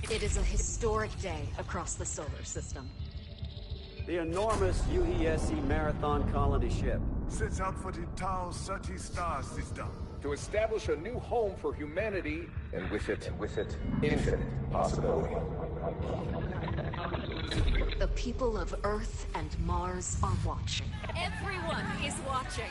It is a historic day across the solar system. The enormous UESC Marathon colony ship sets out for the Tau Ceti star system to establish a new home for humanity, and with it, infinite possibility. The people of Earth and Mars are watching. Everyone is watching.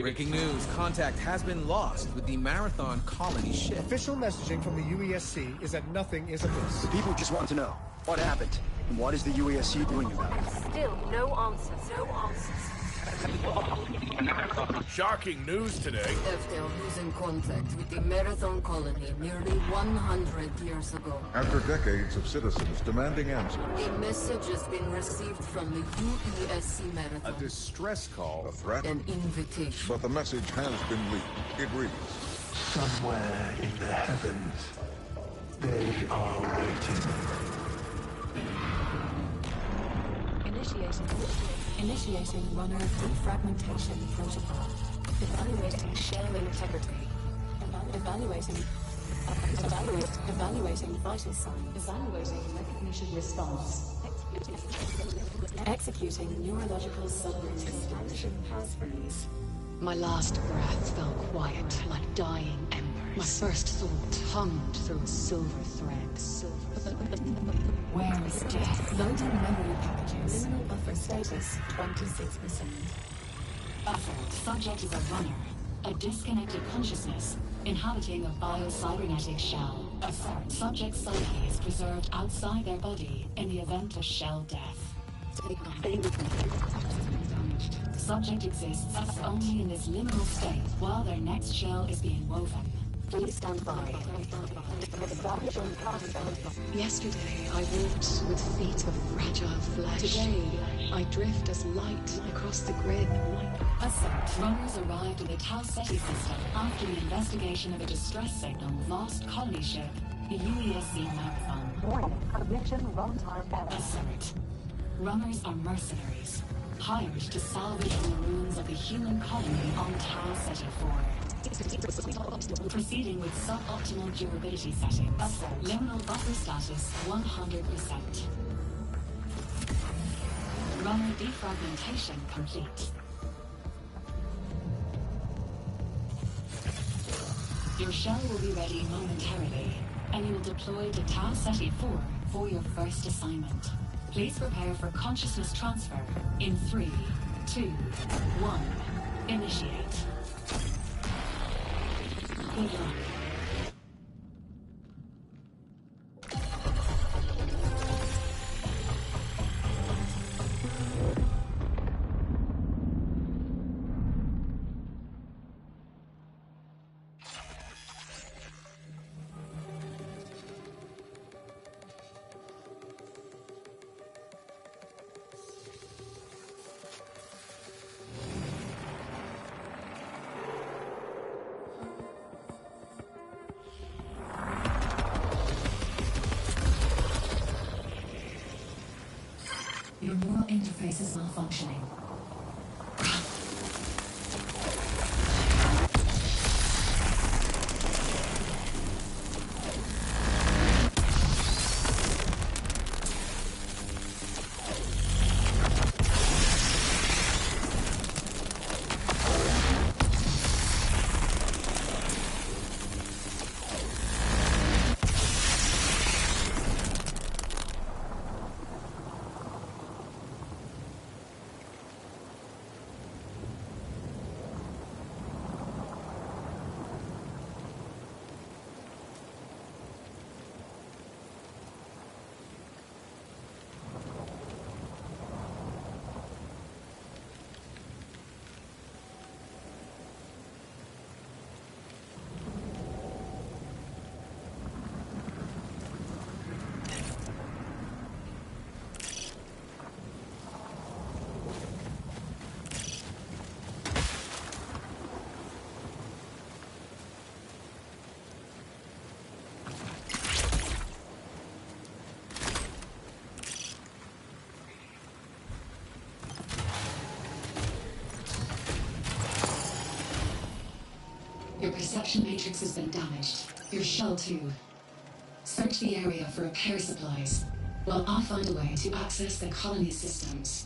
Breaking news. Contact has been lost with the Marathon colony ship. Official messaging from the UESC is that nothing is amiss. The people just want to know what happened and what is the UESC doing about it. Still no answers. No answers. Shocking news today. FDL losing contact with the Marathon colony nearly 100 years ago. After decades of citizens demanding answers. A message has been received from the UESC Marathon. A distress call. A threat. An invitation. But the message has been leaked. It reads, somewhere in the heavens, they are waiting. Initiating runner defragmentation protocol. Evaluating shell integrity. Evaluating vital signs. Evaluating recognition response. Executing neurological subroutines. My last breath fell quiet like dying embers. My first thought hummed through a silver thread. Where is death? Loading memory packages. Liminal buffer status 26%. Buffered. Subject is a runner. A disconnected consciousness inhabiting a biocybernetic shell. Assert. Subject's psyche is preserved outside their body in the event of shell death. Subject exists only in this liminal state while their next shell is being woven. Please stand by. Yesterday, I walked with feet of fragile flesh. Today, I drift as light across the grid. Assert. Runners arrived in the Tau Ceti system after the investigation of a distress signal lost colony ship, the UESC Marathon. Warning, connection runtime error. Assert. Runners are mercenaries, hired to salvage the ruins of the human colony on Tau Ceti 4. Proceeding with suboptimal durability settings. Liminal buffer status 100%. Runner defragmentation complete. Your shell will be ready momentarily, and you will deploy to Tau Ceti 4 for your first assignment. Please prepare for consciousness transfer in 3, 2, 1. Initiate. Good luck. Your neural interface is malfunctioning. Your perception matrix has been damaged. Your shell too. Search the area for repair supplies, while I find a way to access the colony systems.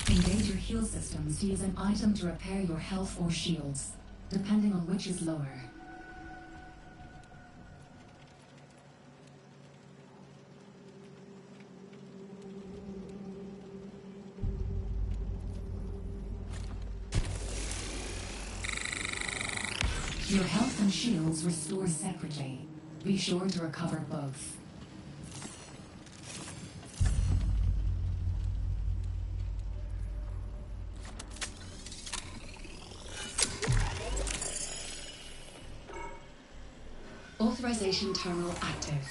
Engage your heal systems to use an item to repair your health or shields, depending on which is lower. Your health and shields restore separately. Be sure to recover both. Authorization terminal active.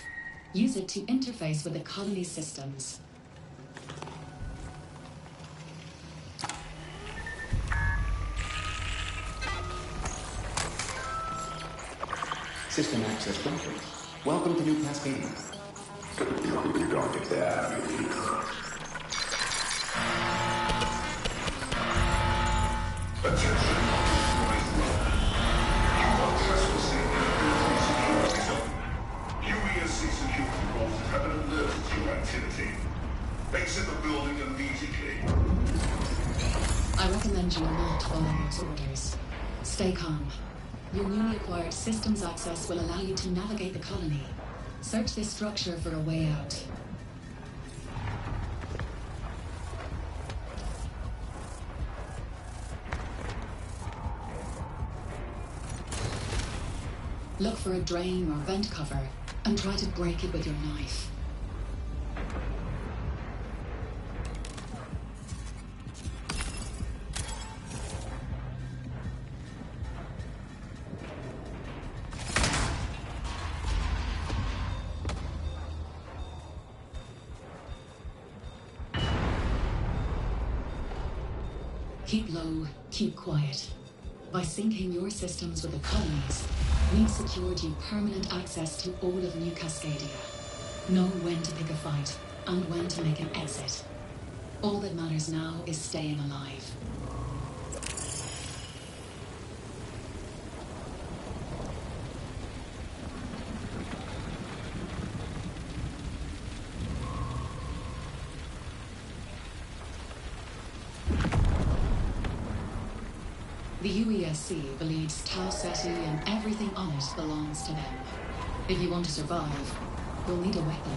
Use it to interface with the colony systems. System access granted. Welcome to New Cascadia. You don't get that. Attention. UESC security forces have been alerted to your activity. Exit the building immediately. I recommend you not follow those orders. Stay calm. Your newly acquired systems access will allow you to navigate the colony. Search this structure for a way out. Look for a drain or vent cover, and try to break it with your knife. Keep low, keep quiet. By syncing your systems with the colonies, we've secured you permanent access to all of New Cascadia. Know when to pick a fight, and when to make an exit. All that matters now is staying alive. The UESC believes Tau Ceti and everything on it belongs to them. If you want to survive, you'll need a weapon.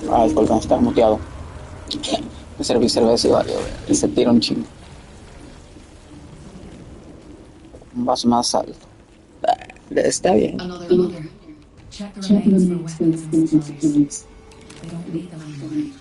Ah, disculpa, estaba muteado. Me serví cerveza y valió, y se tira un chingo. vaso más alto. Está bien. Another order. Check the remains for weapons and supplies. They don't need them anymore.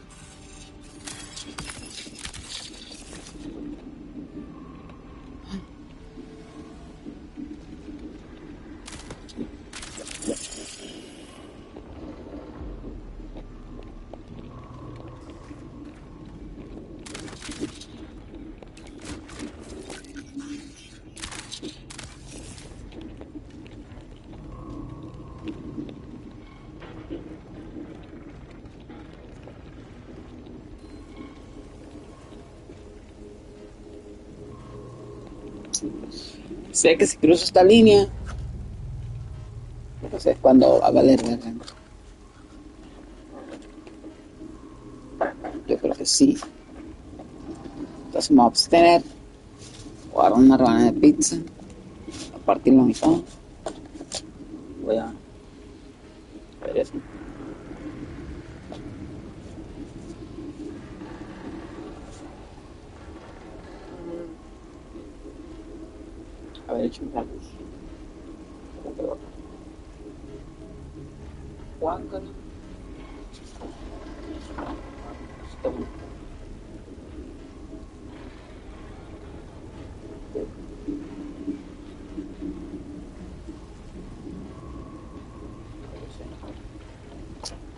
Sé que si cruzo esta línea, no sé cuándo va a valer la pena. Yo creo que sí. Entonces me voy a abstener. Voy a agarrar una rebanada de pizza, a partir la mitad. Voy a ver eso. Haber hecho un plato. Guácala. Está bueno.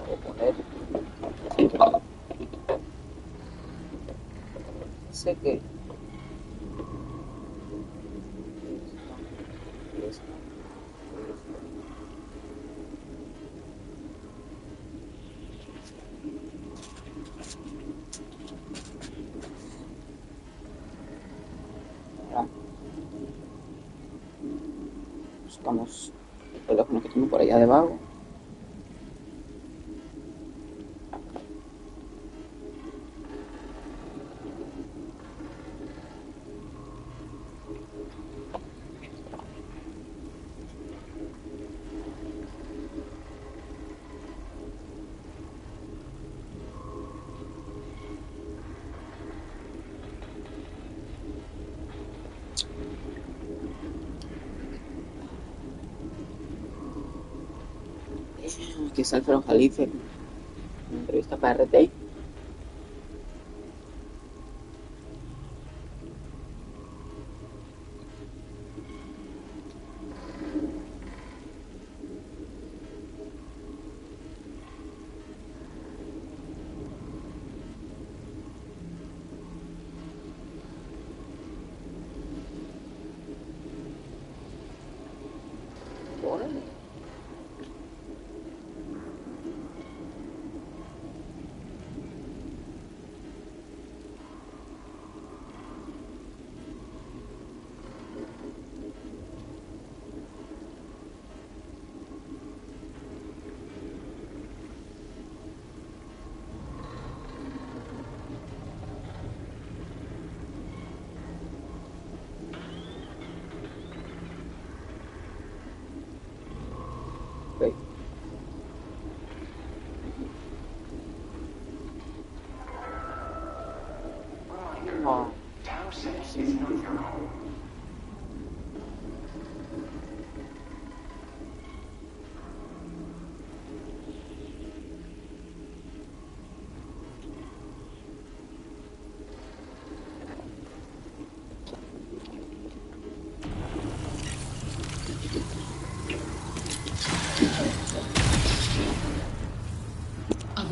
Voy a poner. Sé que buscamos el teléfono que tengo por allá debajo. Aquí está Alfredo Jalife, una entrevista para RT.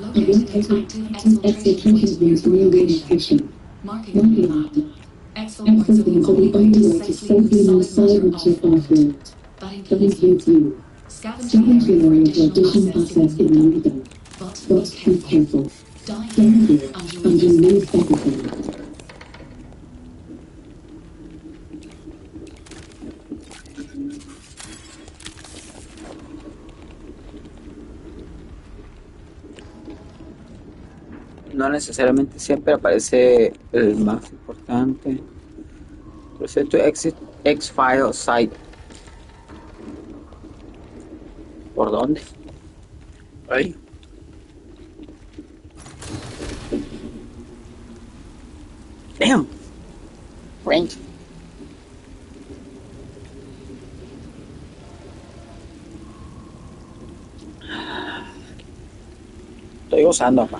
Active exfiltration points for your location. Marking on the map. Exfil points are the only way to safely move solid matter off-world. That includes you. Scavenge the area for additional access in the middle. But be careful. Die here and you lose everything. No necesariamente siempre aparece el más importante. Proceso to exit X-File site. ¿Por dónde? Ahí. Damn. Range. estoy gozando acá.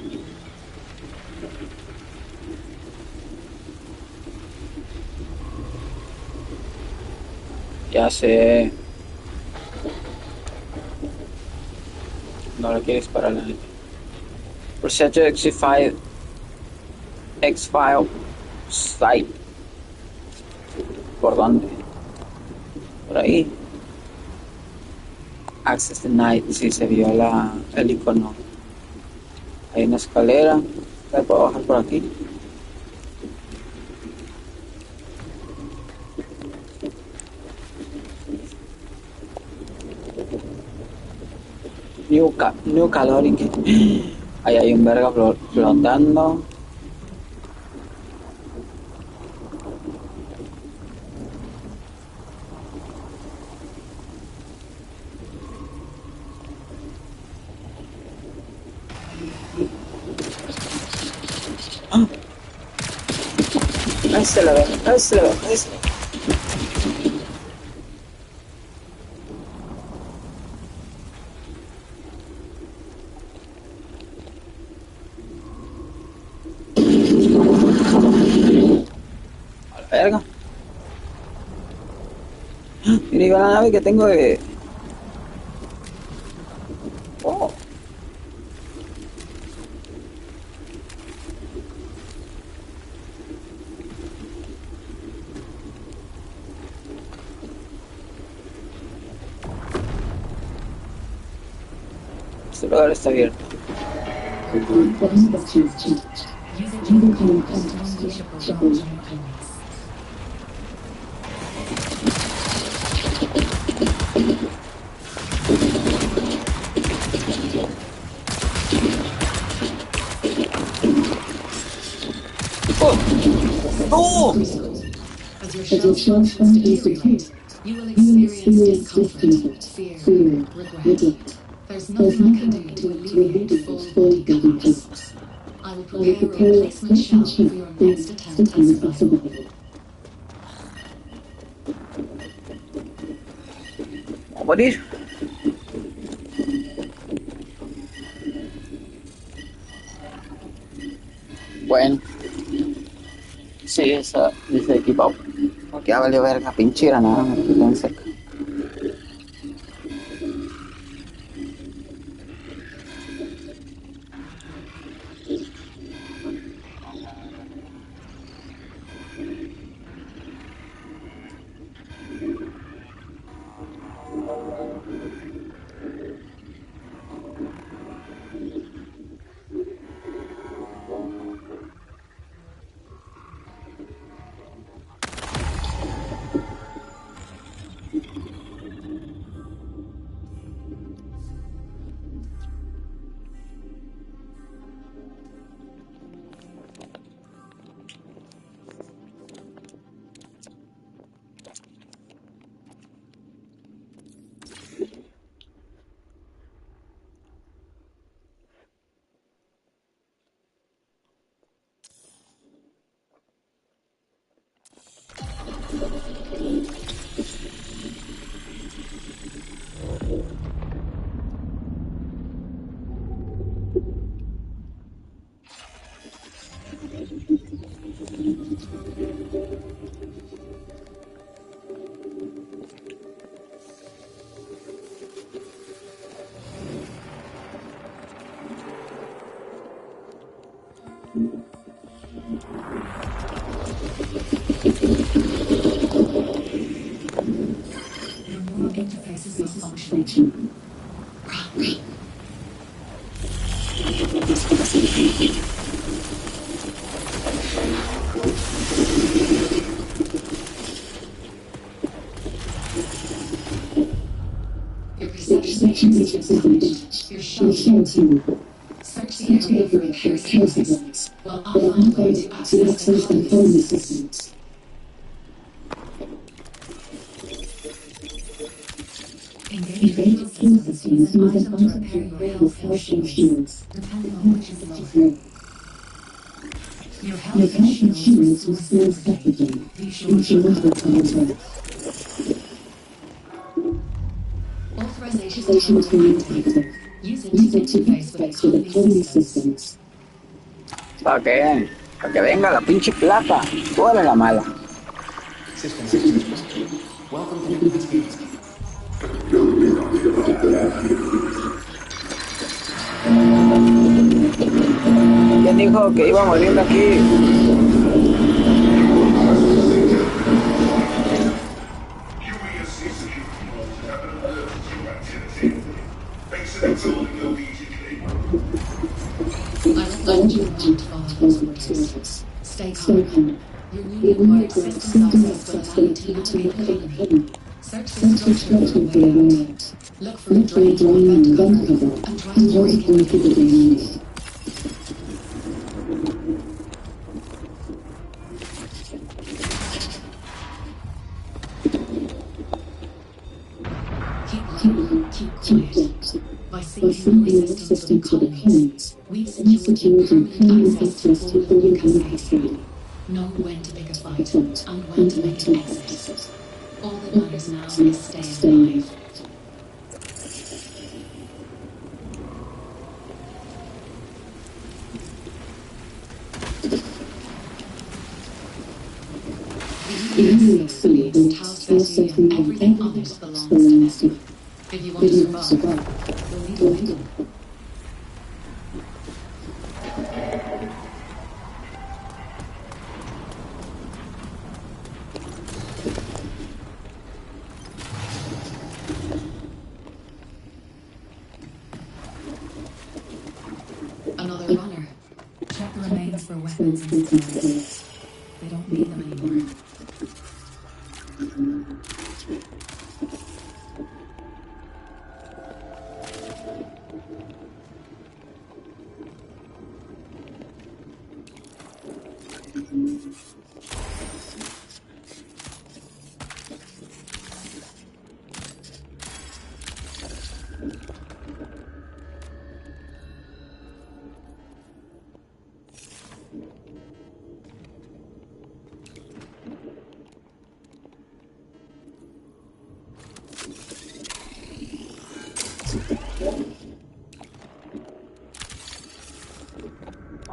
Ya sé. No le quiero disparar a la gente. Proceso X-File Site. ¿Por dónde? Por ahí. Access Denied. Sí, se vio el icono. Hay una escalera. ¿Puedo bajar por aquí? New Caloric. Ahí hay un verga flotando. ¡Ah! Ahí se la ve, ahí se la ve, ahí se la ve. Verga. Mira, la nave que tengo de... Oh. Este lugar está abierto. Oh! As your shell starts to deteriorate, you will experience discomfort, fear, regret. There's nothing I can do to alleviate full body collapse. I will prepare a replacement shell for your next attempt at survival. ¿A morir? Bueno. Sí, esa dice equipado. Porque ya valió verga, pinche granada, me quedé en cerca. Your perception is established. Your shell team. Search the area for repairs cases, while I'll find a way to access the colony systems. Engage the skill systems use an item to repair your health shields, depending on which is lower. Your health shields will still stack again. Be sure to look at the Authorization terminal active. Use it to interface with the colony systems. Para que venga la pinche plata. Fuera la mala. System access granted. Welcome to New Cascadia. ¿Quién dijo que iba muriendo aquí? Stay calm. Your newly acquired systems access will allow you to activate the colony. Search the structure for a way out. Look for a drain or vent cover and try to break into the drain. Keep quiet. By syncing your systems with the colonies, we've secured permanent access to all of New Cascadia. Know when to pick a fight and when to make an exit. All that matters now is staying alive. The UESC affiliates, Tau Ceti, and everything on it belongs to them. If you want to survive, you'll need a window. Another runner. Check the remains for weapons and supplies. They don't need them anymore.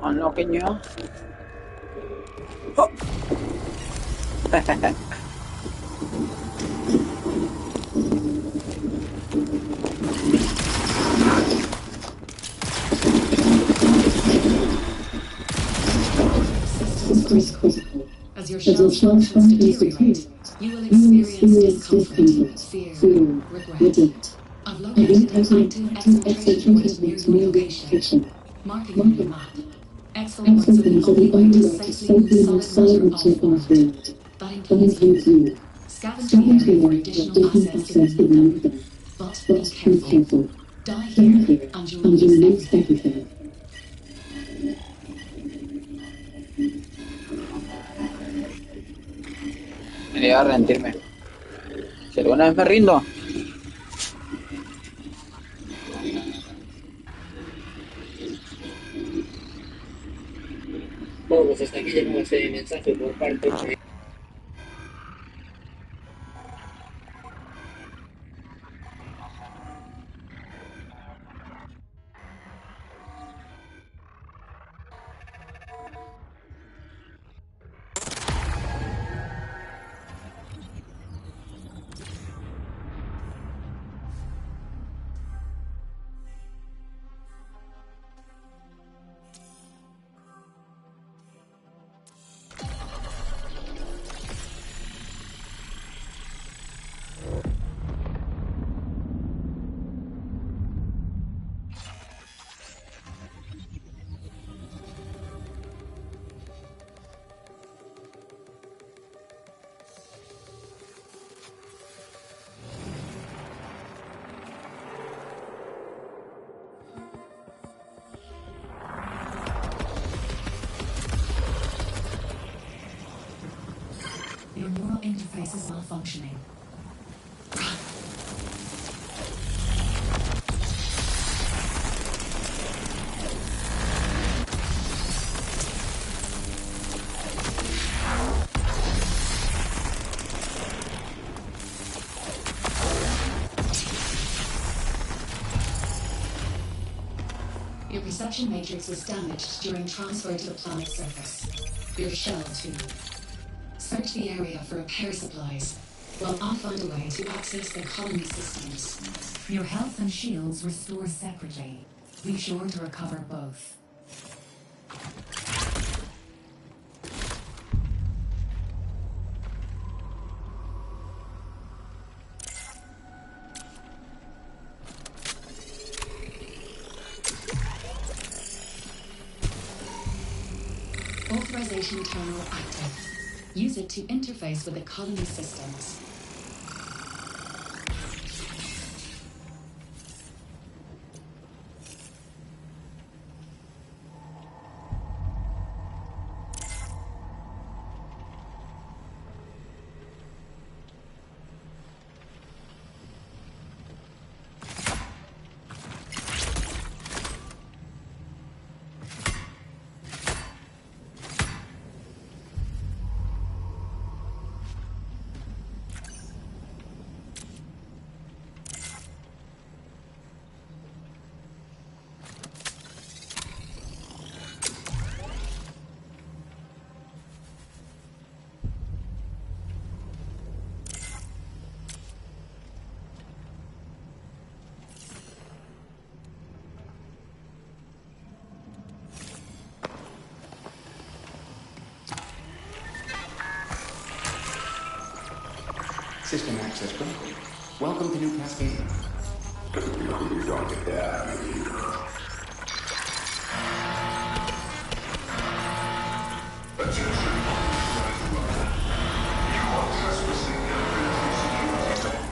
Unlocking you. Oh. As your shell functions deteriorate, you will experience discomfort, fear, regret. I've located an active exfiltration point near your location. Marking on your map. Exfil points are the only way to safely move solid matter off-road. That includes you. Scavenge the area for additional assets if you need them. But be careful. Die here, and you'll lose everything. Quería rendirme. Si alguna vez me rindo. Bueno, pues hasta aquí llegamos ese mensaje por parte de... Your neural interface is malfunctioning. Your perception matrix was damaged during transfer to the planet's surface. Your shell, too. Search the area for repair supplies, while I'll find a way to access the colony systems. Your health and shields restore separately. Be sure to recover both. Authorization terminal active. Use it to interface with the colony systems. System access granted. Welcome to New Cascadia. Attention, you are trespassing in security zone.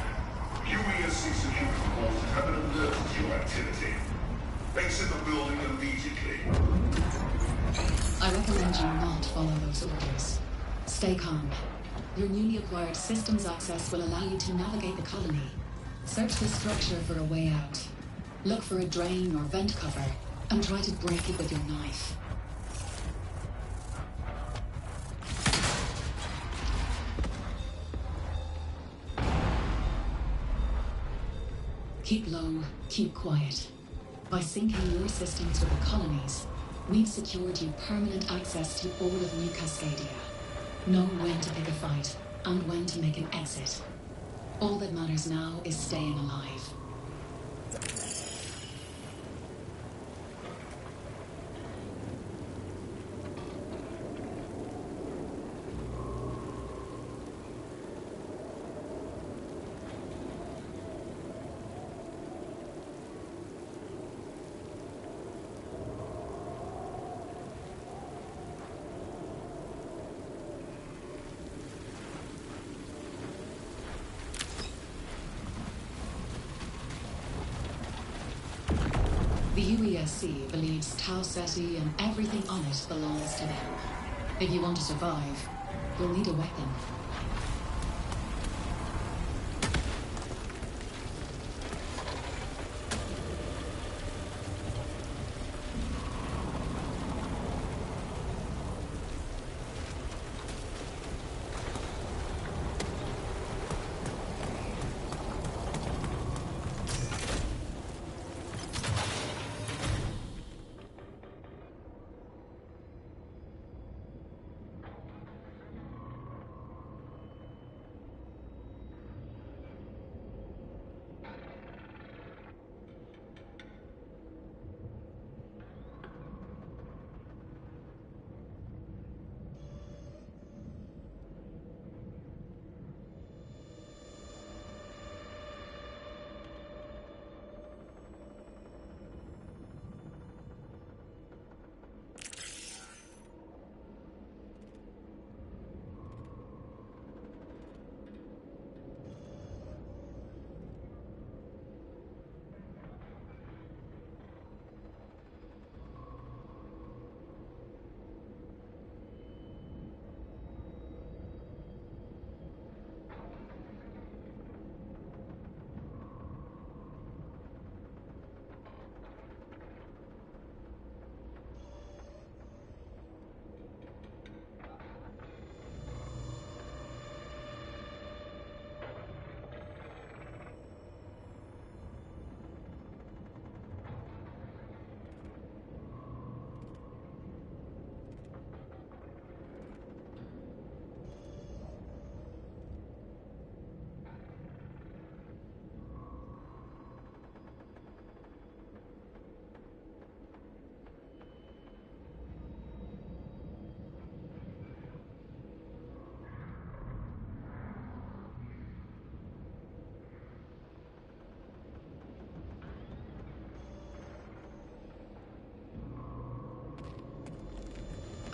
UESC security forces have been alerted to your activity. Exit the building immediately. I recommend you not follow those orders. Stay calm. Your newly acquired systems access will allow you to navigate the colony. Search the structure for a way out. Look for a drain or vent cover, and try to break it with your knife. Keep low, keep quiet. By syncing your systems with the colonies, we've secured you permanent access to all of New Cascadia. Know when to pick a fight, and when to make an exit. All that matters now is staying alive. The UESC believes Tau Ceti and everything on it belongs to them. If you want to survive, you'll need a weapon.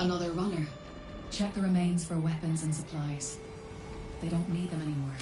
Another runner. Check the remains for weapons and supplies. They don't need them anymore.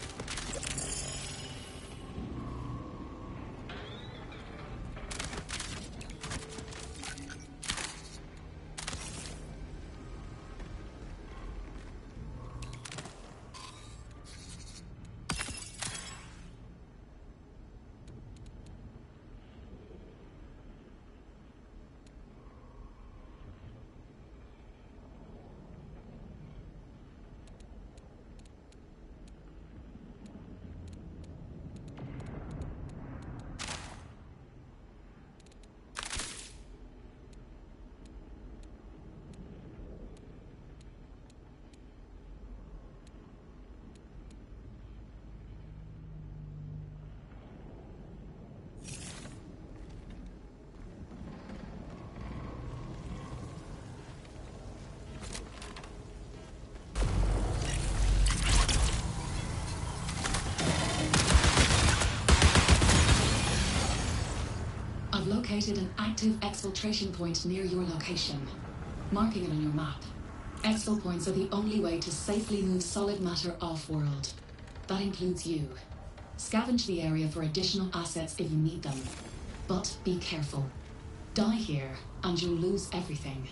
I've located an active exfiltration point near your location, marking it on your map. Exfil points are the only way to safely move solid matter off-world. That includes you. Scavenge the area for additional assets if you need them. But be careful. Die here, and you'll lose everything.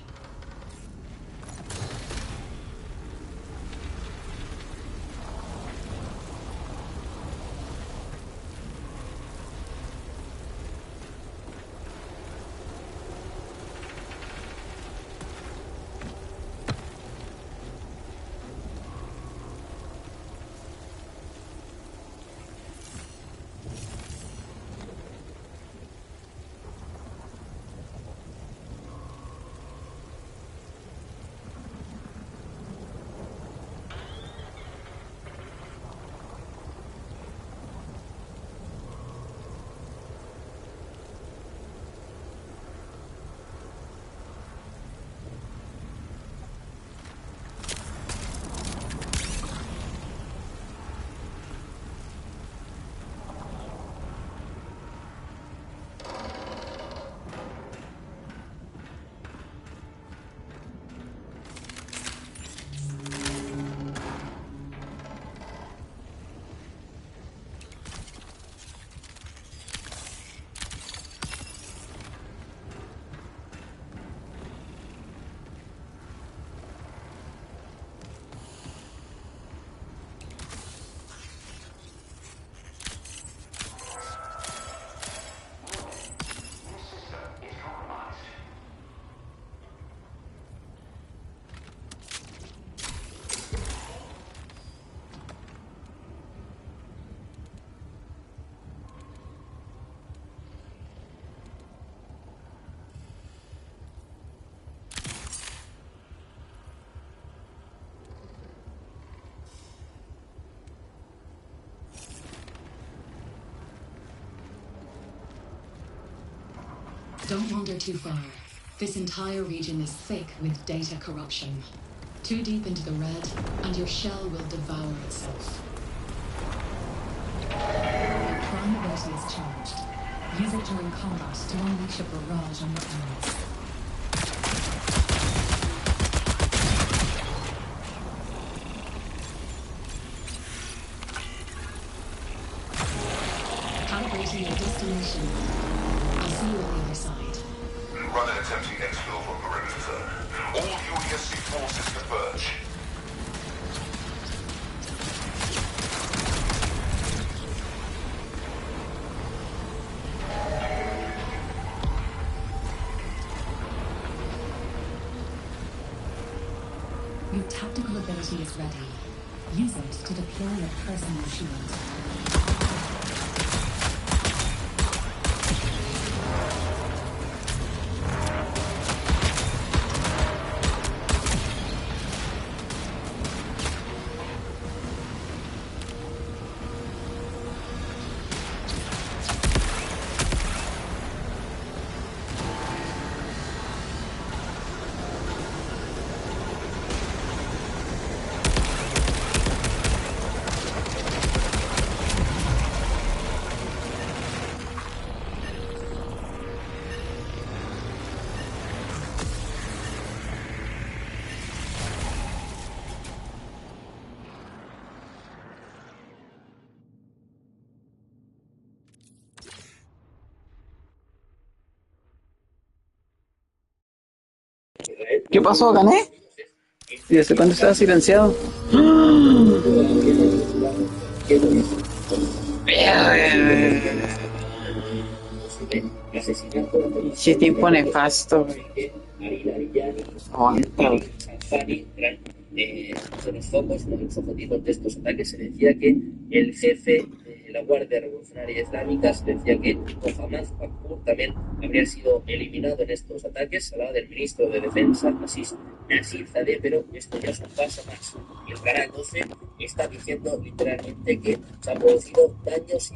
Don't wander too far. This entire region is thick with data corruption. Too deep into the red, and your shell will devour itself. Your prime ability is charged. Use it during combat to unleash a barrage on your enemies. Calibrating your destination. I'll see you on the other side. Running attempting exfil from perimeter. All UESC forces converge. Your tactical ability is ready. Use it to deploy your personal shield. ¿Qué pasó? ¿Gané? ¿Y desde cuándo estaba silenciado? Qué tiempo nefasto. Aguanta. De los focos, uno de los objetivos de estos ataques, se decía que el jefe de la Guardia Revolucionaria Islámica se decía que Mohammad Fakkur también habría sido eliminado en estos ataques. Se hablaba del ministro de Defensa, Nasir Zadeh, pero esto ya es un paso más. Y el Canal 12 está diciendo literalmente que se han producido daños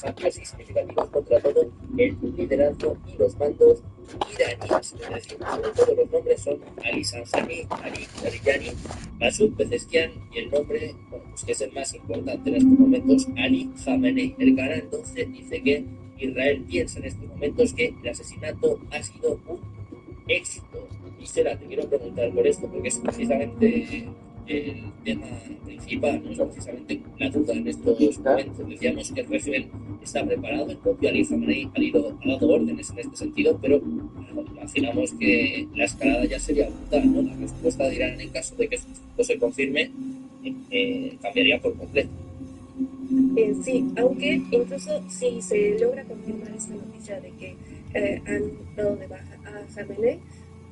amplios y significativos contra todo el liderazgo y los mandos iraníes. Es decir, sobre todo los nombres son Ali Samsani, Ali Larijani, Masoud Pezeshkian y el nombre, bueno, pues que es el más importante en estos momentos, Ali Khamenei. El Canal 12 dice que Israel piensa en estos momentos que el asesinato ha sido un éxito. Gisela, te quiero preguntar por esto, porque es precisamente el tema principal, no es precisamente la duda en estos momentos. Decíamos que el régimen está preparado, el propio Ali Khamenei ha dado órdenes en este sentido, pero imaginamos que la escalada ya sería brutal, ¿no? La respuesta de Irán en caso de que esto se confirme cambiaría por completo. Sí, aunque incluso si se logra confirmar esta noticia de que han dado de baja a Khamenei,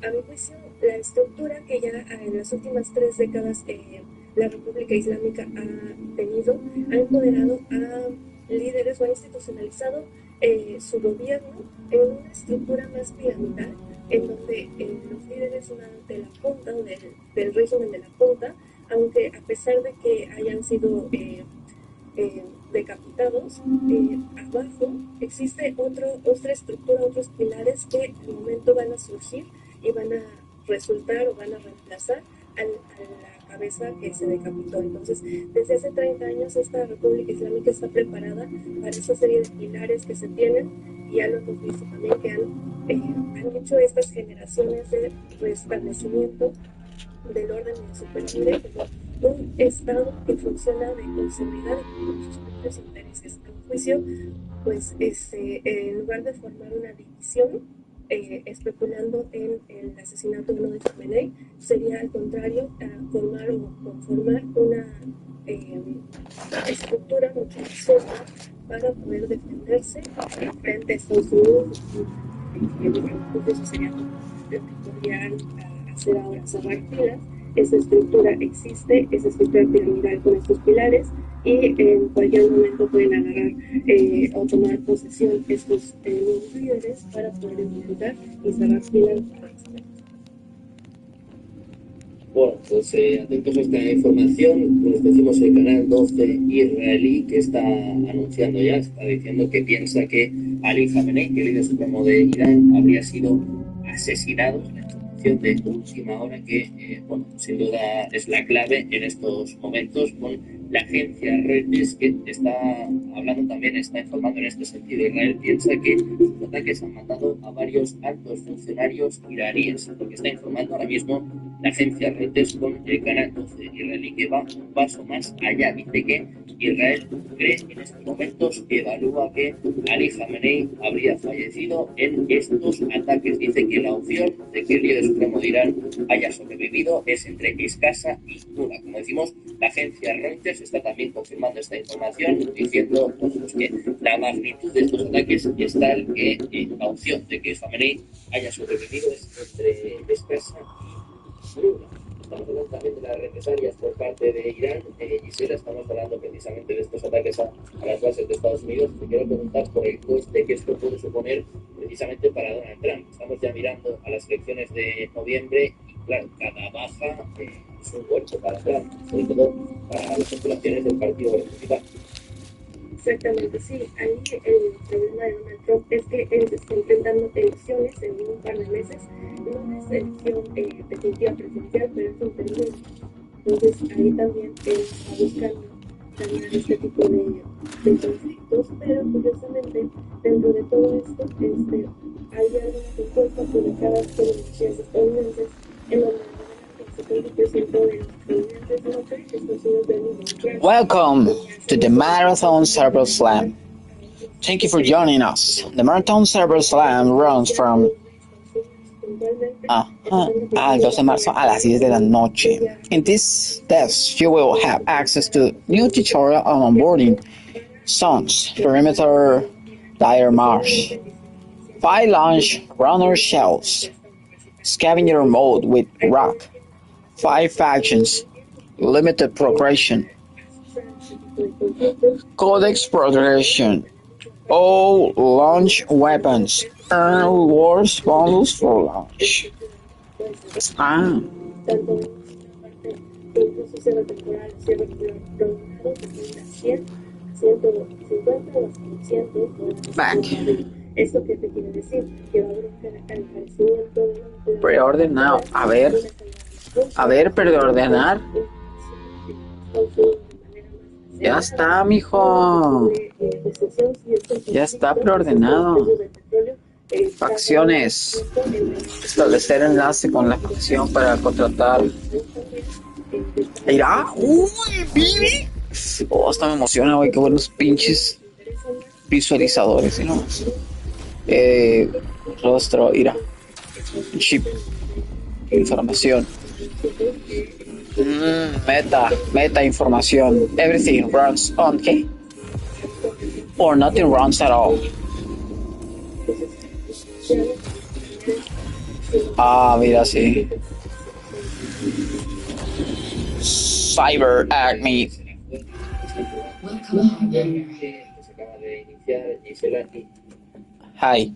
a mi juicio, la estructura que ya en las últimas 3 décadas la República Islámica ha tenido, ha empoderado a líderes o ha institucionalizado su gobierno en una estructura más piramidal, en donde los líderes son de la punta o del régimen de la punta, aunque a pesar de que hayan sido decapitados, abajo existe otra estructura, otros pilares que al momento van a surgir y van a resultar o van a reemplazar a la cabeza que se decapitó. Entonces, desde hace 30 años esta República Islámica está preparada para esa serie de pilares que se tienen, y ya lo hemos visto también que han hecho estas generaciones de restablecimiento del orden y de su pirámide como un Estado que funciona de conformidad con sus propios intereses. A mi juicio, pues en lugar de formar una división, especulando en el asesinato de uno de Khamenei, sería al contrario formar o conformar una estructura mucho más sólida para poder defenderse frente a Estados Unidos. Eso sería lo que podrían hacer ahora, cerrar filas. Esa estructura existe, esa estructura piramidal con estos pilares, y en cualquier momento pueden agarrar o tomar posesión estos nuevos líderes para poder enfrentar y cerrar filas. Bueno, pues atentos a esta información. Pues decimos el Canal 12 israelí, que está anunciando ya, está diciendo que piensa que Ali Khamenei, que el líder supremo de Irán, habría sido asesinado en esta información de última hora que, bueno, sin duda es la clave en estos momentos, con la agencia Reuters, que está hablando también, está informando en este sentido. Israel piensa que los ataques han matado a varios altos funcionarios iraníes, porque está informando ahora mismo la agencia Reuters con el Canal 12 israelí, que va un paso más allá. Dice que Israel cree en estos momentos, evalúa que Ali Khamenei habría fallecido en estos ataques. Dice que la opción de que el líder supremo de Irán haya sobrevivido es entre escasa y nula. Como decimos, la agencia Reuters está también confirmando esta información, diciendo pues, que la magnitud de estos ataques es tal que la opción de que Khamenei haya sobrevivido es entre escasa y nula. Estamos hablando también de las represalias por parte de Irán. Gisela, estamos hablando precisamente de estos ataques a las bases de Estados Unidos. Te quiero preguntar por el coste que esto puede suponer precisamente para Donald Trump. Estamos ya mirando a las elecciones de noviembre y, claro, cada baja es un golpe para Trump, sobre todo para las populaciones del Partido Republicano. Exactamente, sí. Ahí el problema de Donald Trump es que él está enfrentando elecciones en un par de meses. No es elección definitiva presidencial, pero es un periodo. Entonces ahí también él está buscando ganar este tipo de conflictos, pero curiosamente dentro de todo esto hay algunas encuestas publicadas por universidades estadounidenses en donde el 70% de los estadounidenses no creen que Estados Unidos debe involucrarse. Welcome to the Marathon Cyber Slam. Thank you for joining us. The Marathon Cyber Slam runs from El 12 de marzo a las 10 de la noche. In this test, you will have access to new tutorial on onboarding, zones, perimeter, dire marsh, 5 launch runner shells, scavenger mode with rock, 5 factions, limited progression, codex progression, all launch weapons, earn rewards bonus for launch. Back. ¿Eso qué te quiere decir? Que va a haber un encarecimiento de Preordenado. A ver, preordenar. Ya está, mijo. Ya está preordenado. Facciones. Establecer enlace con la facción para contratar. ¿Irá? ¡Uy, Vivi! Oh, hasta me emociona, güey. Qué buenos pinches visualizadores, ¿no? Rostro, ira. Chip. Información. Meta información. Everything runs on key. Or nothing runs at all. Mira, sí. Cyber Acme. Hi.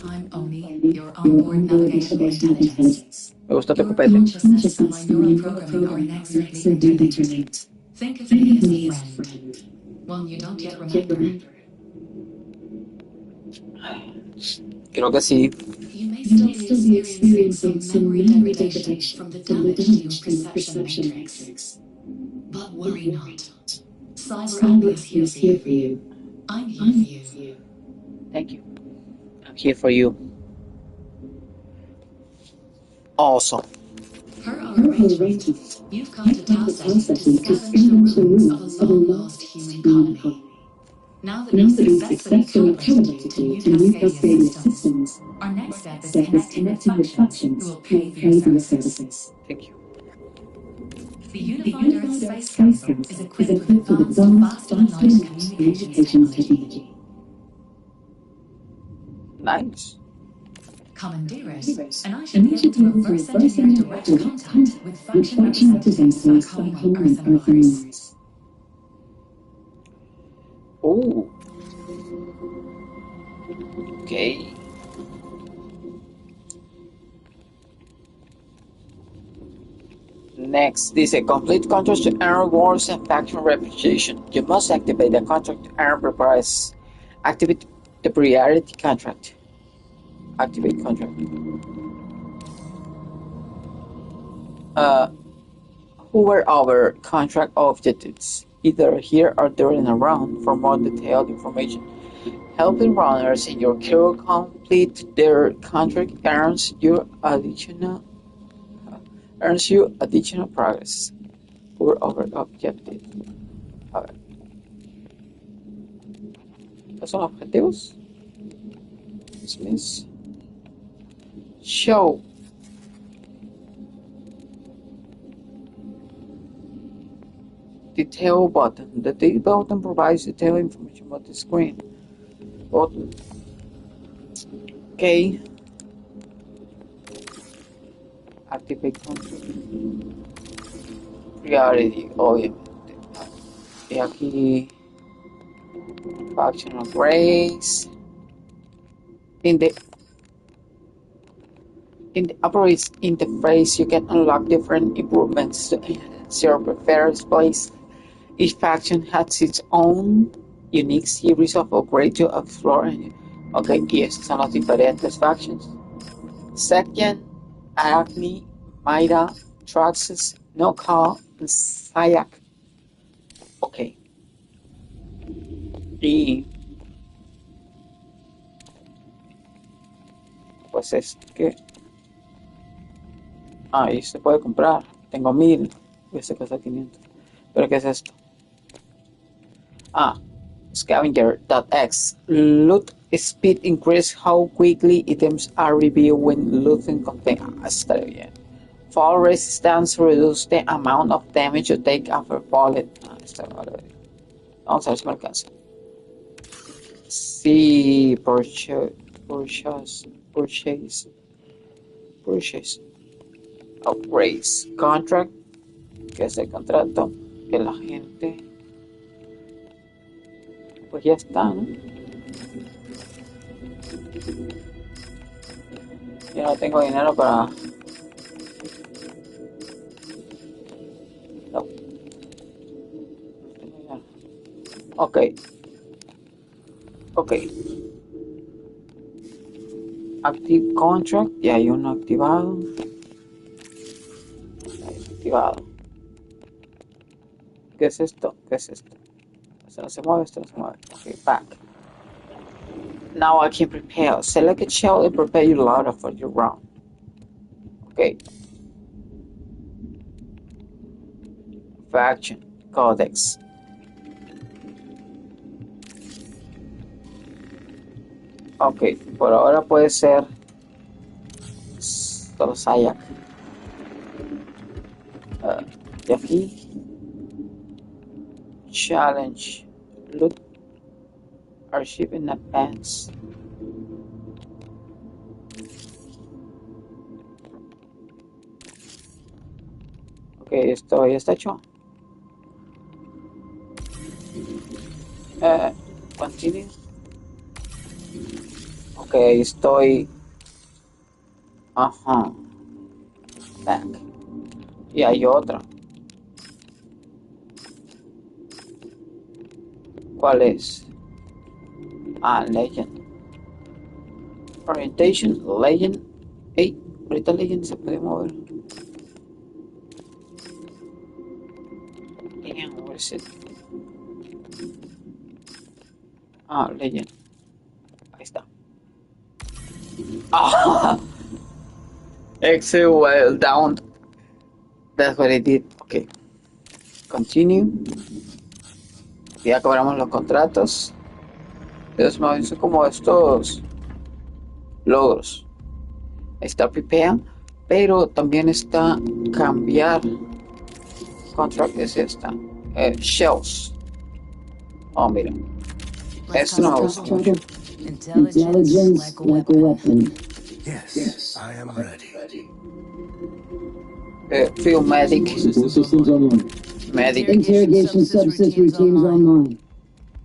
I'm Oni, your onboard navigational intelligence. Me gusta tu Your copete. consciousness and my neural programming are inexorably interlinked. Think of me as a friend, one you don't yet remember. Creo que sí. You may still be experiencing some memory degradation from the damage to your perception matrix. But worry not. Cyber is here for you. I'm here for you. Thank you. I'm here for you. Also. Per our arrangement, you've come to Tauset to scavenge the ruins of a long-lost human colony. Now that we've successfully accommodated the new Cascadia systems, our next step is connecting with factions who will pay for your services. Thank you. The Unified Earth Space Council is equipped with advanced fast-dynamic communications technology. Nice. Commandeer it, and I should be able to reverse engineer direct contact with faction representatives back home on Earth and Mars. Oh. Okay. Next, this is a complete contract to earn wars and faction reputation. You must activate the contract to earn reprise. Activate the priority contract. Activate contract. Hover over contract objectives, either here or during a round, for more detailed information. Helping runners in your crew complete their contract earns you additional progress. Hover over objective. A ver. ¿Estos son objetivos? Dismiss. Show. Detail button. The detail button provides detailed information about the screen. Button. Okay. Activate contract. Priority, obviamente. Y aquí. Factional grace. In the operates interface, you can unlock different improvements to enhance your preferred place. Each faction has its own unique series of upgrades to explore. Okay, y estos son los diferentes factions. Second, Arachne, Myra, Traxxas, Nokal, and Sayak. Okay. Y pues es que y se puede comprar. Tengo 1000 y este cuesta 500. Pero ¿qué es esto? Scavenger.x loot Speed increase how quickly items are revealed when losing content. Está bien. Fall resistance reduce the amount of damage you take after falling. Está bien. Vamos a ver si me alcanza. Sí, purchase. Upgrades. Contract, que es el contrato que la gente pues ya está, ¿no? Yo no tengo dinero para... No. Ok. Active contract, ya hay uno activado. ¿Qué es esto? Esto no se mueve. Ok, back. Now I can prepare. Select a shell and prepare your ladder for your round. Okay. Faction. Codex. Ok, por ahora puede ser solo Sayak. Y aquí challenge loot archive in advance. Ok, esto ya está hecho. Continue. Ok, estoy... Ajá. Back. Y hay otra. ¿Cuál es? Legend. Orientation, Legend. Hey, ahorita Legend se puede mover. Damn, where is it? Legend. Ahí está. Excel well down. That's what I did. Okay. Continue. Ya cobramos los contratos. Entonces me avisa como estos logros. Está prepare, pero también está cambiar. Contract es esta. Shells. Oh, mira. Esto no me gusta mucho. Intelligence like a weapon. Yes, I am ready. Field medic. Systems online. Medic. Interrogation subsys routines online.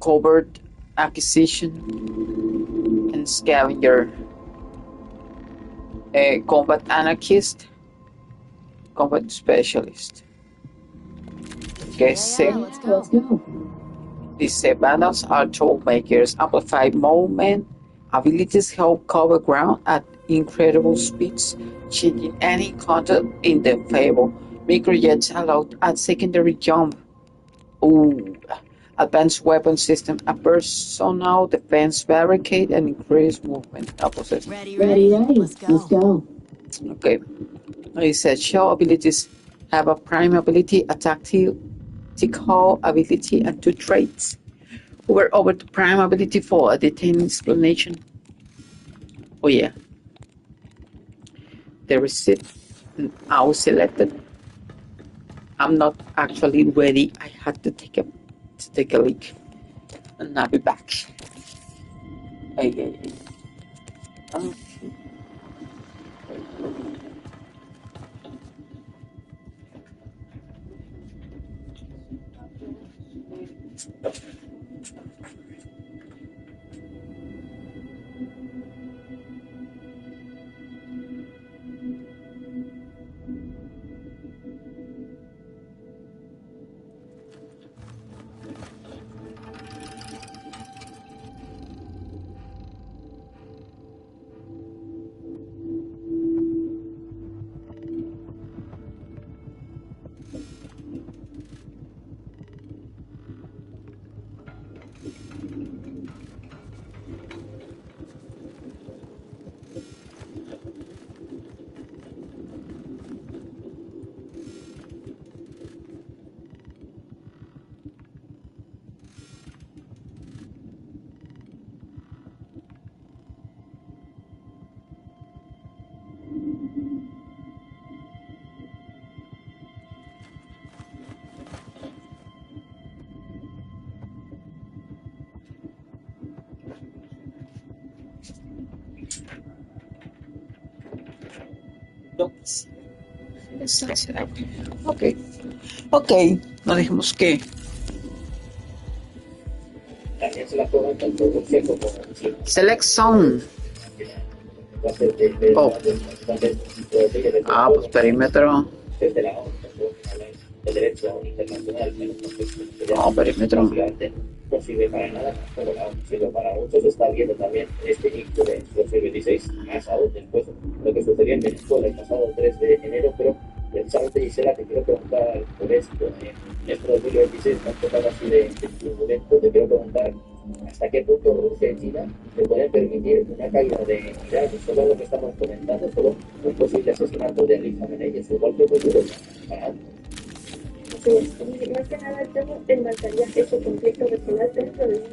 Covert acquisition and scavenger. Combat anarchist. Combat specialist. Let's go. These vandals are tool makers. Amplified movement abilities help cover ground at incredible speeds, changing any content in their favor. Microjets allowed at secondary jump. Advanced weapon system, a personal defense barricade, and increased movement. Ready. Let's go. Okay. It said shell abilities have a prime ability, a tactical ability, and 2 traits. Hover over the prime ability for a detailed explanation. Oh yeah. The receipt I was selected. I'm not actually ready. I had to take a leak. And I'll be back. Hey. Ok. Ok. Nos dijimos que. También se la juegan tanto Rusia como China. Select Zone. Va a ser Pues perímetro. desde la ONU, el derecho internacional, Perímetro. no sirve para nada, pero la ONU sirve para muchos. Está viendo también en este inicio de 2026, más aún después lo que sucedió en Venezuela el pasado 3 de enero, pero precisamente, Gisela, te quiero preguntar por esto. En este 2026, que has tocado así de momento, te quiero preguntar hasta qué punto Rusia y China se pueden permitir una caída de Irán, solo lo que estamos comentando, solo un posible asesinato de Ali Khamenei en su golpe futuro para antes. Sí, más que nada estamos enmarcaría ese conflicto regional dentro de un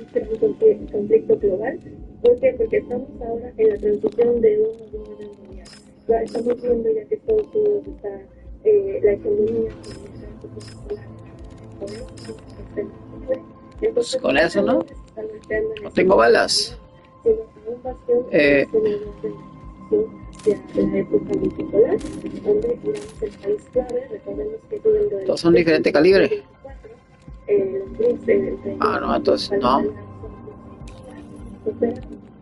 conflicto global. ¿Por qué? Porque estamos ahora en la transición de un orden mundial. Ya estamos viendo ya que Estados Unidos está, la economía Pues con eso, ¿no? No tengo balas. de la época multipolar, donde Irán es el país clave. Recordemos que todo el Todos son de diferente calibre. los BRICS, No, entonces no. opera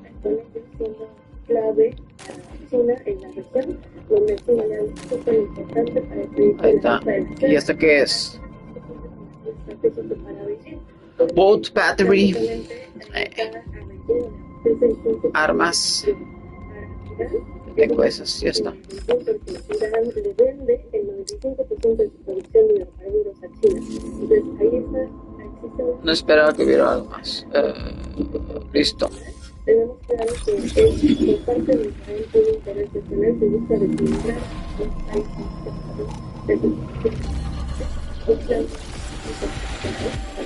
actualmente siendo clave para China en la región, donde es una alianza súper importante para el proyecto Ahí de está. la ruta de la seda, ¿Y esto qué es? estratégico para Beijing. Boat battery. Armas. Tengo esas, ya está. Irán le vende el 95% de su producción de hidrocarburos a China. Entonces ahí está, existe un... No esperaba que hubiera algo más. Listo. Tenemos claro que es por parte de Israel un interés nacional que busca deslindar los países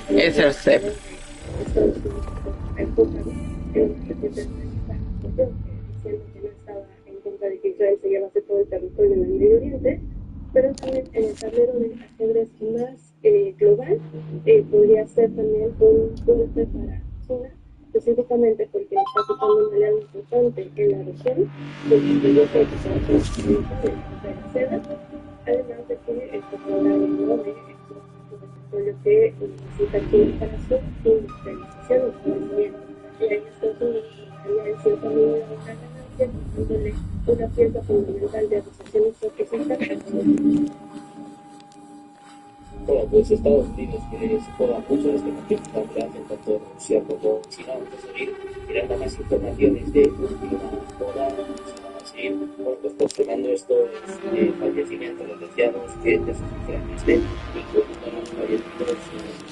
de Es el CEP. Estados Unidos enfocado en representar esta cuestión, diciendo que no estaba en contra de que Israel se llevase todo el territorio en el Medio Oriente, pero también en el tablero de ajedrez más global podría ser también un golpe para China, específicamente porque está ocupando un aliado importante en la región, porque yo creo que se va a hacer de la seda, además de que está hablando de petróleo que necesita China para su industrialización y su crecimiento. Y ahí Estados Unidos estaría en cierta medida de una ganancia, dándole una pieza fundamental de asociaciones estratégicas. Bueno, pues Estados Unidos, que se juega mucho en este conflicto tan grande, tanto Rusia como China. Vamos a seguir mirando más informaciones de los climas, todas, vamos a seguir, bueno, pues confirmando estos fallecimientos. Les decíamos que de sus diferentes de incluyendo los fallecidos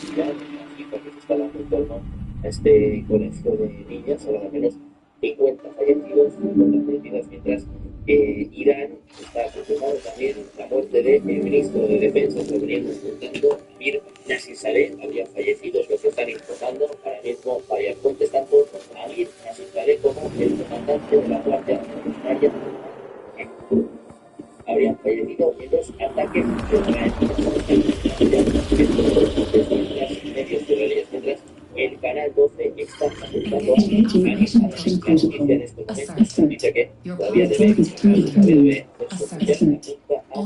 en Irán, aquí porque se está dando en torno a este colegio de niñas, ahora al menos 50 fallecidos, 50 fallecidas, mientras Irán está confirmado también la muerte del ministro de Defensa, que veníamos contando, Amir Nasir habría fallecido, lo que están informando ahora mismo varias fuentes, tanto Amir Nasir como el comandante de la Guardia Revolucionaria habrían fallecido en los ataques medios israelíes, mientras el canal 12 está apuntando a analizar las noticias en estos momentos. Dice que todavía debe apunta a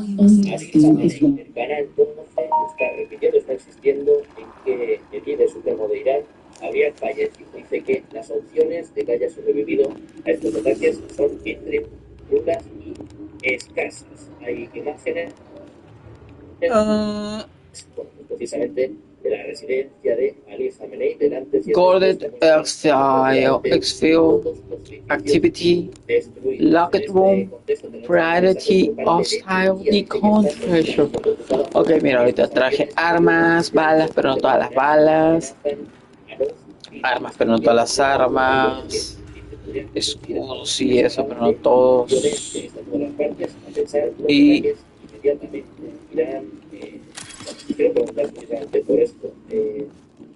Ali Khamenei. El canal 12 está repitiendo, está insistiendo en que el líder supremo de Irán habría fallecido. Dice que las opciones de que haya sobrevivido a estos ataques son entre nulas y escasas. Hay imágenes precisamente de la residencia de Ali Khamenei delante de Corded exfil activity locked room priority hostile deconcentration. Ok, mira, ahorita traje armas, balas, pero no todas las balas. Armas, pero no todas las armas. Escudos y eso, pero no todos. Y quiero preguntar precisamente por esto.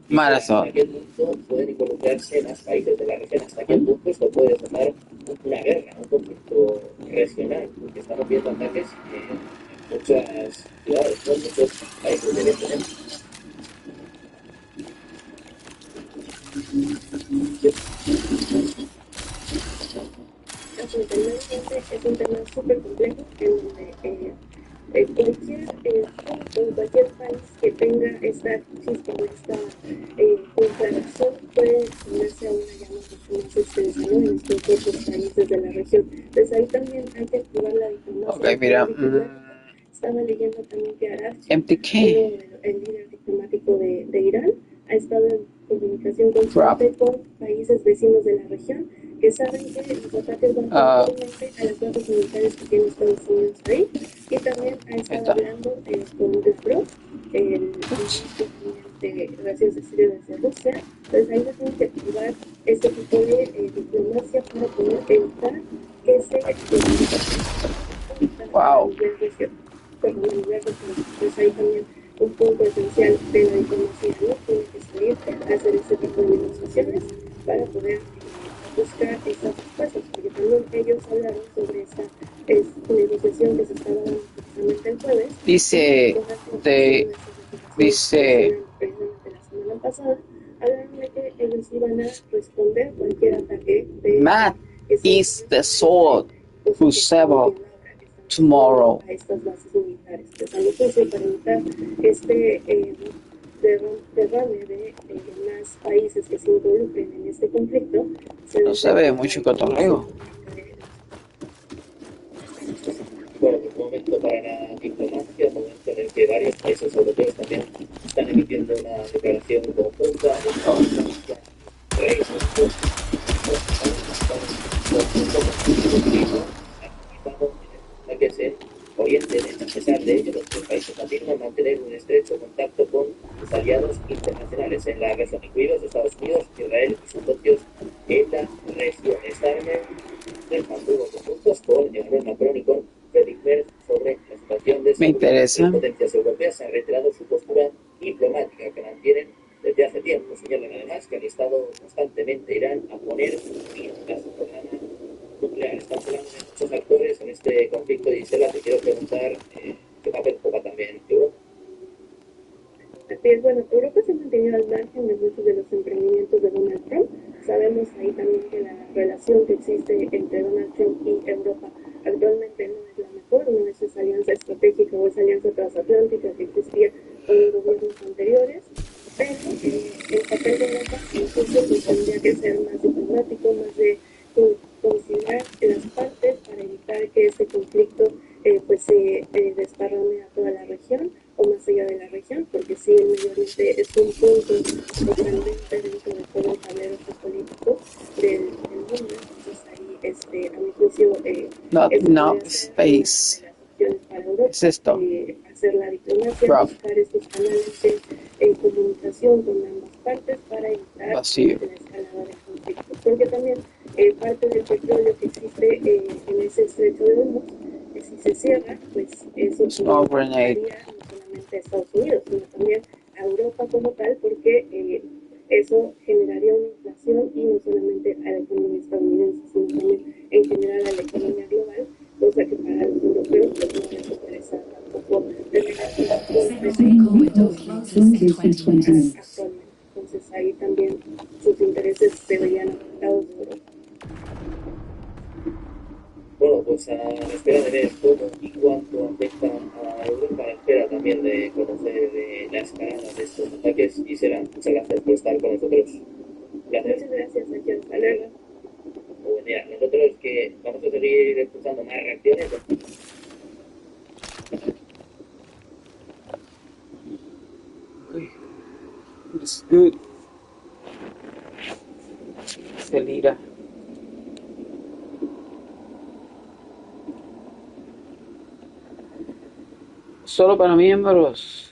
Marathon. Hasta qué punto pueden involucrarse más países de la región, hasta qué punto esto puede desatar una guerra, un conflicto regional, porque estamos viendo ataques en muchas ciudades, ¿no? En muchos países del este. Absolutamente, es un tema súper complejo en donde cualquier país que tenga esta chispa o esta declaración puede ponerse a una llama mucho más extensa, ¿no? En estos otros países de la región. Entonces ahí también hay que activar la diplomacia. Ok, mira. Estaba leyendo también que Araghchi, MTK. el líder diplomático de Irán, ha estado en comunicación constante con países vecinos de la región que saben que los ataques van principalmente a las bases militares que tiene Estados Unidos ahí, y también ha estado hablando con Dubrovnik, el ministro de Relaciones Exteriores de Rusia. Entonces ahí se tiene que activar este tipo de diplomacia para poder evitar que se a nivel regional. Entonces ahí también un punto esencial de la diplomacia, ¿no? Tiene que salir a hacer este tipo de negociaciones para poder buscar estas respuestas, porque también ellos hablaron sobre esta negociación que se estaba dando precisamente el jueves. Dice precisamente la semana pasada, hablaron de que ellos iban a responder cualquier ataque de Matt is the sword who sever tomorrow. A estas bases militares. Entonces, a lo justo para evitar este derrame de más países que se involucren en este conflicto. No se ve mucho cotorreo. Bueno, es un momento para la diplomacia, un momento en el que varios países europeos también están emitiendo una declaración conjunta. Que se orienten, a pesar de ello, los países afirman mantener un estrecho contacto con sus aliados internacionales en la región, incluidos Estados Unidos, Israel y sus socios en la región. Están en mantuvo conjuntos con Emmanuel Macron y con Friedrich Merz sobre la situación de las potencias europeas. Han reiterado su postura diplomática que mantienen desde hace tiempo. Señalan además que han estado constantemente Irán a poner fin a su programa nuclear. Estamos hablando de muchos actores en este conflicto. Gisela, te quiero preguntar qué papel juega también Europa. Así es, bueno, Europa se ha mantenido al margen de muchos de los emprendimientos de Donald Trump. Sabemos ahí también que la relación que existe entre Donald Trump y Europa actualmente no es la mejor, no es esa alianza estratégica o esa alianza transatlántica que existía con los gobiernos anteriores, pero el papel de Europa incluso pues, tendría que ser más diplomático, más de conciliar las partes para evitar que este conflicto pues se desparrame a toda la región o más allá de la región, porque sí, el Medio Oriente es un punto totalmente dentro de todo el tablero geopolítico del mundo. Entonces ahí, a mi juicio, not enough space. Para Europa, ¿Qué es esto? hacer la diplomacia, buscar estos canales de comunicación con ambas partes para evitar la escalada del conflicto, porque también parte del petróleo que existe en ese estrecho de Hormuz, si se cierra, pues eso no solamente a Estados Unidos, sino también a Europa como tal, porque eso generaría una inflación y no solamente a la economía estadounidense, sino también en general a la economía global, cosa que para los europeos pues, no les interesa tampoco actualmente. Entonces ahí también sus intereses se verían afectados de Europa. Bueno, pues a la espera de ver cómo y cuánto afecta a Europa, a la espera también de conocer la escalada de estos ataques, y será muchas gracias por estar con nosotros. Gracias. Muchas gracias, Sergio. Hasta luego. Buen día. Nosotros que vamos a seguir escuchando más reacciones. It's good. Celira. Solo para miembros.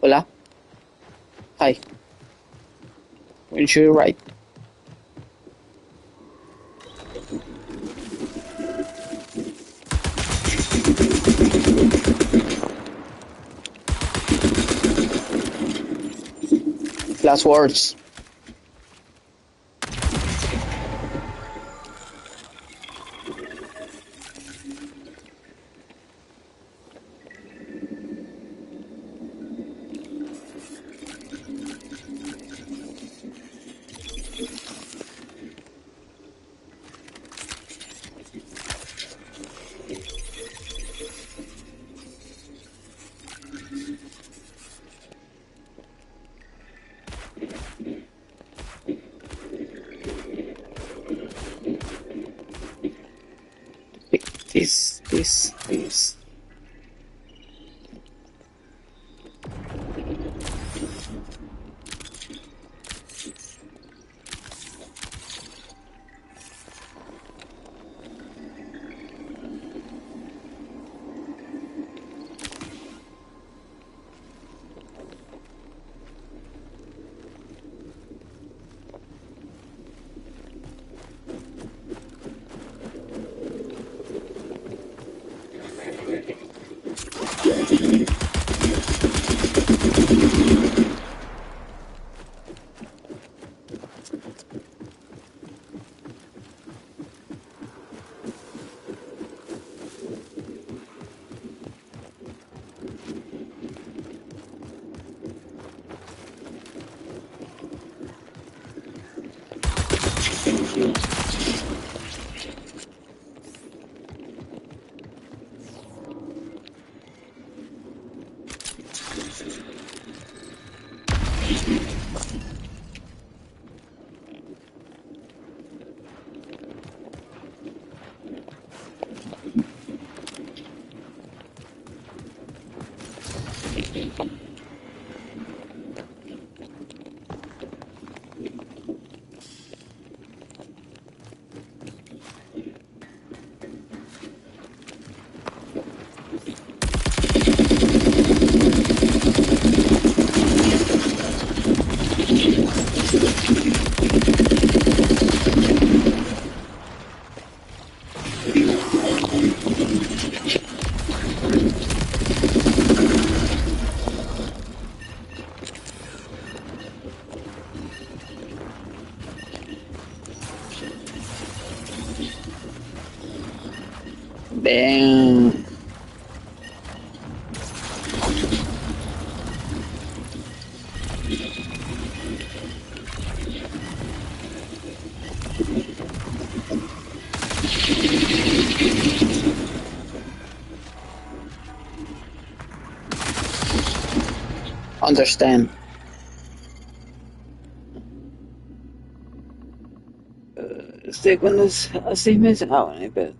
Hola. Hi. We'll show you right. Last words. This. Damn. Understand. Cuando es a 6 meses. Ah, bueno, pero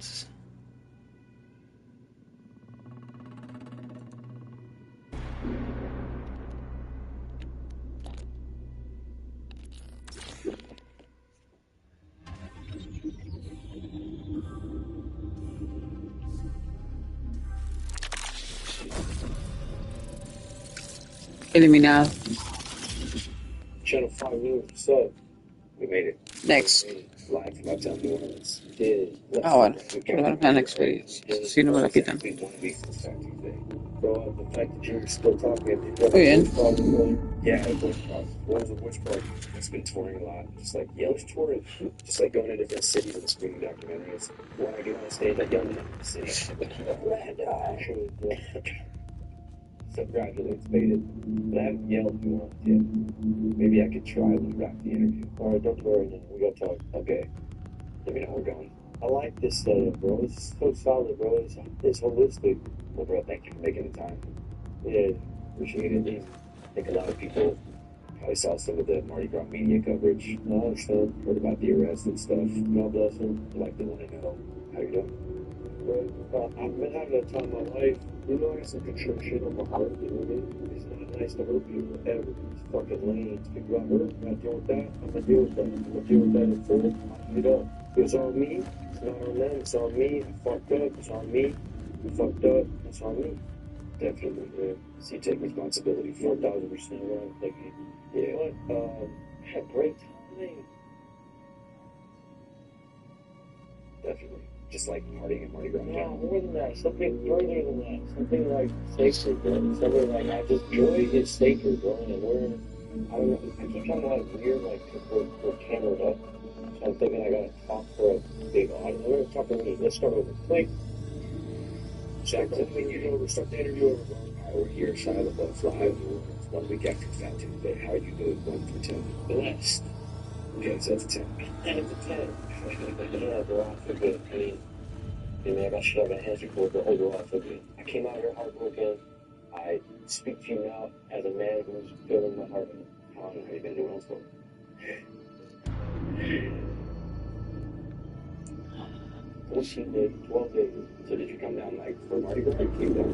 eliminado. Channel 5 News, what's up? We made it. Next. Live from uptown New Orleans. Yeah. Ah, bueno. Por lo menos me dan experiencia. Si no me la quitan. Bro, the fact that you're still talking. Muy bien. Yeah, what was the worst part? It's been touring a lot. Just like, yeah, it's touring. Just like going to different cities and screening documentaries. When I get on stage, I yell at the city. So gradually it's faded. But I haven't yelled too much yet. Maybe I could try when we wrap the interview. Alright, don't worry then. We gotta talk. Okay. Let me know where we're going. I like this setup, bro. It's so solid, bro. It's holistic. Well, bro, thank you for making the time. Yeah, appreciate it. I think a lot of people probably saw some of the Mardi Gras media coverage. No, I understand. Heard about the arrest and stuff. God bless them. Like, they want to know how you're doing. Bro, I've been having a time of my life. You know, I got some contrition on my heart, you know what I mean? It's not nice to hurt people ever. It's fucking lame. If you got hurt, I gotta deal with that. I'm gonna deal with that. I'm gonna deal with that in full. I'm it up. It's on me. It's not on them. It's on me. I fucked up. It's on me. I fucked up. It's on me. Definitely, yeah. So you take responsibility for 1,000%. Like, you know what? I had a great time. Definitely. Just like partying at Mardi Gras. No, more than that. Something further than that. Something like sacred, bro. Something like I just joy is sacred, bro. And we're, I don't know, I keep talking about it weird, like we're cameraed up. So I'm thinking I gotta talk for a big audience. We're gonna talk to me. Let's start over. Quick. Check the interview over. Start the interview over. We're here, Shia LaBeouf live. It's 1 week after Fat Tuesday. How are you doing? 1 through 10. Blessed. Okay, so that's a 10. 10 to 10. Yeah, bro, I feel good. I mean, I got shit on my hands before, but overall, I feel good. I came out here heartbroken. I speak to you now as a man who's feeling my heart. I don't know how you been doing else, though. 14 days, 12 days. So did you come down, like, for Mardi Gras? You came down?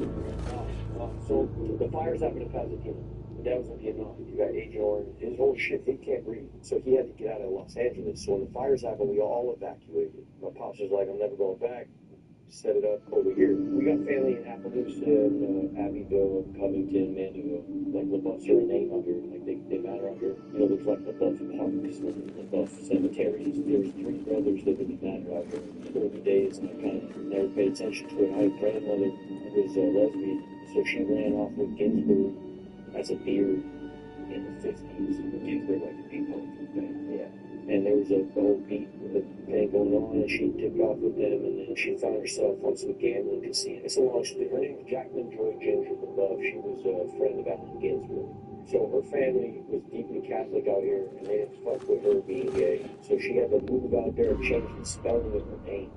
So the fires happened in Pasadena. That was in Vietnam. You got Agent Orange. His whole shit, he can't breathe. So he had to get out of Los Angeles. So when the fires happened, we all evacuated. My pops was like, I'm never going back. Set it up over here. We got family in Appaloosa, Abbeville, Covington, Mandeville. Like, LaBeoufs are a name out here. Like, they matter out here. You know, there's like LaBeouf Parks, LaBeouf cemeteries. There's 3 brothers that really matter out here. Early days, and I kind of never paid attention to it. My grandmother was a lesbian, so she ran off with Ginsberg as a beard in the 50s. Ginsberg, like the beat poetry band. Yeah. And there was a whole beat thing going on, and she took off with them, and then she found herself on some gambling casino. It's a long story. Her name was Jacqueline Joy Ginger LaBeouf. She was a friend of Allen Ginsberg. So her family was deeply Catholic out here, and they didn't fuck with her being gay. So she had to move out there and change the spelling of her name.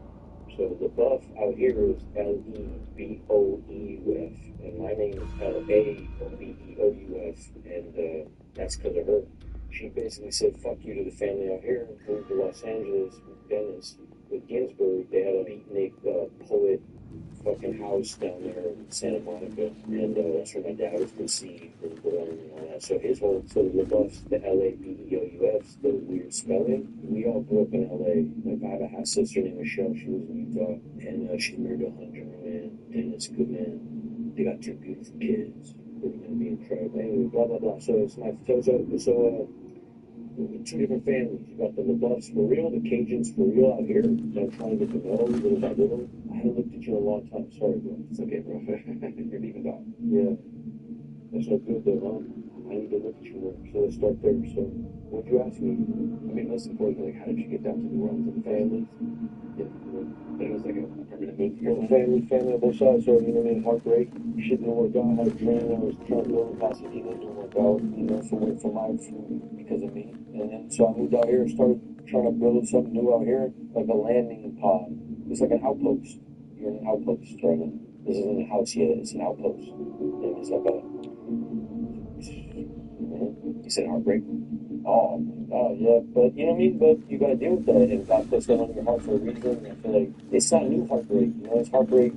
So LaBeouf out here is L-E-B-O-E-U-F, and my name is L-A-B-E-O-U-F, and that's because of her. She basically said, fuck you to the family out here, moved to Los Angeles with Dennis. With Ginsberg, they had a beatnik poet fucking house down there in Santa Monica, and that's where my dad was conceived and born and all that. So his whole, so the LaBeoufs, the L-A-B-E-O-U-Fs, the weird spelling, we all grew up in L.A. Like, I have a half sister named Michelle, she was in Utah, and she's married to a Hunter man, Dennis, good man. They got 2 beautiful kids. They're going to be incredible. Anyway, blah, blah, blah. So it's my, so 2 different families. You got the LaBeoufs for real, the Cajuns for real out here. So I'm trying to get to know little by little. I haven't looked at you in a long time. Sorry, bro. It's okay, bro. You're leaving out. Yeah. That's not good, though, huh? I need to look at you more. So let's start there. So, what you ask me? I mean, most importantly, like, how did you get down to New Orleans and the families? Yeah. But it was like a permanent move. You're family on both sides, so, you know what I mean? Heartbreak. Shit didn't work out. I had a dream. I was trying to go to Pasadena. It didn't work out, you know, because of me. And then, so I moved out here and started trying to build something new out here, like a landing pod. It's like an outpost. You're in an outpost right now. This isn't a house yet, it's an outpost. And it's like a... You said heartbreak? Oh, yeah, but you know what I mean? But you gotta deal with that, and God puts that on your heart for a reason. And I feel like it's not new heartbreak, you know, it's heartbreak. I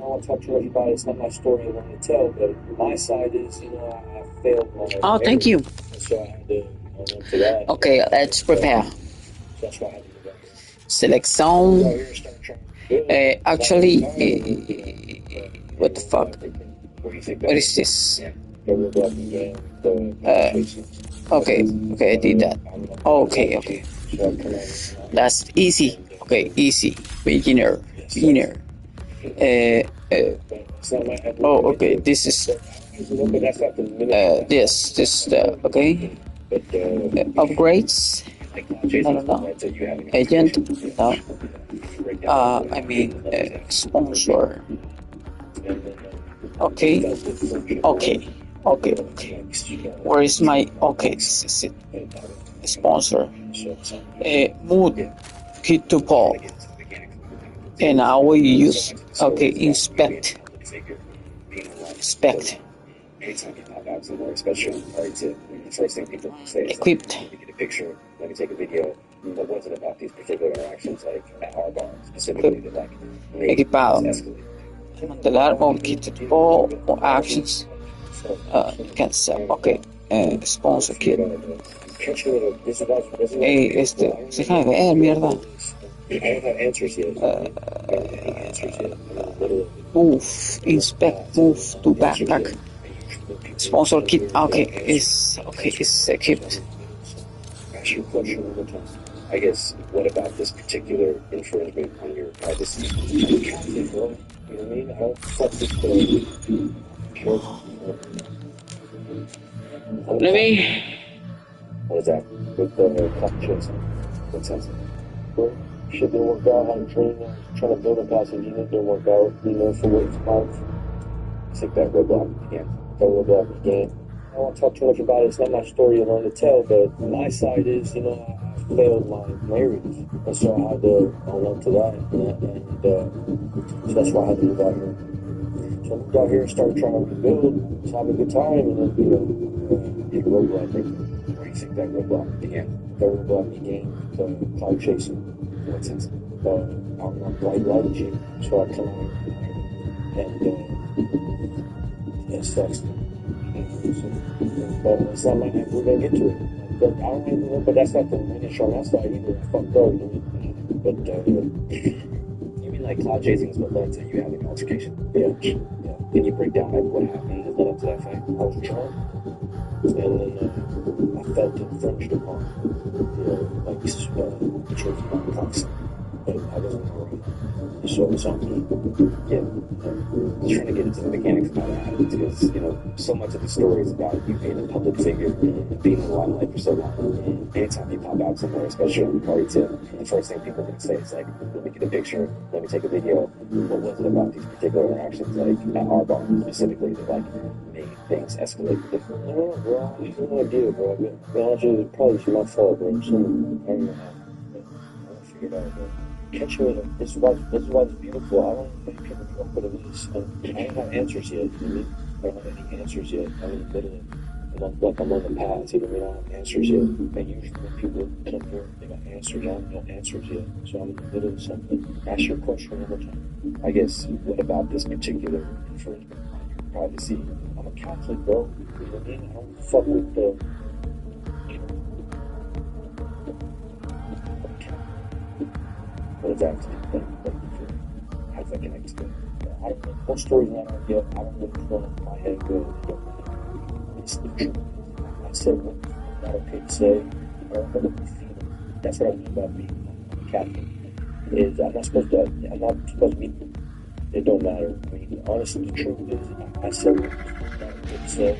don't want to talk too much about it, it's not my story I want to tell, but my side is, you know, I failed my marriage. Thank you. So I had to for that. Okay, let's prepare. So that's why I had to do that. Selection. Actually, what the fuck? What is this? Okay, I did that. Okay. That's easy. Okay, easy. Beginner. Okay, this is this okay. Upgrades. No. Agent. No. I mean sponsor. Okay. Where is my this is it. Sponsor. Mood kit to Paul. And I will use inspect. Equipped. Let me take a video. What was it about these particular interactions, like at our bar, specifically that like equipado. Mantelar on kit to Paul or actions. Cancel. Okay. Sponsor kit. Déjame ver, mierda. I don't have answers yet. Move, inspect, move to backpack. Sponsor kit, okay, it's equipped. Ask your question one more time. I guess, what about this particular infringement on your privacy? I'm Catholic, bro. You know what I mean? I don't fuck this, bro. Let me. What is that? With the clock chasing. What's that? Bro, shit didn't work out. I'm trying to build a passive unit. Didn't work out. You know, for what it's about. Take that roadblock again. That roadblock again. I don't want to talk too much about it. It's not my story I want to tell, but my side is, you know, I failed my marriage. And so I had to own up to that. And so that's why I had to move out here. So I moved out here and started trying to rebuild. Just have a good time. And then, you know, hit a roadblock. Where you think that roadblock began? That roadblock began cloud chasing. In what sense? I'm not white light you. So I come out and it sucks. But it's not like we're gonna get to it. But I don't even know. But that's not the main issue on that side either. I fucked up. But you mean like cloud chasing is what led to you having an altercation? Yeah. Can you break down like what happened that led up to that fact? I was drunk, and then I felt infringed upon. You know, like the truth of my proxy. But I wasn't already. So it's on me. Yeah. Just trying to get into the mechanics of how that happens because, you know, so much of the story is about you being a public figure and being in the limelight for so long. And anytime you pop out somewhere, especially on the party tip, the first thing people are going to say is like, let me get a picture, let me take a video. What was it about these particular interactions, like at our bar specifically, that like made things escalate? I don't know, bro. I have no idea, bro. To be honest with you, it's probably just my fault, bro. I don't know how. I don't figure it out, bro. Catch me. This is why it's beautiful. I don't think people know what it is. I don't have answers yet. You know what I mean? I don't have any answers yet. I'm in the middle of it. And I'm on the path. You know what I mean? I don't have answers yet. And usually when people come here, they got answers. I don't have answers yet. So I'm in the middle of something. Ask your question one more time. I guess, what about this particular infringement on your privacy? I'm a Catholic, bro. You know what I mean? I don't fuck with the... What is that? How does that connect to it? I don't know. Most stories not out yet. I don't really know in my head good. It's the truth. I said what not okay to say. I don't know what I'm feeling. That's what I mean by being a Catholic. Is I'm not supposed to be. It don't matter. I mean, honestly, the truth is I said what not okay to say.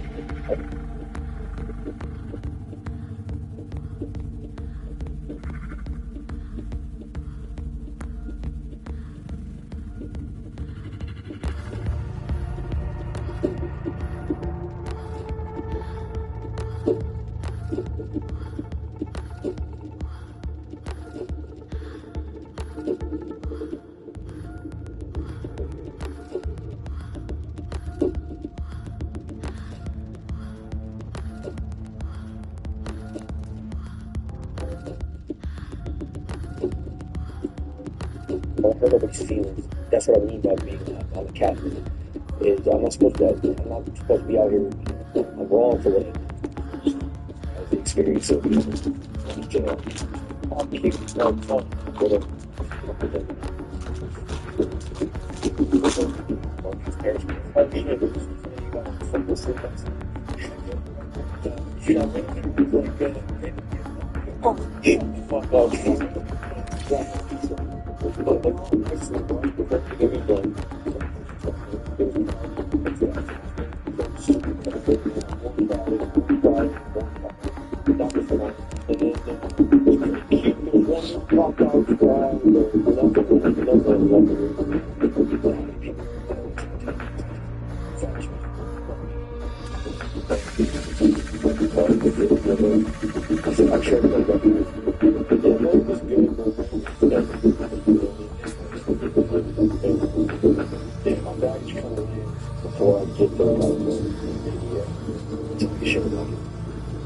Nobody's feelings. That's what I mean by being I'm a Catholic. Is I'm not supposed to be out here. I'm wrong for what I was the experience of jail. I'm kicking no fun. Whatever. Fuck up.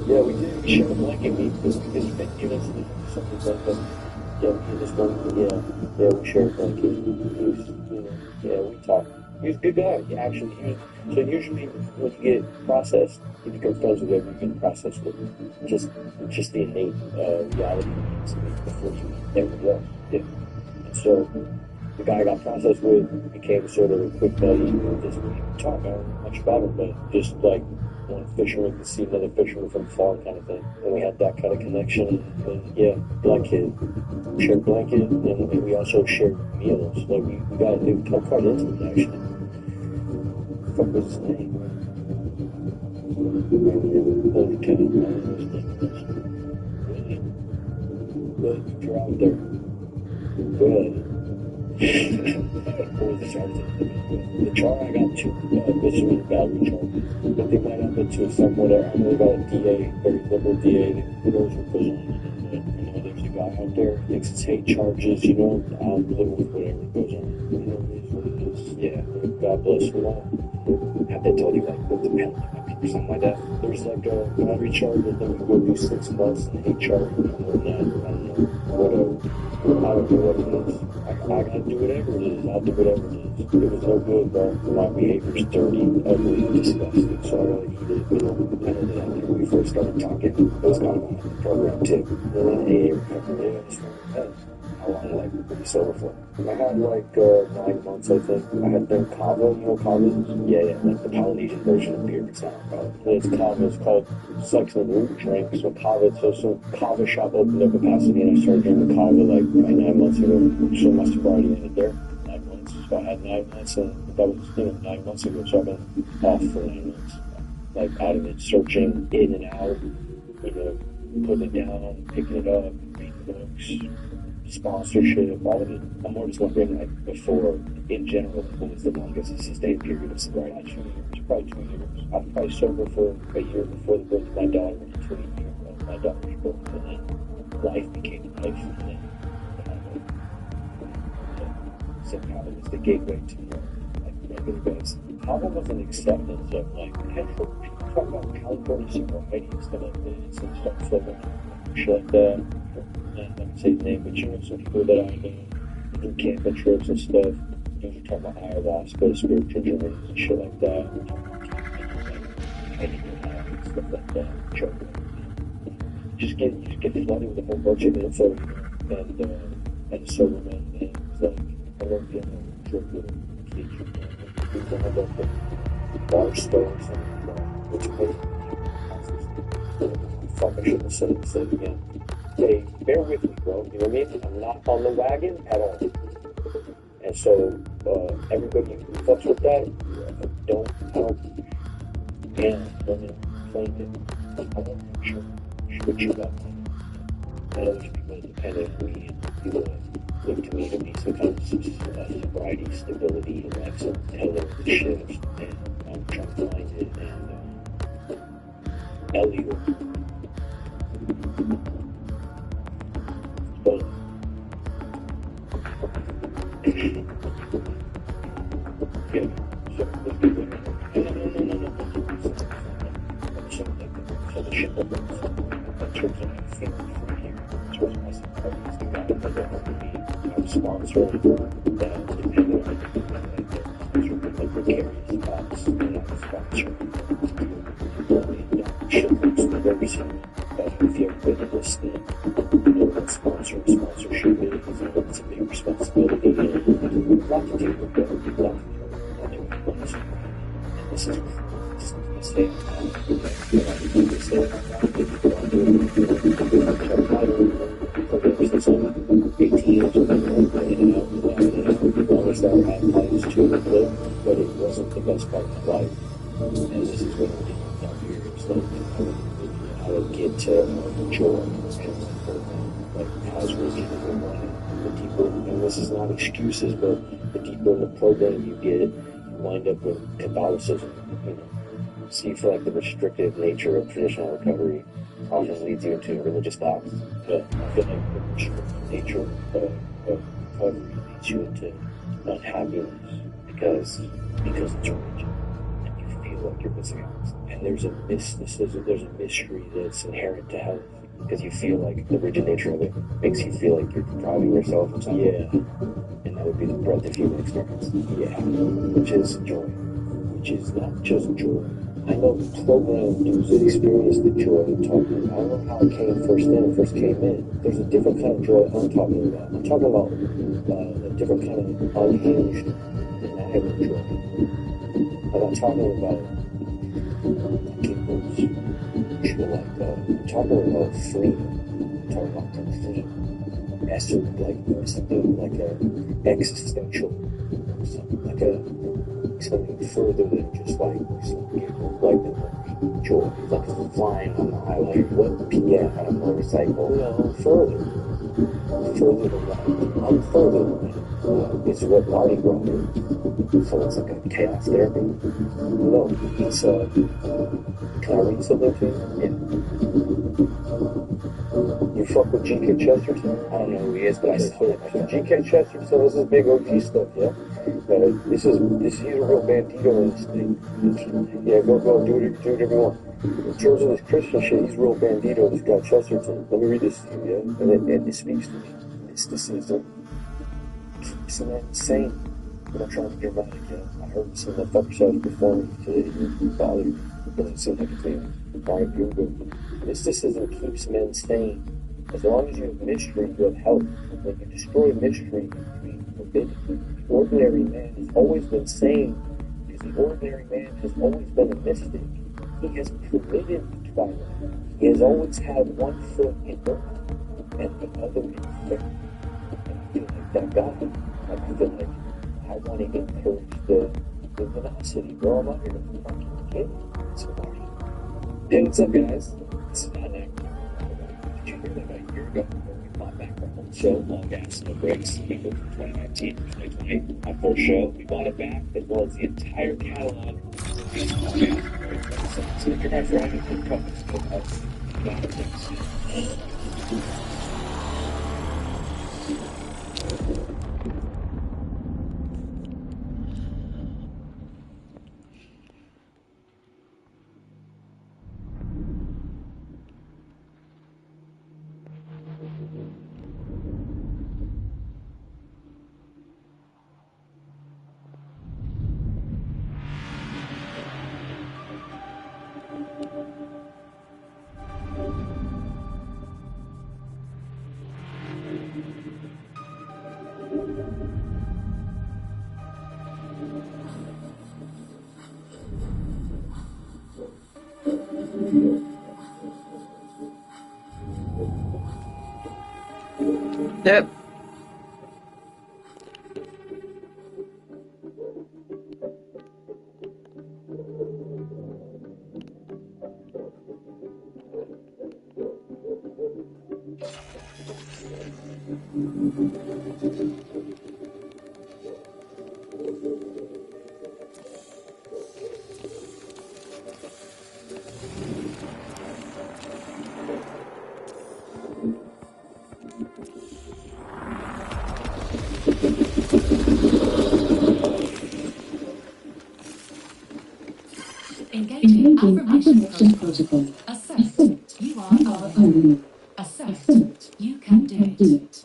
Yeah, we did. We shared a blanket. We we shared a blanket. We talked. He was a good guy, actually. So usually when you get processed, you become friends with whoever you get processed with. Just the innate reality before you meet everybody else. Yeah. And so the guy I got processed with became sort of a quick buddy. We just didn't talk, I don't know much about him, but just like one fisherman could see another fisherman from far kind of thing. And we had that kind of connection. And yeah, black kid. Shared blanket, and we also shared meals. Like we got quite intimate actually. What the fuck was his name? Holy cow, I don't know his name. Really? Good, you're out there. Good. What was the charge? The char I got two misdemeanor battery charges. But they might have been to some whatever. I only got a DA, very liberal DA that knows what goes on. There's a guy out there who thinks it's hate charges, you know, I'm living with whatever goes on. You know, it is what it is. Yeah, God bless them all. Have they told you, like, what the penalty might be or something like that? There's like a battery charge, and then we go do 6 months, and hate charge, and more than that, I don't know, whatever. I don't know what it is. I gotta do whatever it is. I'll do whatever it is. It was no good, bro. My behavior's dirty, ugly, disgusting, so I gotta eat it, you know. I know that after we first started talking, it was kind of on the program too. And then AA recovery, I just went, how long like were you sober for? I had like 9 months, I think. I had then kava, you know kava? Yeah, like the Polynesian version of beer. It's not kava. It's kava. It's called Sex and Root drink. So kava, so kava shop opened up in Pasadena. I started drinking kava like probably 9 months ago. So my sobriety ended there. 9 months. So I had 9 months, and that was 9 months ago. So I've been off for 9 months, like out of it, searching in and out, you know, putting it down, picking it up, reading books. Sponsorship, all of it. I'm more just wondering, like, before, in general, what was the longest sustained period of sobriety? 2 years, probably 2 years. I was probably sober for a year before the birth of my daughter, and 2 years of my daughter's birth, and then life became life, and then Kava was the gateway to, like, regular guys. Kava was an acceptance of, like, petrol. People talk about California sobriety and stuff like this, and stuff like shit like that. I don't say his name, but you know, some people that I know do camping trips and stuff. You know, talk about ayahuasca, spiritual journeys and shit like that. And stuff like that. You just get flooded with a whole bunch of info, and as a sober man, and it's like I love getting on a trip with a cage. People have like bar stores and it's amazing. Fuck, I shouldn't have said it again. Hey, bear with me, bro. You know what I mean? I'm not on the wagon at all. And so, everybody who fucks with that, don't help. And don't claim it. I want to make sure what you got. And there's people independent of me, and people that look to me to be some kind of sobriety, stability, and like some telling the shifts. And I'm trying to find it. And Elliot. Sponsorship is it's a big responsibility and a lot to do with it. This is a mistake. Since I'm 18 years old, in and out, always thought I had plans to live, but it wasn't the best part of my life. And this is what I'm doing down here. It's like how to get to joy. Like how's reasonable the deeper, and this is not excuses, but the deeper in the program you get, you wind up with Catholicism, you know. So you feel like the restrictive nature of traditional recovery often leads you into religious thoughts. But I feel like the restrictive nature of recovery leads you into unhappiness because it's religion, and you feel like you're missing out. And there's a mystery that's inherent to health. Because you feel like the rigid nature of it makes you feel like you're depriving yourself of something. Yeah. And that would be the breadth of human experience. Yeah. Which is joy. Which is not just joy. I know the program dudes that experience the joy I'm talking about. I don't know how I came first came in. There's a different kind of joy I'm talking about. I'm talking about a different kind of unhinged, annihilating joy. I'm not talking about giggles. I'm talking about freedom. I'm talking about complete essence, like something like an existential, something further than just like the joy, like flying on the highway, on a motorcycle, further than that. I'm further than that. It's what Marty brought in. So it's like a chaos therapy. No, it's can I read something to you? Yeah. You fuck with G.K. Chesterton? I don't know who he is, but I saw him. G.K. Chesterton, so this is big OG stuff, yeah? He's a real bandito in this thing. Yeah, go do whatever you want. In terms of this Christian shit, he's real bandito, this guy Chesterton. Let me read this to you, yeah? And it speaks to me. Mysticism. Isn't that insane? I'm not trying to be dramatic, yeah? I heard some of the fucker size performance today. It bothered me. It doesn't seem like a thing. Alright, Google. Mysticism keeps men sane. As long as you have mystery, you have help. When you destroy mystery, you mean forbidden. The ordinary man has always been sane, because the ordinary man has always been a mystic. He has permitted the twilight. He has always had one foot in earth and the other in faith. And I feel like that guy. I feel like I want to encourage the luminosity. Bro, I'm out here to fucking get it. So, hey, what's up, guys? This is Matt Nick. Did you hear that about a year ago when we bought back our old show, All Gas, No Brakes, Equal from 2019 to 2020? Our first show, we bought it back, as well as the entire catalog. So if you're not driving for companies, put up a lot of things. Yep. Engaging affirmation protocol. Accept. You are our own. Accept. You can do it.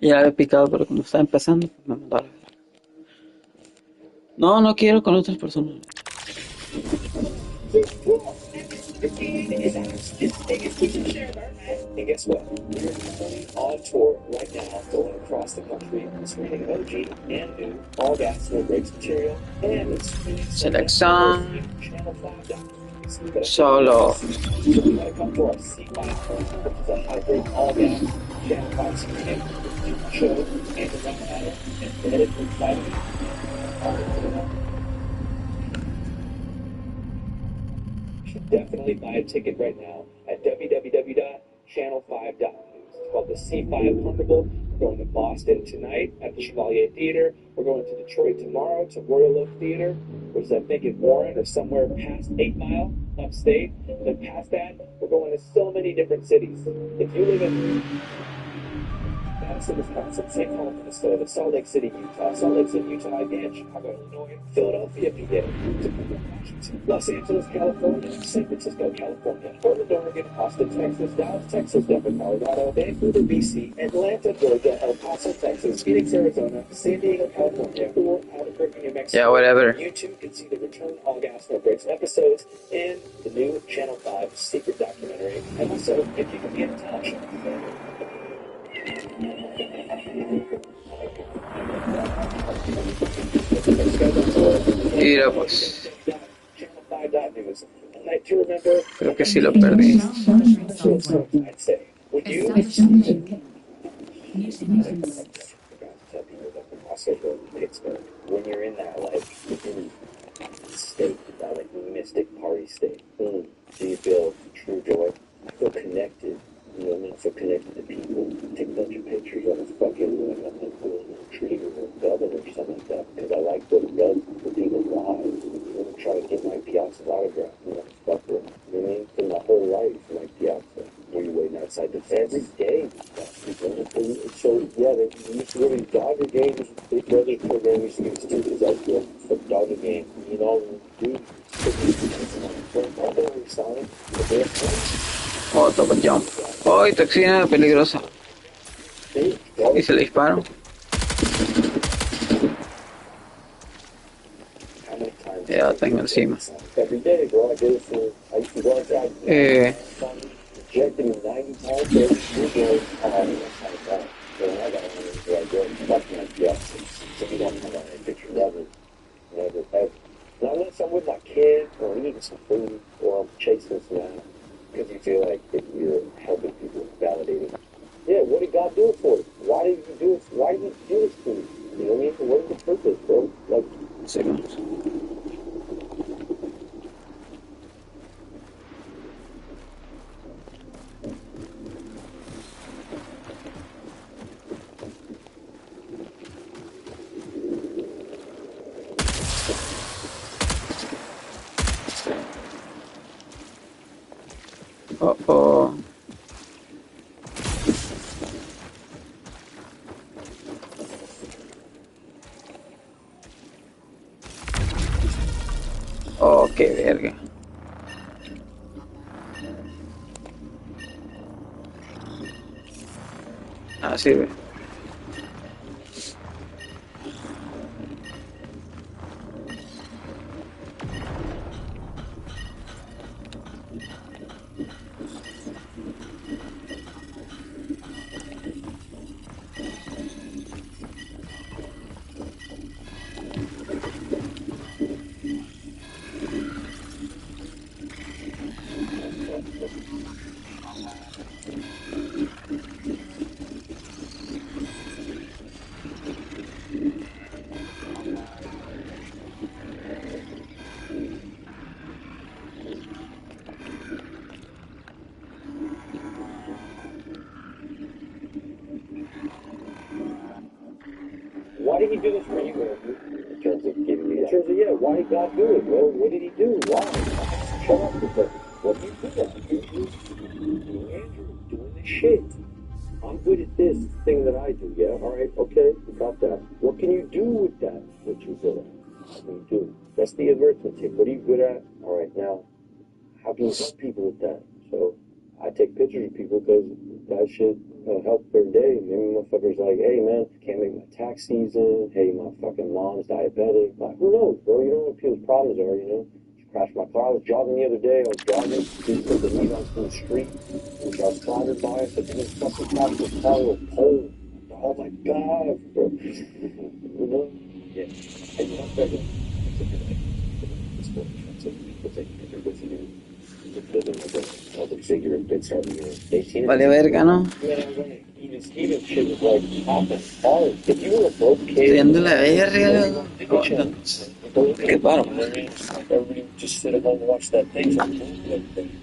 Ya había picado, pero cuando estaba empezando, pues me mandó a la verga. No, no quiero con otras personas. And guess what? We're on tour right now, going across the country, screening OG and new All Gas, No Brakes material, and it's Selección solo. So you gotta come to our C5, which is a hybrid All Gas Channel 5 screening, show, and the run matter, and edit inside of it. You should definitely buy a ticket right now at www.channel5.news. It's called the C5 Huntable. We're going to Boston tonight at the Chevalier Theater. We're going to Detroit tomorrow to Royal Oak Theater, which is I think in Warren or somewhere past 8 Mile upstate. And then past that, we're going to so many different cities. If you live in Boston, Wisconsin, St. Paul, Minnesota, Salt Lake City, Utah, Salt Lake City, Utah again, Chicago, Illinois, Philadelphia, PA, Tacoma, Washington, Los Angeles, California, San Francisco, California, Portland, Oregon, Austin, Texas, Dallas, Texas, Denver, Colorado, Vancouver, BC, Atlanta, Georgia, El Paso, Texas, Phoenix, Arizona, San Diego, California, or Albuquerque, New Mexico. Yeah, whatever. You too can see the Return All Gas No Brakes episodes and the new Channel 5 secret documentary. And also, if you can get in touch. Mira pues, creo que sí lo perdí. When you're in that, like, state, that, like, mystic party state, do you feel true joy? I feel connected, you know what I mean? I feel connected to people. Take a bunch of pictures on a fucking, like, on a cool little tree or a governor or something like that, because I like what it does for people's lives. I'm going to try to get my Piazza's autograph, you know, fuck with it. You know what I mean? For my whole life, like Piazza, where you're waiting outside the fence every day. So, yeah, they used to go to Dodger games. Big Brothers program used to give us too, because I was going for the Dodger game. You know, dude, Oh, top jump. Oh, toxina peligrosa. Y se le disparo. Ya tengo encima. Not unless I'm with my kid, or I'm eating some food, or I'm chasing some out, because you feel like if you're helping people, validating. Yeah, what did God do it for? Why did you do it? Why did you do this for me? You know what I mean? What is the purpose, bro? Like, segundos. Oh. Oh, qué verga. Ah, sirve. why did he do this for you, bro? In terms of giving me that. In terms of, yeah, why did God do it, bro? What did he do? Why? Shut up with that. What do you do that? Andrew, doing this shit. I'm good at this thing that I do, yeah? All right, okay, we got that. What can you do with that, what you're good at? What can you do? That's the arithmetic. What are you good at? All right, now, how can you help people with that? So, I take pictures of people because that shit help their day. Maybe motherfuckers like, hey man, can't make my tax season. Hey, my fucking mom's diabetic. Like, who knows, bro? You don't know what people's problems are, you know? Just crashed my car. I was jogging the other day. I was jogging. Dude put the meat on the street, which I was clattered by. I said, this fucking crashed my car with a pole. Oh my god, bro. You know? Yeah. Hey, you know, better. Vale verga, ¿no? Estudiando la verga, qué paro. Everybody just sit at home and watch that thing.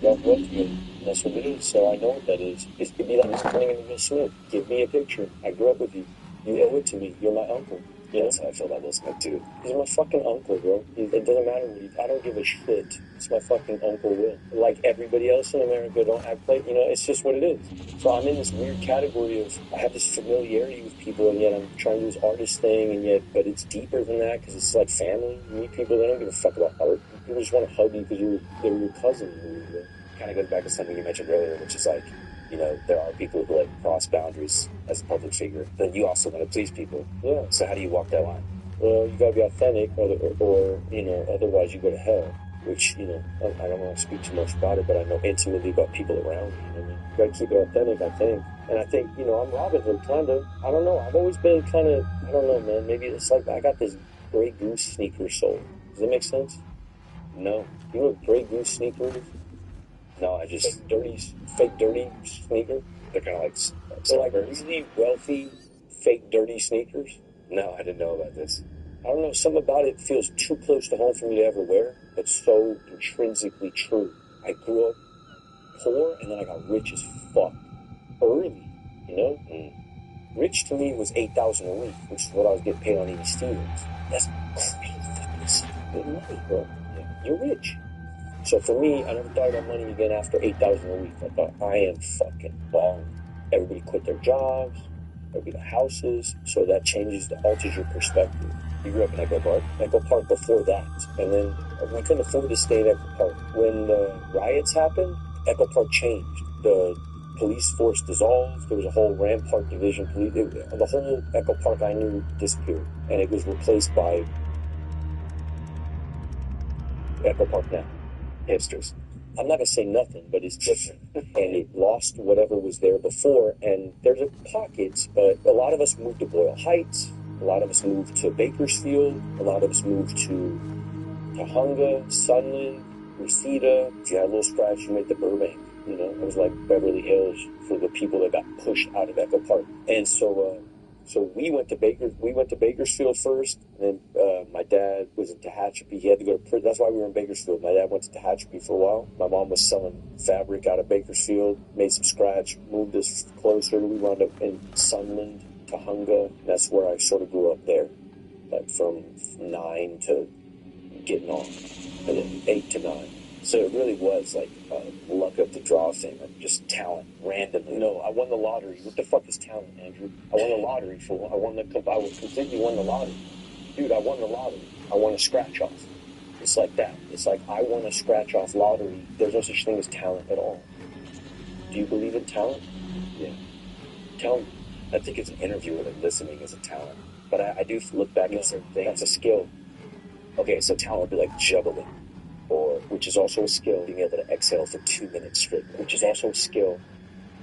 That's what it is. So I know what that is. It's to be like turning into Will Smith. Give me a picture. I grew up with you. You owe it to me. You're my uncle. You That's how I feel about Will Smith, too. He's my fucking uncle, bro. It doesn't matter what I don't give a shit. It's my fucking Uncle Will. Like everybody else in America, don't act like, it's just what it is. So I'm in this weird category of, I have this familiarity with people, and yet I'm trying to do this artist thing, but it's deeper than that, because it's like family. You meet people, they don't give a fuck about art. People just want to hug you because they're your cousin. Kind of goes back to something you mentioned earlier, which is like, there are people who cross boundaries as a public figure, but you also want to please people. Yeah. So how do you walk that line? Well, you gotta be authentic, or otherwise you go to hell. Which, I don't want to speak too much about it, but I know intimately about people around me. You gotta keep it authentic, I think. And I think, I'm Robin Hood, kind of. I don't know. I've always been kind of, I don't know, man. Maybe it's like I got this Grey Goose sneaker soul. Does that make sense? No. You know what Grey Goose sneaker is? No, I just... Fake dirty sneaker? They're kind of like... They're like really wealthy, fake dirty sneakers? No, I didn't know about this. I don't know, something about it feels too close to home for me to ever wear, but so intrinsically true. I grew up poor, and then I got rich as fuck. Early, Rich to me was $8,000 a week, which is what I was getting paid on eating Stevens. That's crazy fucking good money, bro. Yeah. You're rich. So for me, I never thought about money again after $8,000 a week. I thought, I am fucking balling. Everybody quit their jobs, everybody got houses, so that alters your perspective. You grew up in Echo Park? Echo Park before that. And then we couldn't afford to stay in Echo Park. When the riots happened, Echo Park changed. The police force dissolved. There was a whole Rampart Division. The whole Echo Park I knew disappeared. And it was replaced by Echo Park now. Hipsters. I'm not going to say nothing, but it's different. And it lost whatever was there before. And there's pockets, but a lot of us moved to Boyle Heights. A lot of us moved to Bakersfield. A lot of us moved to Tahunga, Sunland, Reseda. If you had a little scratch, you made the Burbank. It was like Beverly Hills for the people that got pushed out of Echo Park. And so we went to Bakersfield first. And then my dad was in Tehachapi. He had to go to prison. That's why we were in Bakersfield. My dad went to Tehachapi for a while. My mom was selling fabric out of Bakersfield. Made some scratch. Moved us closer. We wound up in Sunland, Tahunga. That's where I sort of grew up there. Like from 9 to getting on. And then 8 to 9. So it really was like a luck of the draw thing, or just talent, randomly. No, I won the lottery. What the fuck is talent, Andrew? I won the lottery, fool. I completely won the lottery. Dude, I won the lottery. I won a scratch-off. It's like that. It's like I won a scratch-off lottery. There's no such thing as talent at all. Do you believe in talent? Yeah. Tell me. I think it's an interviewer that listening is a talent. But I do look back at certain things. That's a skill. Okay, so talent would be like juggling. Or, which is also a skill. Being able to exhale for 2 minutes straight. Which is also a skill.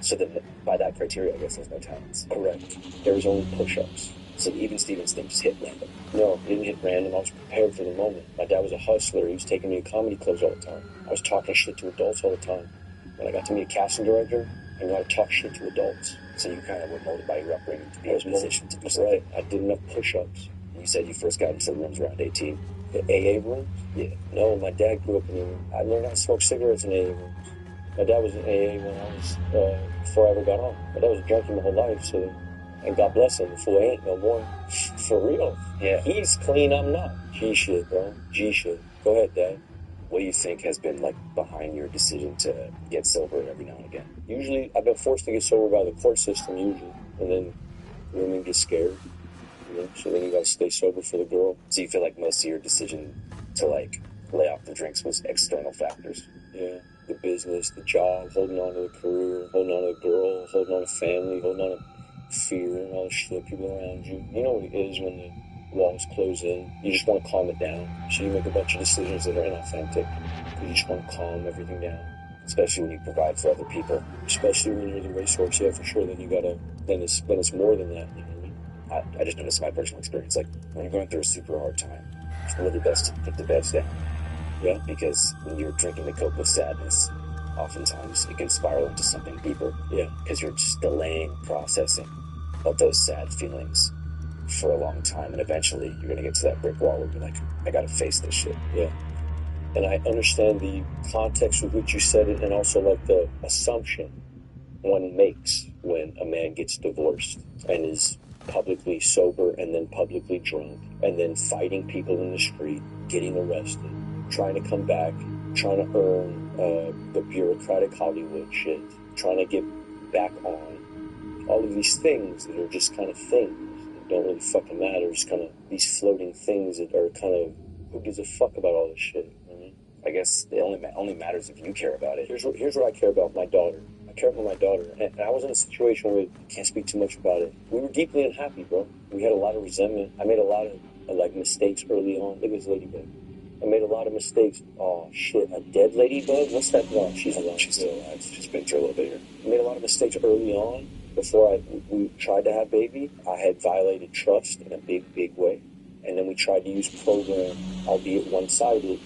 So then, by that criteria, I guess there's no talents. Correct. There's only push-ups. So even Steven's thing just hit random. No, it didn't hit random. I was prepared for the moment. My dad was a hustler. He was taking me to comedy clubs all the time. I was talking shit to adults all the time. When I got to meet a casting director, I knew how to talk shit to adults. So you kind of were molded by your upbringing to be in a position to do something. Right. I did enough push-ups. You said you first got into the rooms around 18. The AA rooms? Yeah. No, my dad grew up in AA. I learned how to smoke cigarettes in AA rooms. My dad was in AA when I was, before I ever got on. My dad was a junkie my whole life, so, and God bless him, the fool ain't no more. For real. Yeah. He's clean, I'm not. G shit, bro. G shit. Go ahead, Dad. What do you think has been, like, behind your decision to get sober every now and again? Usually, I've been forced to get sober by the court system, usually. And then women get scared. So then you gotta stay sober for the girl. So you feel like most of your decision to, like, lay off the drinks was external factors? Yeah. The business, the job, holding on to the career, holding on to the girl, holding on to family, holding on to fear and all the shit, people around you. You know what it is when the walls close in. You just want to calm it down. So you make a bunch of decisions that are inauthentic. You just want to calm everything down. Especially when you provide for other people. Especially when you're the racehorse, yeah, for sure. Then you gotta, then it's more than that, you know what I mean? I just noticed in my personal experience, like, when you're going through a super hard time, it's really best to put the beds down. Yeah. Because when you're drinking the coke with sadness, oftentimes it can spiral into something deeper. Yeah. Because you're just delaying processing of those sad feelings for a long time, and eventually you're gonna get to that brick wall where you're like, I gotta face this shit. Yeah. And I understand the context with which you said it, and also like the assumption one makes when a man gets divorced and is publicly sober and then publicly drunk, and then fighting people in the street, getting arrested, trying to come back, trying to earn the bureaucratic Hollywood shit, trying to get back on. All of these things that are just kind of things that don't really fucking matter. It's kind of these floating things that are kind of, who gives a fuck about all this shit? I guess it only matters if you care about it. Here's what I care about, my daughter. I care about my daughter. And I was in a situation where I can't speak too much about it. We were deeply unhappy, bro. We had a lot of resentment. I made a lot of mistakes early on. Look at this ladybug. I made a lot of mistakes. Oh, shit. A dead ladybug? What's that? No, she's alive. She's still alive. She's been through a little bit here. I made a lot of mistakes early on. Before we tried to have baby, I had violated trust in a big, big way. And then we tried to use program, albeit one-sided,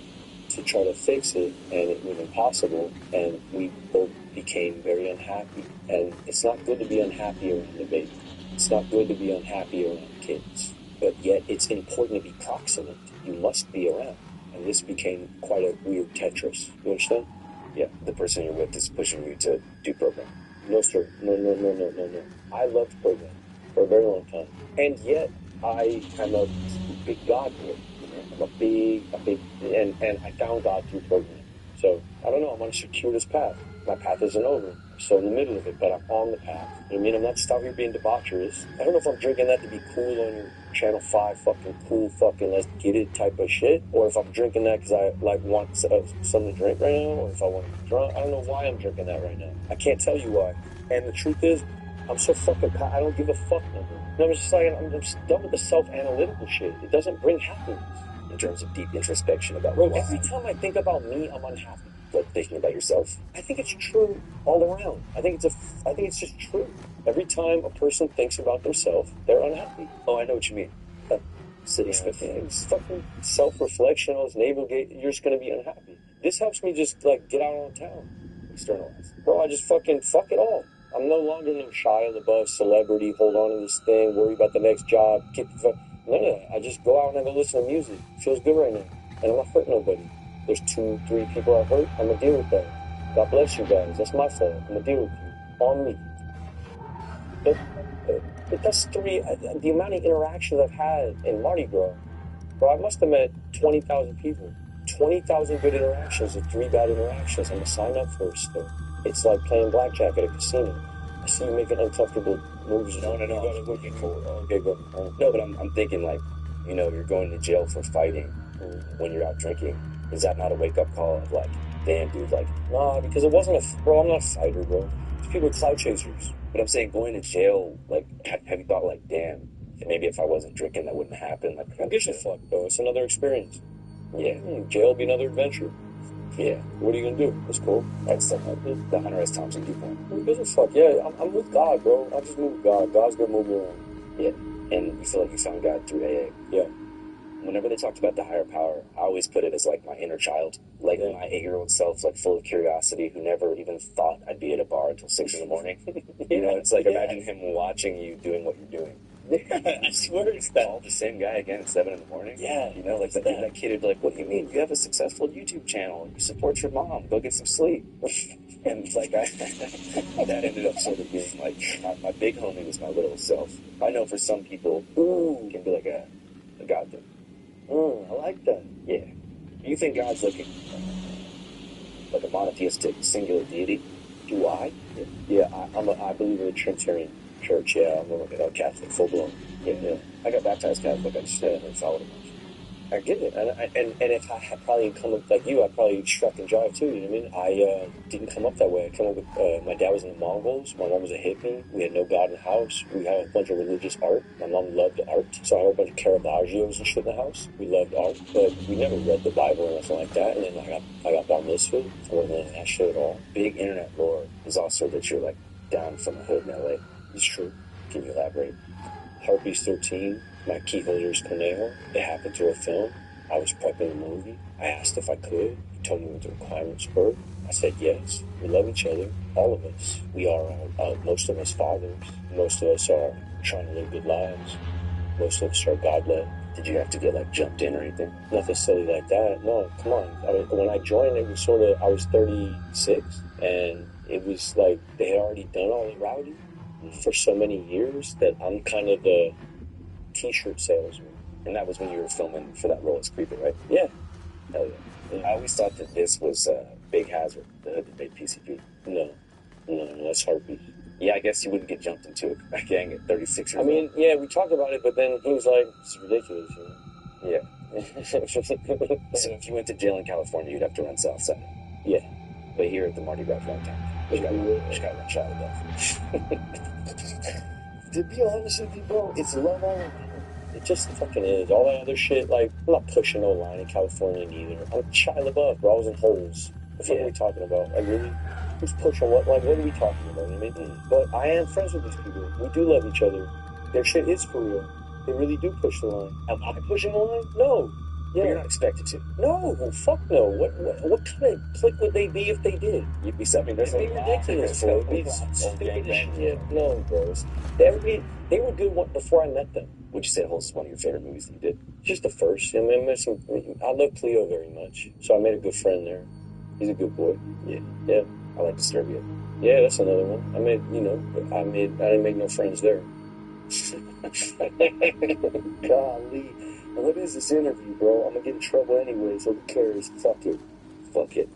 to try to fix it, and it was impossible, and we both became very unhappy. And it's not good to be unhappy around the baby. It's not good to be unhappy around kids. But yet it's important to be proximate. You must be around. And this became quite a weird Tetris. You understand? Yeah, the person you're with is pushing you to do program. No, sir. No. I loved program for a very long time. And yet I am a big God boy. I'm a big, and I found God through program. So, I don't know, I'm on a circuitous path. My path isn't over. I'm still in the middle of it, but I'm on the path. You know what I mean? I'm not just out here being debaucherous. I don't know if I'm drinking that to be cool on your Channel 5 fucking cool fucking let's get it type of shit, or if I'm drinking that because I want something to drink right now, or if I want to be drunk. I don't know why I'm drinking that right now. I can't tell you why. And the truth is, I'm so fucking I don't give a fuck no more. And I'm just like, I'm just done with the self-analytical shit. It doesn't bring happiness. In terms of deep introspection about why. Every time I think about me, I'm unhappy. Like thinking about yourself. I think it's true all around. I think it's just true. Every time a person thinks about themselves, they're unhappy. Oh, I know what you mean. Sitting on things, fucking self-reflection, all this navel gate, you're just gonna be unhappy. This helps me just like get out on town. Externalize. Bro, I just fucking fuck it all. I'm no longer no Shia LaBeouf celebrity, hold on to this thing, worry about the next job, get the fuck. None of that. I just go out and I go listen to music. It feels good right now. And I'm not hurting nobody. There's 2-3 people I hurt. I'm going to deal with that. God bless you guys. That's my fault. I'm going to deal with you. On me. But that's 3. The amount of interactions I've had in Mardi Gras. Bro, I must have met 20,000 people. 20,000 good interactions and 3 bad interactions. I'm going to sign up first, though. It's like playing blackjack at a casino. I see you making uncomfortable moves. No. I'm looking forward. Okay, go. No, but I'm thinking like, you know, you're going to jail for fighting when you're out drinking. Is that not a wake-up call of like, damn, dude, like, nah, because it wasn't bro, I'm not a fighter, bro. These people are cloud chasers. But I'm saying going to jail, like, have you thought like, damn, maybe if I wasn't drinking, that wouldn't happen? Like, who gives a fuck, bro? It's another experience. Yeah, jail will be another adventure. Yeah, what are you gonna do? That's cool. That's the Hunter S. Thompson viewpoint. Who gives a fuck? Yeah, I'm with God, bro. I just move with God. God's gonna move me around. Yeah, and you feel like you found God through AA. Yeah. Whenever they talked about the higher power, I always put it as like my inner child, like my 8-year-old self, like full of curiosity, who never even thought I'd be at a bar until 6 in the morning. You know, it's like imagine him watching you doing what you're doing. I swear it's the same guy again at 7 in the morning. Yeah, you know, like that kid would be like, what do you mean? You have a successful YouTube channel. You support your mom. Go get some sleep. And like that ended up sort of being like my big homie was my little self. I know for some people, can be like a God thing. I like that. Yeah. You think God's like a monotheistic singular deity? Do I? Yeah, I believe in the Trinitarian Church. Yeah, I'm a Catholic, full blown. Yeah. I got baptized Catholic. I just followed him. I get it, and if I had probably come up like you, I probably struck and jive too. You know what I mean? I didn't come up that way. I came up with my dad was in the Mongols. My mom was a hippie. We had no God in the house. We had a bunch of religious art. My mom loved art, so I had a bunch of Caravaggio's and shit in the house. We loved art, but we never read the Bible or anything like that. And then I got bar mitzvah. I wasn't into that shit at all. Big internet lore is also that you're like down from the hood in LA. It's true. Can you elaborate? Harpies 13. My key holder is Cornejo. It happened through a film. I was prepping a movie. I asked if I could. He told me what the requirements were. I said yes. We love each other. All of us. We are, most of us fathers. Most of us are trying to live good lives. Most of us are God-led. Did you have to get, like, jumped in or anything? Nothing silly like that. No, come on. When I joined, it was sort of, I was 36. And it was like, they had already done all the rowdy. for so many years that I'm kind of the t-shirt salesman. And that was when you were filming for that role as Creeper, right? Yeah. Hell yeah. I always thought that this was Big Hazard, the hood that made PCP. No, that's Heartbeat. Yeah, I guess you wouldn't get jumped into a gang at 36 years old. I mean, yeah, we talked about it, but then he was like, "It's ridiculous," you know? Yeah. So if you went to jail in California, you'd have to run Southside. Yeah. But here at the Mardi Gras Downtown, just got run Shia LaBeouf. To be honest with you, bro, it's Long Island. It just fucking is. All that other shit, like, I'm not pushing no line in California neither. I'm Shia LaBeouf, bro. I was in holes. What the fuck are we talking about? Like, really? Who's pushing what? Like, what are we talking about? You know what I mean? But I am friends with these people. We do love each other. Their shit is for real. They really do push the line. Am I pushing the line? No. Yeah. But you're not expected to. No, fuck no. What kind of clique would they be if they did? You'd be something. It'd be ridiculous, bro. It'd be stupid shit. No, bros. They were good before I met them. Would you say Hole's one of your favorite movies that you did? Just the first. I mean, I love Cleo very much, so I made a good friend there. He's a good boy. Yeah. I like Disturbia. Yeah, that's another one. I didn't make no friends there. Golly. What is this interview, bro? I'm gonna get in trouble anyway, so who cares? Fuck it.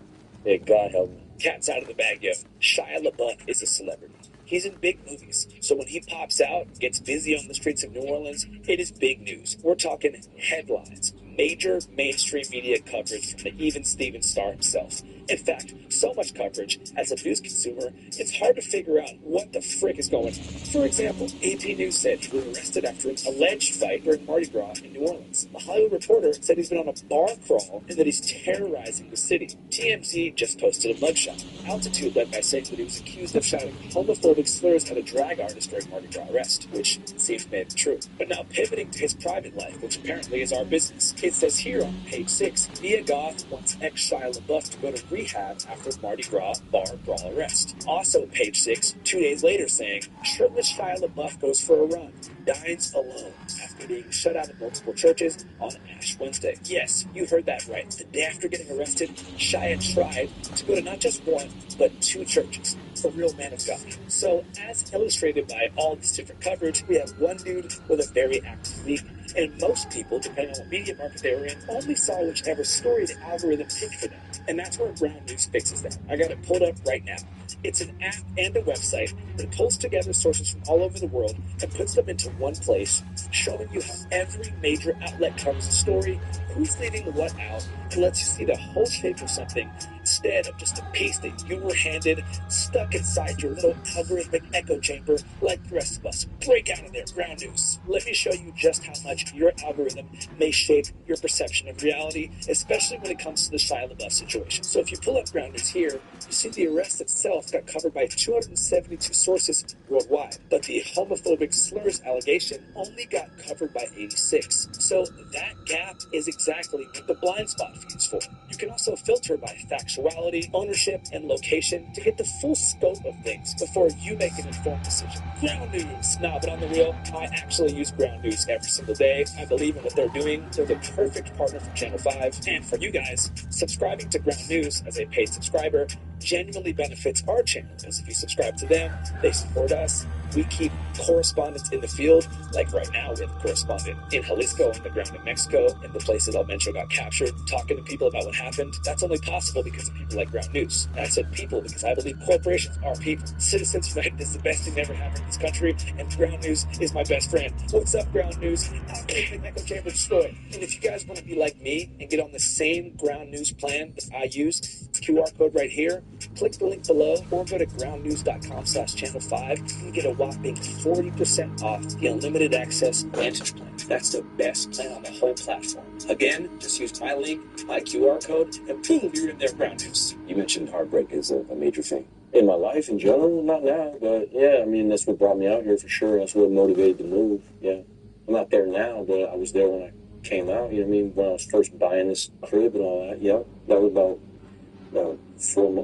Yeah, God help me. Cat's out of the bag, yo. Shia LaBeouf is a celebrity. He's in big movies, so when he pops out, gets busy on the streets of New Orleans, it is big news. We're talking headlines, major mainstream media coverage from the Even Steven star himself. In fact, so much coverage, as a news consumer, it's hard to figure out what the frick is going on. For example, AP News said he was arrested after an alleged fight during Mardi Gras in New Orleans. The Hollywood Reporter said he's been on a bar crawl and that he's terrorizing the city. TMZ just posted a mugshot. Altitude led by saying that he was accused of shouting homophobic slurs at a drag artist during Mardi Gras arrest, which seems maybe true. But now pivoting to his private life, which apparently is our business. It says here on page 6, Mia Goth wants ex-Shia LaBeouf to go to rehab after Mardi Gras bar brawl arrest. Also page 6, 2 days later saying, shirtless Shia LaBeouf goes for a run, dines alone after being shut out of multiple churches on Ash Wednesday. Yes, you heard that right. The day after getting arrested, Shia tried to go to not just one, but 2 churches. A real man of God. So, as illustrated by all this different coverage, we have one dude with a very active league. And most people, depending on what media market they were in, only saw whichever story the algorithm picked for them. And that's where Ground News fixes that. I got it pulled up right now. It's an app and a website that pulls together sources from all over the world and puts them into one place, showing you how every major outlet covers a story, who's leaving what out, and lets you see the whole shape of something instead of just a piece that you were handed, stuck inside your little algorithmic echo chamber like the rest of us. Break out of there, Ground News. Let me show you just how much your algorithm may shape your perception of reality, especially when it comes to the Shia LaBeouf situation. So if you pull up Ground News here, you see the arrest itself got covered by 272 sources worldwide, but the homophobic slurs allegation only got covered by 86. So that gap is exactly what the blind spot feeds for. You can also filter by factuality, ownership, and location to get the full scope of things before you make an informed decision. Ground News. Nah, but on the real, I actually use Ground News every single day. I believe in what they're doing. They're the perfect partner for Channel 5. And for you guys, subscribing to Ground News as a paid subscriber genuinely benefits our channel, because if you subscribe to them, they support us. We keep correspondents in the field, like right now we have a correspondent in Jalisco, on the ground in Mexico, in the place that El Mencho got captured, talking to people about what happened. That's only possible because of people like Ground News. And I said people because I believe corporations are people. Citizens United is the best thing that ever happened in this country, and Ground News is my best friend. What's up, Ground News? Algorithmic echo chamber destroyed. And if you guys want to be like me and get on the same Ground News plan that I use, QR code right here, click the link below or go to groundnews.com/channel5 and get a whopping 40% off the unlimited access Vantage plan. That's the best plan on the whole platform. Again, just use my link, my QR code, and boom, you're in there, Ground News. You mentioned heartbreak is a major thing. In my life in general, not now, but yeah, I mean, that's what brought me out here for sure. That's what motivated the move, yeah. I'm not there now, but I was there when I came out, you know what I mean? When I was first buying this crib and all that, yeah. That was about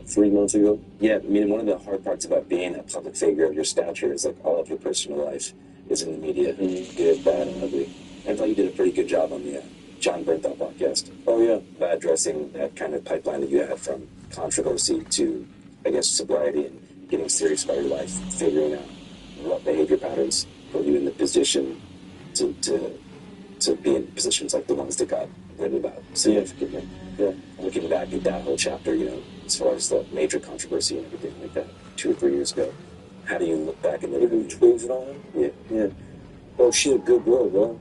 3 months ago. Yeah, I mean, one of the hard parts about being a public figure of your stature is like all of your personal life is in the media, good, bad, and ugly. I thought you did a pretty good job on the John Bernthal podcast. Oh, yeah. By addressing that kind of pipeline that you had from controversy to, I guess, sobriety and getting serious about your life, figuring out what behavior patterns put you in the position to be in positions like the ones that got written about significantly. Yeah. Looking back at that whole chapter, you know, as far as the major controversy and everything like that, 2 or 3 years ago, how do you look back and maybe twigs and all that? Yeah. Oh, she's a good girl, bro.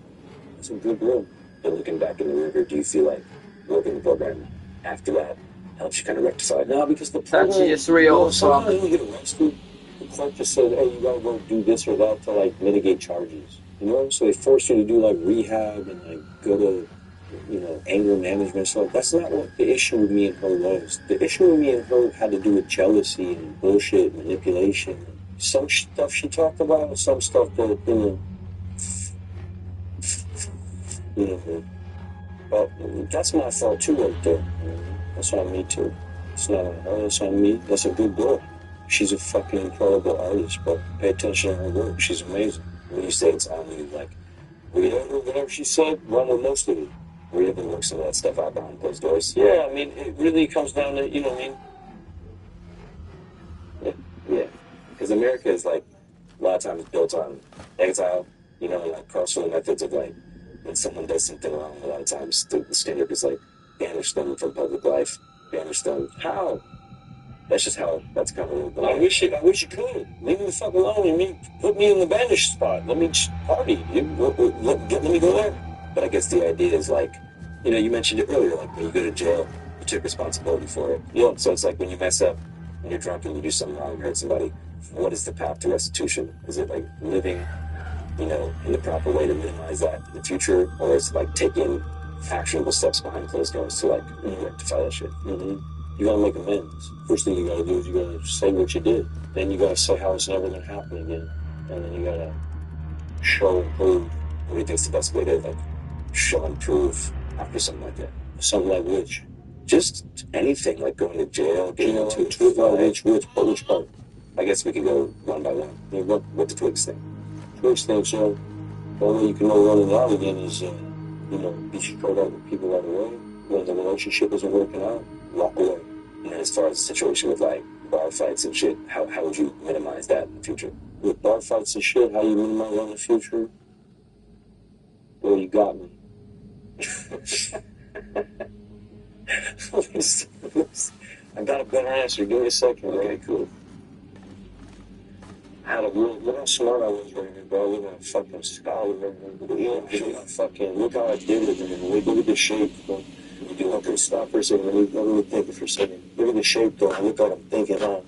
She's a good girl. But looking back in the river, do you feel like working the program after that helps you kind of rectify it? No, because the program... That's real. Sometimes when you get arrested, the clerk just said, hey, you gotta go do this or that to, like, mitigate charges. You know? So they force you to do, like, rehab and, like, go to, you know, anger management. So that's not what the issue with me and her was. The issue with me and her had to do with jealousy and bullshit, manipulation. Some stuff she talked about, some stuff that, you know, but that's my fault too, right there. That's on me too. It's not on her, it's on me. That's a good girl. She's a fucking incredible artist, but pay attention to her work. She's amazing. When you say it's on you, like, whatever she said, run with most of it. We have to work some of that stuff out behind closed doors. Yeah, I mean, it really comes down to, you know what I mean? Yeah. Because America is, like, a lot of times built on exile, you know, like cultural methods of, like, when someone does something wrong, a lot of times the standard is, like, banish them from public life, banish them. How? That's just how that's kind of. I wish you could. Leave me the fuck alone. Put me in the banished spot. Let me just party. Let me go there. But I guess the idea is like, you know, you mentioned it earlier, like when you go to jail, you took responsibility for it. Yeah. So it's like when you mess up, when you're drunk and you do something wrong, you hurt somebody, what is the path to restitution? Is it like living, you know, in the proper way to minimize that in the future? Or is it like taking actionable steps behind closed doors to like rectify that shit? Mm-hmm. You gotta make amends. First thing you gotta do is you gotta say what you did. Then you gotta say how it's never gonna happen again. And then you gotta show and prove. What do you think's the best way to like show and prove after something like that? Something like which? Just anything, like going to jail, getting into a which part? I guess we can go one by one. I mean, what the Twigs think? Twigs think, so the only way you can know running out again is, you know, be straight up with people right away. When the relationship isn't working out, walk away. And then as far as the situation with like bar fights and shit, how would you minimize that in the future? With bar fights and shit, how do you minimize that in the future? Well, you got me. I got a better answer. Give me a second. Okay, cool. Look how smart I was right here, bro. Look at a fucking scholar right here. Look how I did it, man. Look at the shape, bro. You do okay, stop for a second. Let me think it for a second. Look at the shape, though. Look how I'm thinking, huh?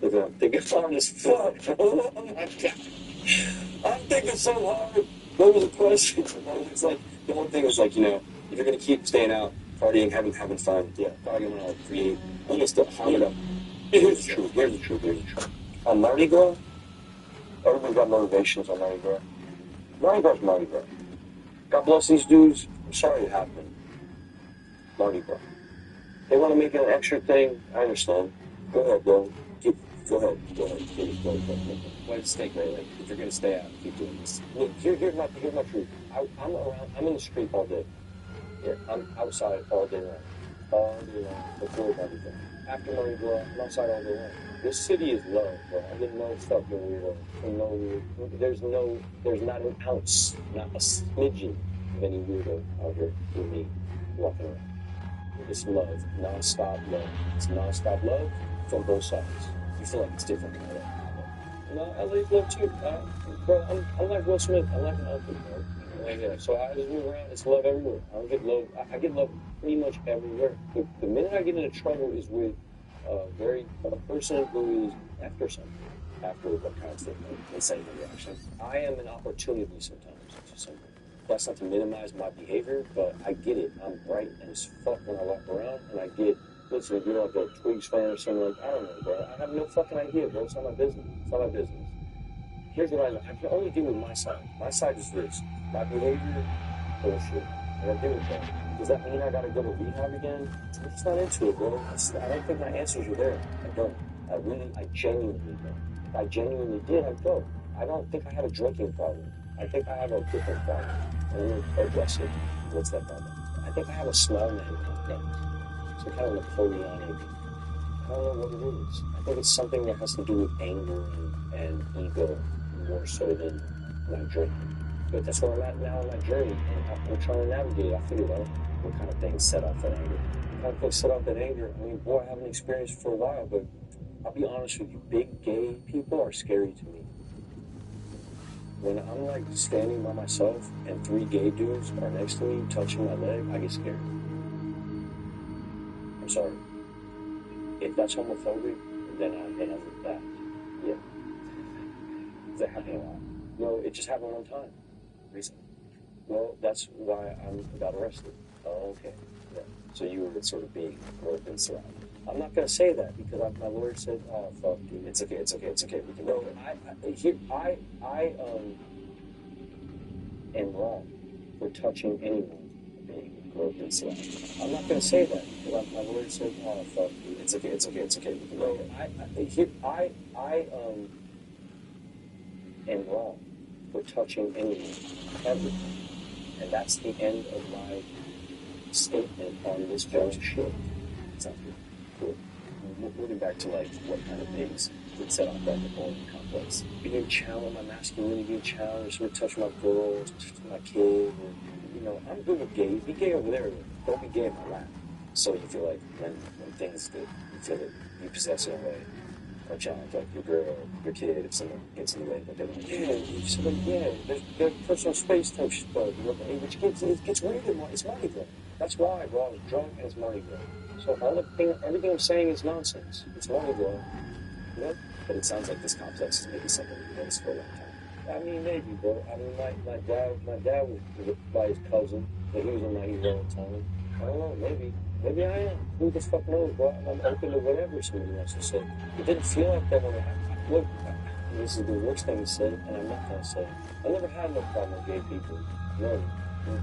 Look how I'm thinking hard as fuck. Oh my God. I'm thinking so hard. What was the question? It's like, the one thing is like, you know, if you're going to keep staying out, partying, having fun, yeah, probably going to create, I'm going to harm it up. Here's the truth. On Mardi Gras, everybody's got motivations on Mardi Gras. Mardi Gras is Mardi Gras. God bless these dudes. I'm sorry it happened. Mardi Gras. They want to make it an extra thing. I understand. Go ahead, bro. Go ahead. Why stay great? Like, if you're going to stay out, keep doing this. Look, here's my truth. I'm around. I'm in the street all day. Yeah, I'm outside all day long. Before Mardi Gras. After Mardi Gras, I'm outside all day long. This city is love, bro. I get no fucking weirdo. There's not an ounce, not a smidgen of any weirdo out here with me walking around. It's love, non-stop love. It's non-stop love from both sides. You feel like it's different in LA. No, LA's love too. Bro, I'm like Will Smith. I'm like an uncle, bro. So I just move around. It's love everywhere. I get love pretty much everywhere. The minute I get into trouble is with a person who is after something, after what kind of thing, insane reaction. I am an opportunity sometimes. That's not to minimize my behavior, but I get it. I'm bright as fuck when I walk around, and I get, listen, if you're like a Twigs fan or something, like, I don't know, bro. I have no fucking idea, bro. It's not my business. It's not my business. Here's what I know. I can only deal with my side. My side is this. My behavior, bullshit. I gotta deal with that. Does that mean I gotta go to rehab again? I'm just not into it, bro. I don't think my answers are there. I don't. I genuinely don't. If I genuinely did, I'd go. I don't think I have a drinking problem. I think I have a different problem. And we'll address it. What's that problem? I think I have a small name complex. So kind of Napoleonic. I don't know what it is. I think it's something that has to do with anger and ego more so than my journey. But that's where I'm at now in my journey, and I'm trying to navigate. I figured out what kind of things set off that anger. What kind of things set off that anger? I mean, boy, I haven't experienced it for a while, but I'll be honest with you, big gay people are scary to me. When I'm like standing by myself and 3 gay dudes are next to me touching my leg, I get scared. I'm sorry. If that's homophobic, then I'm that. Yeah. That happened a lot. No, it just happened one time. Recently. Well, that's why I got arrested. Oh, okay. Yeah. So you were sort of being groped and surrounded. I'm not going to say that because my lawyer said, "Oh, fuck, dude, it's okay. We can go." I am wrong for touching anyone being groped and surrounded. I'm not going to say that because my lawyer said, "Oh, fuck, dude, it's okay. We can go." I am wrong for touching anyone, ever. And that's the end of my statement on this bunch of shit. Sounds good. Cool. Moving back to like what kind of things would set off like the bowling complex. Being challenged, my masculinity being challenged, someone touch my girl, touch my kid, or, I'm good with gay. Be gay over there, don't be gay in my lap. So you feel like when things that you feel that you possess in a way, or challenge like your girl, your kid, if someone gets in the way, but they're like, there's personal space type stuff, which gets weird. It's Mardi Gras. That's why, bro. I was drunk and it's Mardi Gras. So everything I'm saying is nonsense. It's Mardi Gras, But it sounds like this complex is maybe something you've noticed for a long time. I mean, maybe, bro. I mean, my dad was by his cousin, but he was in my ear all the time. I don't know, maybe I am. Who the fuck knows, bro? I'm open to whatever somebody wants to say. It didn't feel like that when look, this is the worst thing to say, and I'm not going to say it. I never had no problem with gay people. No.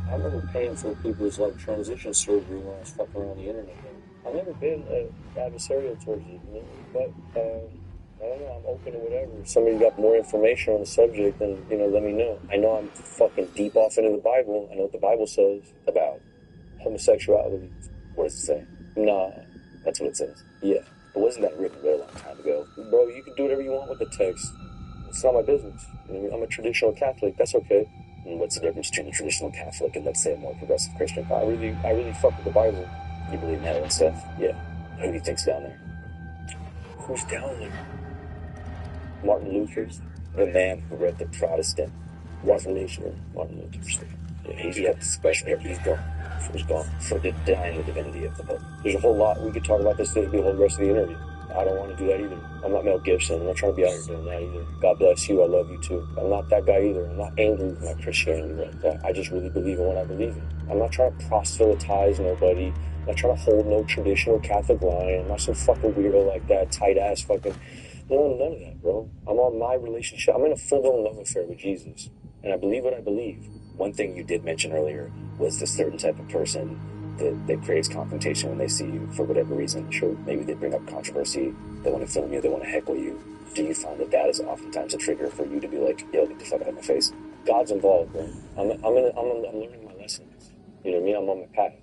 I remember paying for people's, like, transition surgery when I was fucking around the internet. I've never been adversarial towards it, but, I don't know, I'm open to whatever. If somebody got more information on the subject, then, let me know. I know I'm fucking deep off into the Bible. I know what the Bible says about homosexuality. What does it say? Nah, that's what it says. Yeah, but wasn't that written a very long time ago? Bro, you can do whatever you want with the text. It's not my business. I'm a traditional Catholic. That's okay. And what's the difference between a traditional Catholic and, let's say, a more progressive Christian? I really fuck with the Bible. You believe in hell and stuff? Yeah. Who do you think's down there? Who's down there? Martin Luther, the man who read the Protestant Reformation. Martin Luther. Yeah, he's got the special. He's gone. He's gone for denying the divinity of the Pope. There's a whole lot. We could talk about this the whole rest of the interview. I don't want to do that either. I'm not Mel Gibson. I'm not trying to be out here doing that either. God bless you. I love you too. I'm not that guy either. I'm not angry with my Christianity like that. I just really believe in what I believe in. I'm not trying to proselytize nobody. I'm not trying to hold no traditional Catholic line. I'm not some fucking weirdo like that, tight ass fucking. No, none of that, bro. I'm on my relationship. I'm in a full-blown love affair with Jesus. And I believe what I believe. One thing you did mention earlier was the certain type of person that craves confrontation when they see you for whatever reason. Sure, maybe they bring up controversy, they want to film you, they want to heckle you. Do you find that is oftentimes a trigger for you to be like, yo, get the fuck out of my face? God's involved, bro. I'm learning my lessons. You know what I mean? I'm on my path.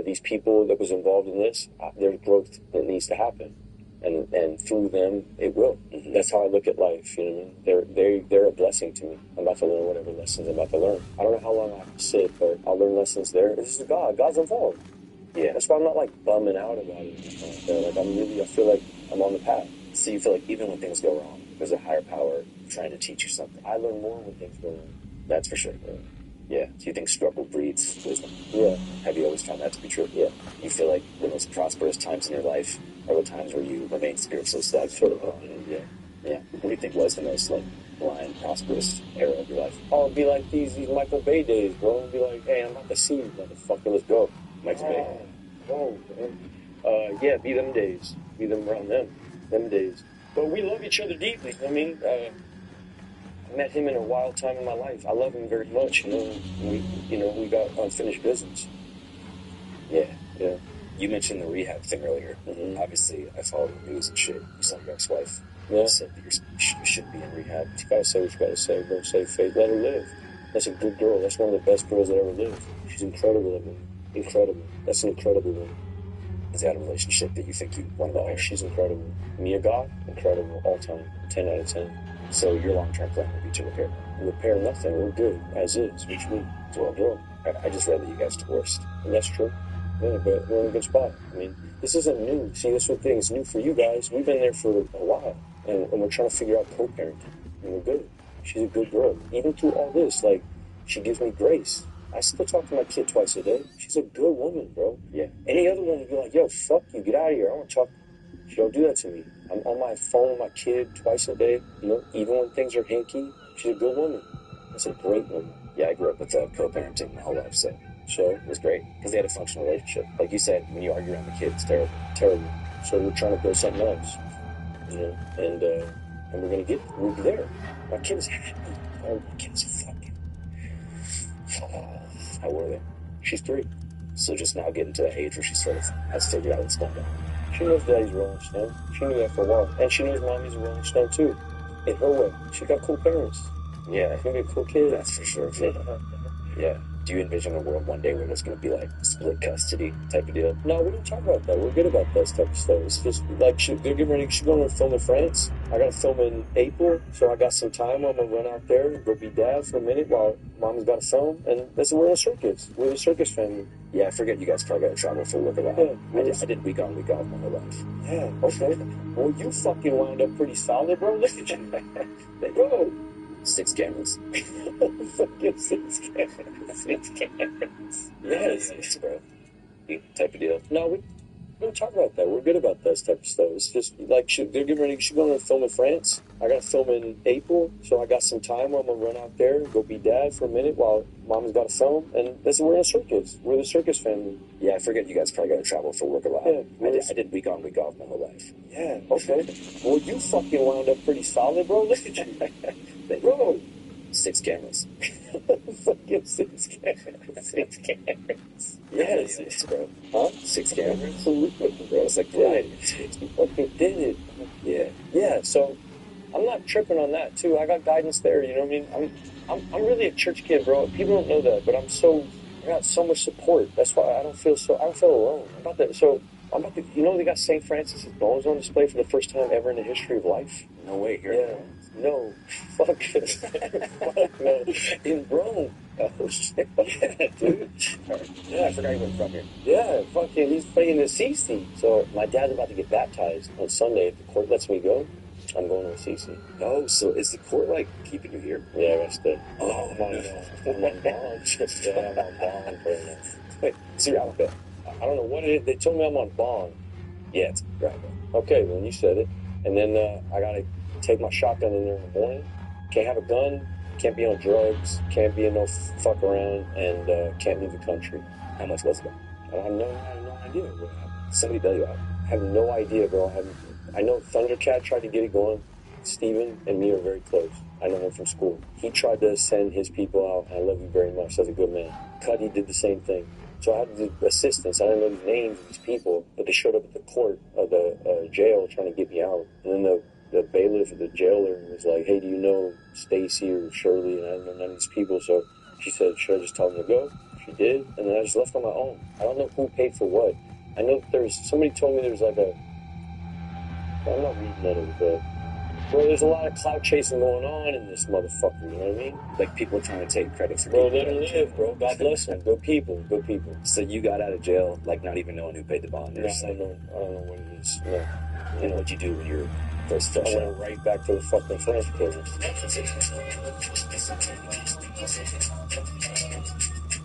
These people that was involved in this, there's growth that needs to happen. And through them, it will. Mm-hmm. That's how I look at life, you know what I mean? They're a blessing to me. I'm about to learn whatever lessons I'm about to learn. I don't know how long I have to sit, but I'll learn lessons there. This is God. God's involved. Yeah, that's why I'm not, like, bumming out about it. I feel like I'm on the path. So you feel like even when things go wrong, there's a higher power trying to teach you something. I learn more when things go wrong. That's for sure. Yeah. Do you think struggle breeds wisdom? Yeah. Have you always found that to be true? Yeah. You feel like the most prosperous times in your life are the times where you remain spiritually stagnant? Yeah. Yeah. What do you think was the most, like, blind, prosperous era of your life? Oh, it'd be like these Michael Bay days, bro. It'd be like, hey, I'm about to see you, motherfucker. Let's go. Michael Bay. Oh, man. Yeah, be them days. Be them around them days. But we love each other deeply. I mean, I met him in a wild time in my life. I love him very much, you know. We got unfinished business. Yeah. You mentioned the rehab thing earlier. Mm-hmm. Obviously, I followed the news and shit. You saw your ex-wife. Yeah. Said that you should be in rehab. You gotta say what you gotta say, bro. Say faith. Let her live. That's a good girl. That's one of the best girls that ever lived. She's incredible, I mean. Incredible. That's an incredible woman. Is that a relationship that you think you want to Oh, marry? she's incredible. Mia Goth, incredible, all time, 10 out of 10. So your long-term plan would be to repair. Repair nothing, we're good, as is, which means, Well, bro, I just read that you guys divorced. and that's true. Yeah, but we're in a good spot. I mean, this isn't new. See, that's the thing, it's new for you guys. We've been there for a while, and we're trying to figure out co-parenting, and we're good. She's a good girl. Even through all this, like, she gives me grace. I still talk to my kid twice a day. She's a good woman, bro. Yeah. Any other woman would be like, yo, fuck you, get out of here. I want to talk. She don't do that to me. I'm on my phone with my kid twice a day, you know, even when things are hinky. She's a good woman. That's a great woman. Yeah, I grew up with co-parenting my whole life, so it was great because they had a functional relationship. Like you said, when you argue around the kids, terrible. Terrible. So we're trying to build something else, you know, and we're there. My kid is happy. Oh, my kid is fucking. How were they? She's 3. So just now getting to that age where she sort of has figured out what's going on. She knows daddy's a Rolling Stone. She knew that for a while. And she knows mommy's a Rolling Stone too. In her way. She got cool parents. Yeah. She's gonna be a cool kid. That's for sure. Yeah. Do you envision a world one day where there's going to be like split custody type of deal? No, we don't talk about that. We're good about that type of stuff. It's just like they're getting ready. She's going to film in France. I got to film in April, so I got some time. I'm gonna run out there and go be dad for a minute while mommy's got to film. And that's we're in a circus. We're the circus family. Yeah, I forget you guys probably got to travel for work a lot. Yeah, I did week on, week off my whole life. Yeah, okay. Well, you fucking wound up pretty solid, bro. Look at you. Bro. 6 cameras. Fucking 6 cameras. 6 cameras. Yes, bro. Type of deal. No, we don't talk about that. We're good about that type of stuff. It's just like they're getting ready. She's going to film in France. I got to film in April, so I got some time where I'm gonna run out there and go be dad for a minute while mommy's got to film. And we're in a circus. We're the circus family. Yeah, I forget you guys probably got to travel for work a lot. Yeah, I did week on, week off my whole life. Yeah, okay. Well, you fucking wound up pretty solid, bro. Look at you. Bro. 6 cameras. Fucking 6 cameras. 6 cameras. Yes, bro. Huh? 6 cameras. Absolutely, bro. It's like variety. You fucking did it. Yeah. Yeah, so I'm not tripping on that, too. I got guidance there, you know what I mean? I'm really a church kid, bro. People don't know that, but I got so much support. That's why I don't feel alone about that. So I'm about to, they got St. Francis' bones on display for the first time ever in the history of life. No way, here. Yeah. No. Fuck. Fuck no. In Rome. Oh, shit. Yeah, dude. Yeah, I forgot you were from here. Yeah, fucking, he's playing the Assisi. So my dad's about to get baptized on Sunday. If the court lets me go, I'm going to Assisi. Oh, so is the court, like, keeping you here? Yeah, that's the... Oh, I'm on bond. Yeah, I'm on bond. Wait, see, I don't know what it is. They told me I'm on bond. Yeah, it's right. Okay, then you said it. And then I got to take my shotgun in there in the morning. Can't have a gun. Can't be on drugs. Can't be in no fuck around. And can't leave the country. How much was it? I have no idea. Bro. Somebody bail you out? I have no idea, bro. I know Thundercat tried to get it going. Steven and me are very close. I know him from school. He tried to send his people out. I love you very much. That's a good man. Cuddy did the same thing. So I had the assistants. I didn't know the names of these people, but they showed up at the court of the jail trying to get me out. And then the bailiff or the jailer was like, hey, do you know Stacy or Shirley? And I didn't know none of these people. So she said, should I just tell them to go? She did. And then I just left on my own. I don't know who paid for what. I know somebody told me there's like I'm not reading none of it, but bro, there's a lot of clout chasing going on in this motherfucker, you know what I mean? Like people trying to take credit for bro, let them live, bro. God bless them. Good people. So you got out of jail, like not even knowing who paid the bond? No, I don't know what it is. No. And what'd you do when you were first I went right back to the fucking French prison.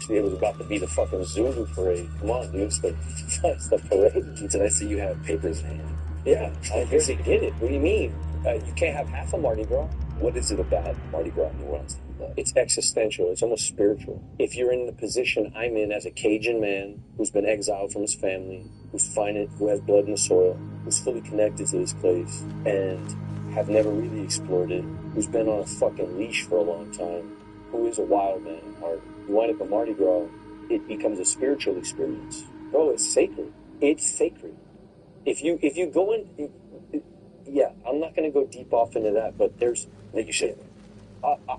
It was about to be the fucking Zulu parade. Come on, dude. It's the parade. Did I see you have papers in hand? Yeah, I guess they did it. What do you mean? You can't have half a Mardi Gras. What is it about Mardi Gras in New Orleans? It's existential. It's almost spiritual. If you're in the position I'm in as a Cajun man who's been exiled from his family, who has blood in the soil, who's fully connected to this place, and have never really explored it, who's been on a fucking leash for a long time, who is a wild man at heart, you wind up at Mardi Gras, it becomes a spiritual experience. Bro, it's sacred. It's sacred. If you go in, yeah, I'm not going to go deep off into that, but there's, like you said,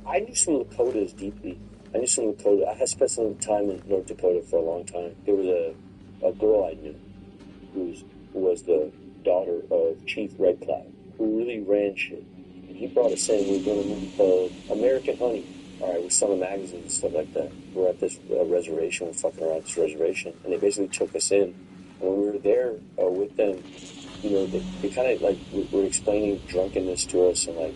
I knew some Lakotas deeply. I had spent some time in North Dakota for a long time. There was a girl I knew who was the daughter of Chief Red Cloud, who really ran shit. And he brought us in. We were doing a movie called American Honey. All right, with some magazines and stuff like that. We're at this reservation, we're fucking around this reservation, and they basically took us in. And when we were there with them, you know, they kind of like were explaining drunkenness to us and like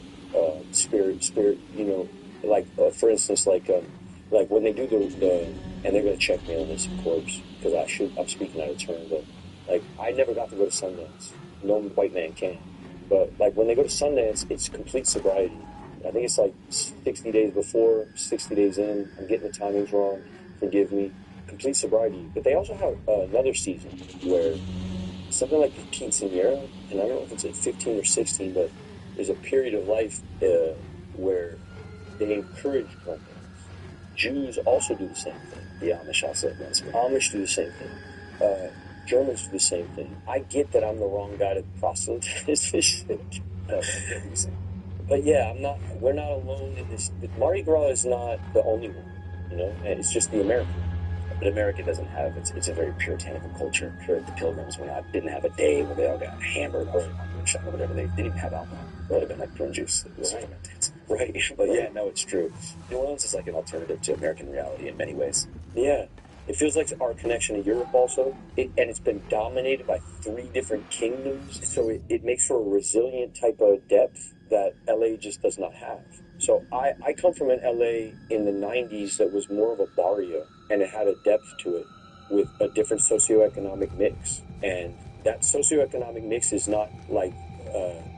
spirit, you know, like for instance, like when they do the and they're gonna check me on this, of course, because I'm speaking out of turn, but like I never got to go to Sundance. No white man can. But like when they go to Sundance, it's complete sobriety. I think it's like 60 days before, 60 days in. I'm getting the timings wrong. Forgive me. Complete sobriety. But they also have another season where something like the quinceañera, and I don't know if it's at 15 or 16, but there's a period of life where they encourage drunkenness. Jews also do the same thing. The Amish also. Amish do the same thing. Germans do the same thing. I get that I'm the wrong guy to proselytize this shit. But yeah, we're not alone in this. Mardi Gras is not the only one, you know, it's just the American. But America doesn't have, it's a very puritanical culture. Sure, the Pilgrims didn't have a day where they all got hammered or moonshine or whatever. They didn't even have alcohol. It would have been like prune juice. It was fermented. Right. But yeah, no, it's true. New Orleans is like an alternative to American reality in many ways. Yeah. It feels like our connection to Europe also, and it's been dominated by 3 different kingdoms, so it makes for a resilient type of depth that LA just does not have. So I come from an LA in the 90s that was more of a barrio, and it had a depth to it with a different socioeconomic mix. And that socioeconomic mix is not like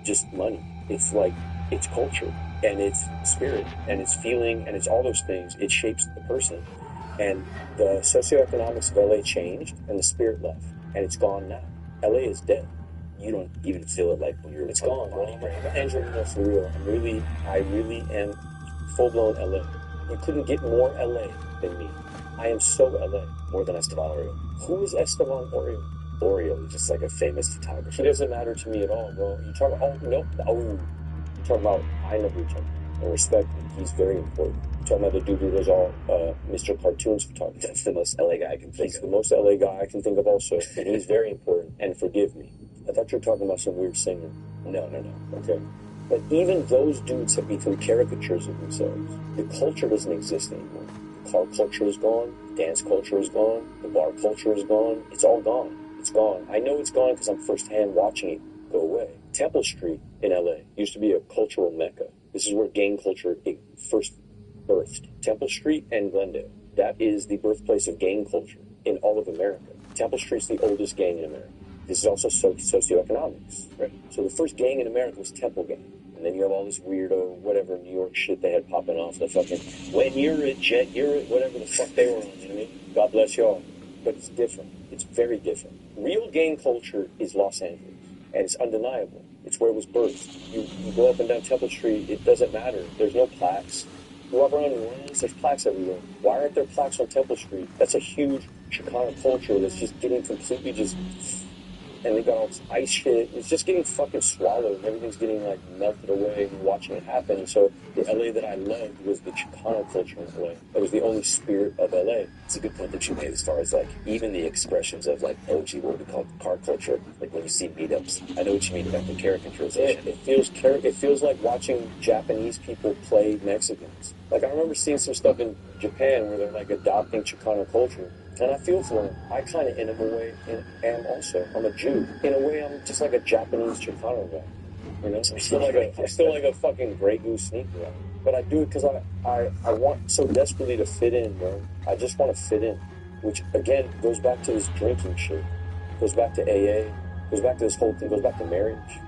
just money. It's like, it's culture, and it's spirit, and it's feeling, and it's all those things. It shapes the person. And the socioeconomics of LA changed, and the spirit left, and it's gone now. LA is dead. You don't even feel it like when you're. It's gone, bro. I'm Angelino for real. I really am full-blown LA. You couldn't get more LA than me. I am so LA, more than Esteban Oriol. Who is Esteban Oriol? Oriol is just like a famous photographer. It doesn't matter to me at all, bro. You talk about, you're talking about, I know who you're talking about. And respect him. He's very important. You're talking about the dude who does all Mr. Cartoons photography. That's the most LA guy I can think of. He's the most LA guy I can think of also. And he's very important. And forgive me. I thought you were talking about some weird singer. No. Okay. But even those dudes have become caricatures of themselves. The culture doesn't exist anymore. The car culture is gone. Dance culture is gone. The bar culture is gone. It's all gone. It's gone. I know it's gone because I'm firsthand watching it go away. Temple Street in LA used to be a cultural mecca. This is where gang culture first birthed. Temple Street and Glendale. That is the birthplace of gang culture in all of America. Temple Street's the oldest gang in America. This is also socioeconomics. Right. So the first gang in America was Temple Gang. And then you have all this weirdo, whatever, New York shit they had popping off. The fucking, when you're a jet, you're a, whatever the fuck they were on, you know what I mean? God bless y'all. But it's different. It's very different. Real gang culture is Los Angeles. And it's undeniable. It's where it was birthed. You go up and down Temple Street, it doesn't matter. There's no plaques. You walk around New Orleans, there's plaques everywhere. Why aren't there plaques on Temple Street? That's a huge Chicano culture that's just getting completely just... And they got all this ice shit. It's just getting fucking swallowed. Everything's getting like melted away and watching it happen. And so the LA that I loved was the Chicano culture in LA. That was the only spirit of LA. It's a good point that you made as far as like even the expressions of like OG, what we call car culture. Like when you see meetups, I know what you mean about the caricaturization. It feels like watching Japanese people play Mexicans. Like I remember seeing some stuff in Japan where they're like adopting Chicano culture. And I feel for them. I kind of, in a way, am also. I'm a Jew. In a way, I'm just like a Japanese Chicano guy. You know? I'm still like a fucking Grey Goose sneaker guy. But I do it because I want so desperately to fit in, bro. I just want to fit in. Which, again, goes back to this drinking shit. Goes back to AA. Goes back to this whole thing. Goes back to marriage.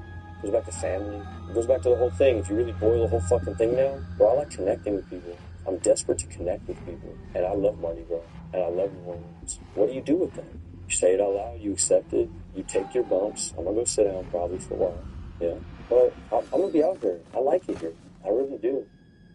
Goes back to family. It goes back to the whole thing. If you really boil the whole fucking thing down, bro, I like connecting with people. I'm desperate to connect with people. And I love Mardi Gras. And I love New Orleans. What do you do with them? You say it out loud, you accept it, you take your bumps. I'm gonna go sit down probably for a while. Yeah. But I'm gonna be out here. I like it here. I really do.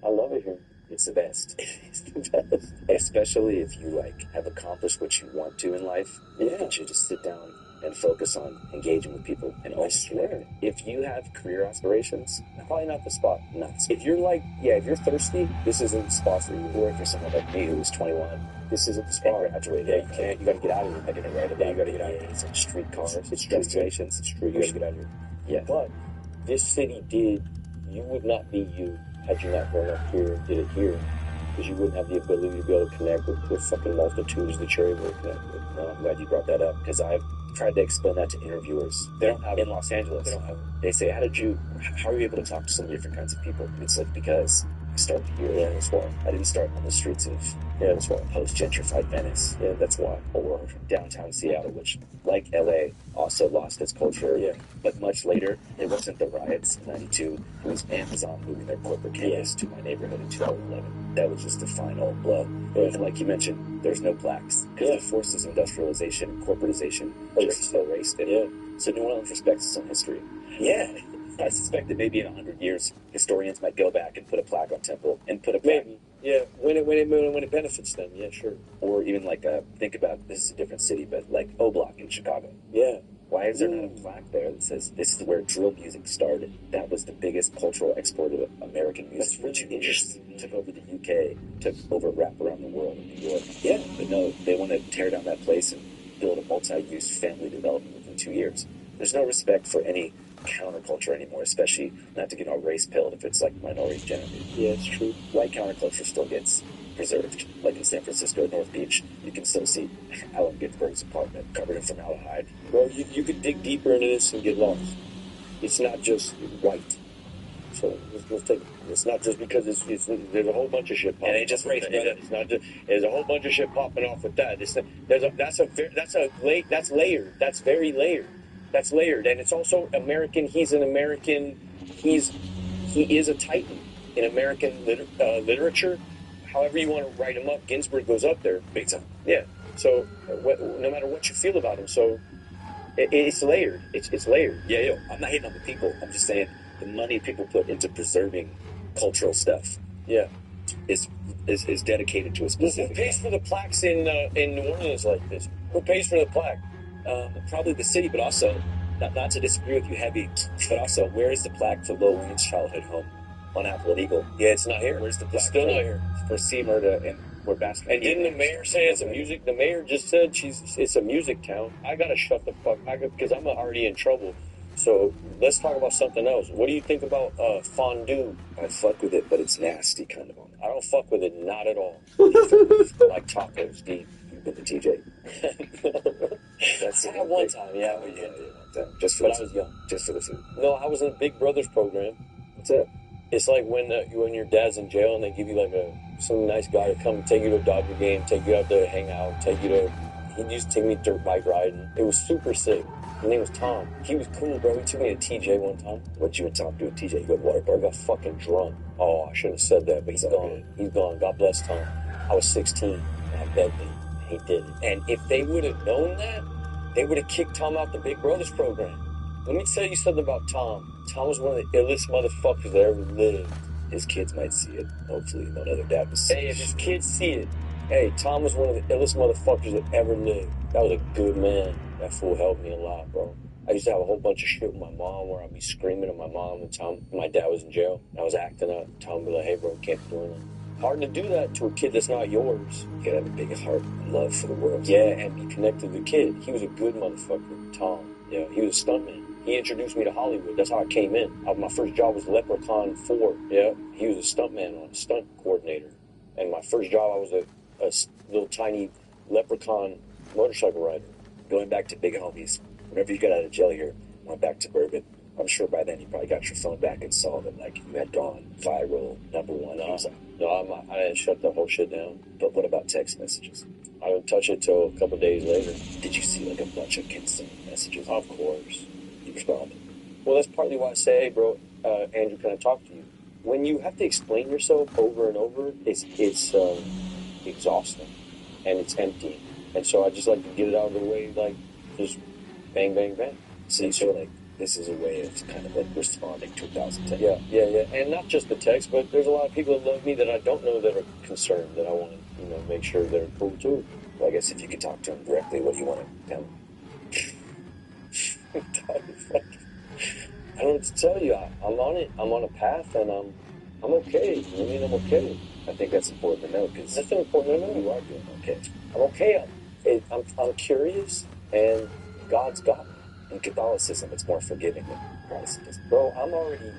I love it here. It's the best. It's the best. Especially if you like have accomplished what you want to in life. Yeah. You just sit down and focus on engaging with people. And I swear, if you have career aspirations, probably not the spot. If you're like, if you're thirsty, this isn't the spot for you. Or if you're someone like me who's 21, this isn't the spot. Graduate. Yeah, you can't. You got to get out of here. I didn't write it down. You got to get out of here. It's like streetcars. It's destinations. It's street. You got to get out of here. Yeah. But this city you would not be you had you not grown up here and did it here. Because you wouldn't have the ability to be able to connect with fucking multitudes that you're able to connect with. I'm glad you brought that up, because I've tried to explain that to interviewers. They don't have in Los Angeles. They don't have. They say, how are you able to talk to so many different kinds of people? And it's like, because I started here. Yeah, that's why. I didn't start on the streets of that's why. Post-gentrified Venice. Yeah, that's why. Or downtown Seattle, which, like LA, also lost its culture. Yeah. But much later, it wasn't the riots in '92. It was Amazon moving their corporate campus to my neighborhood in 2011. That was just the final blow. And like you mentioned, there's no plaques. Because the forces of industrialization and corporatization just erased it. So New Orleans respects its own history. Yeah. I suspect that maybe in 100 years, historians might go back and put a plaque on Temple and put a plaque. Maybe. Yeah, when it benefits them, yeah, sure. Or even like, think about, this is a different city, but like O-Block in Chicago. Yeah. Why is there not a plaque there that says, this is where drill music started? That was the biggest cultural export of American music. That's really interesting. Took over the UK, took over rap around the world in New York. Yeah. But no, they want to tear down that place and build a multi-use family development within 2 years. There's no respect for any counterculture anymore, especially not to get all race pilled if it's like minority generated. Yeah, it's true. White counterculture still gets preserved. Like in San Francisco, North Beach, you can still see Allen Ginsberg's apartment covered in formaldehyde. Well, you could dig deeper into this and get lost. It's not just white. So let's take it. It's not just because there's a whole bunch of shit popping. And it just race. It's not just, there's a whole bunch of shit popping off with that. That's layered. That's very layered. That's layered, and it's also American. He's an American. He is a titan in American literature. However you want to write him up, Ginsberg goes up there big time. Yeah. So no matter what you feel about him, so it's layered. It's layered. Yeah, I'm not hating on the people. I'm just saying the money people put into preserving cultural stuff. Yeah. Is dedicated to a specific. Who pays for the plaques in New Orleans like this? Who pays for the plaque? Probably the city, but also, not to disagree with you heavy, but also, where is the plaque for Lil Wayne's childhood home on Apple and Eagle? Yeah, it's not here. Where's the plaque? It's still not here. For Seymour and where Basket. And didn't the mayor say it's a music? The mayor just said it's a music town. I gotta shut the fuck, because I'm already in trouble. So let's talk about something else. What do you think about fondue? I fuck with it, but it's nasty kind of on it. I don't fuck with it, not at all. Like tacos, deep. With the TJ. That's it. One time, yeah. One time. Just for I was young. Just for the food. No, I was in a Big Brothers program. What's that? It's like when your dad's in jail and they give you like some nice guy to come take you to a Dodger game, take you out there to hang out, he used to take me dirt bike riding. It was super sick. His name was Tom. He was cool, bro. He took me to TJ one time. What'd you and Tom do at TJ? You got water park? I got fucking drunk. Oh, I shouldn't have said that, but he's gone. He's gone. God bless Tom. I was 16 and I begged him. He did it. And if they would have known that, they would have kicked Tom out the Big Brothers program. Let me tell you something about Tom. Tom was one of the illest motherfuckers that ever lived. His kids might see it. Hopefully, no other dad will see it. Hey, if his kids see it, hey, Tom was one of the illest motherfuckers that ever lived. That was a good man. That fool helped me a lot, bro. I used to have a whole bunch of shit with my mom where I'd be screaming at my mom and Tom, my dad was in jail. I was acting up. Tom would be like, hey, bro, can't be doing that. Hard to do that to a kid that's not yours. You gotta have a big heart and love for the world. Yeah, and be connected to the kid. He was a good motherfucker, Tom. Yeah, he was a stuntman. He introduced me to Hollywood. That's how I came in. My first job was Leprechaun 4. Yeah, he was a stuntman, a stunt coordinator. And my first job, I was a little tiny Leprechaun motorcycle rider. Going back to big homies. Whenever you got out of jail here, went back to Bourbon. I'm sure by then you probably got your phone back and saw that, like, you had gone viral, #1. No, I didn't shut the whole shit down. But what about text messages? I didn't touch it till a couple days later. Did you see, like, a bunch of concerned messages? Of course. You responded. Well, that's partly why I say, hey, bro, Andrew, can I talk to you? When you have to explain yourself over and over, it's exhausting. And it's empty. And so I just like to get it out of the way, like, just bang, bang, bang. See, so, like, this is a way of kind of like responding to 2010. Yeah. And not just the text, but there's a lot of people that love me that I don't know that are concerned that I want to, make sure they're cool too. Well, I guess if you could talk to them directly, what do you want to tell them? I don't know what to tell you. I'm on it. I'm on a path, and I'm okay. I mean, I'm okay. I think that's important to know, because That's important to know. you are doing okay. I'm okay. I'm curious, and God's got me. In Catholicism, it's more forgiving than Protestantism. Bro, I've already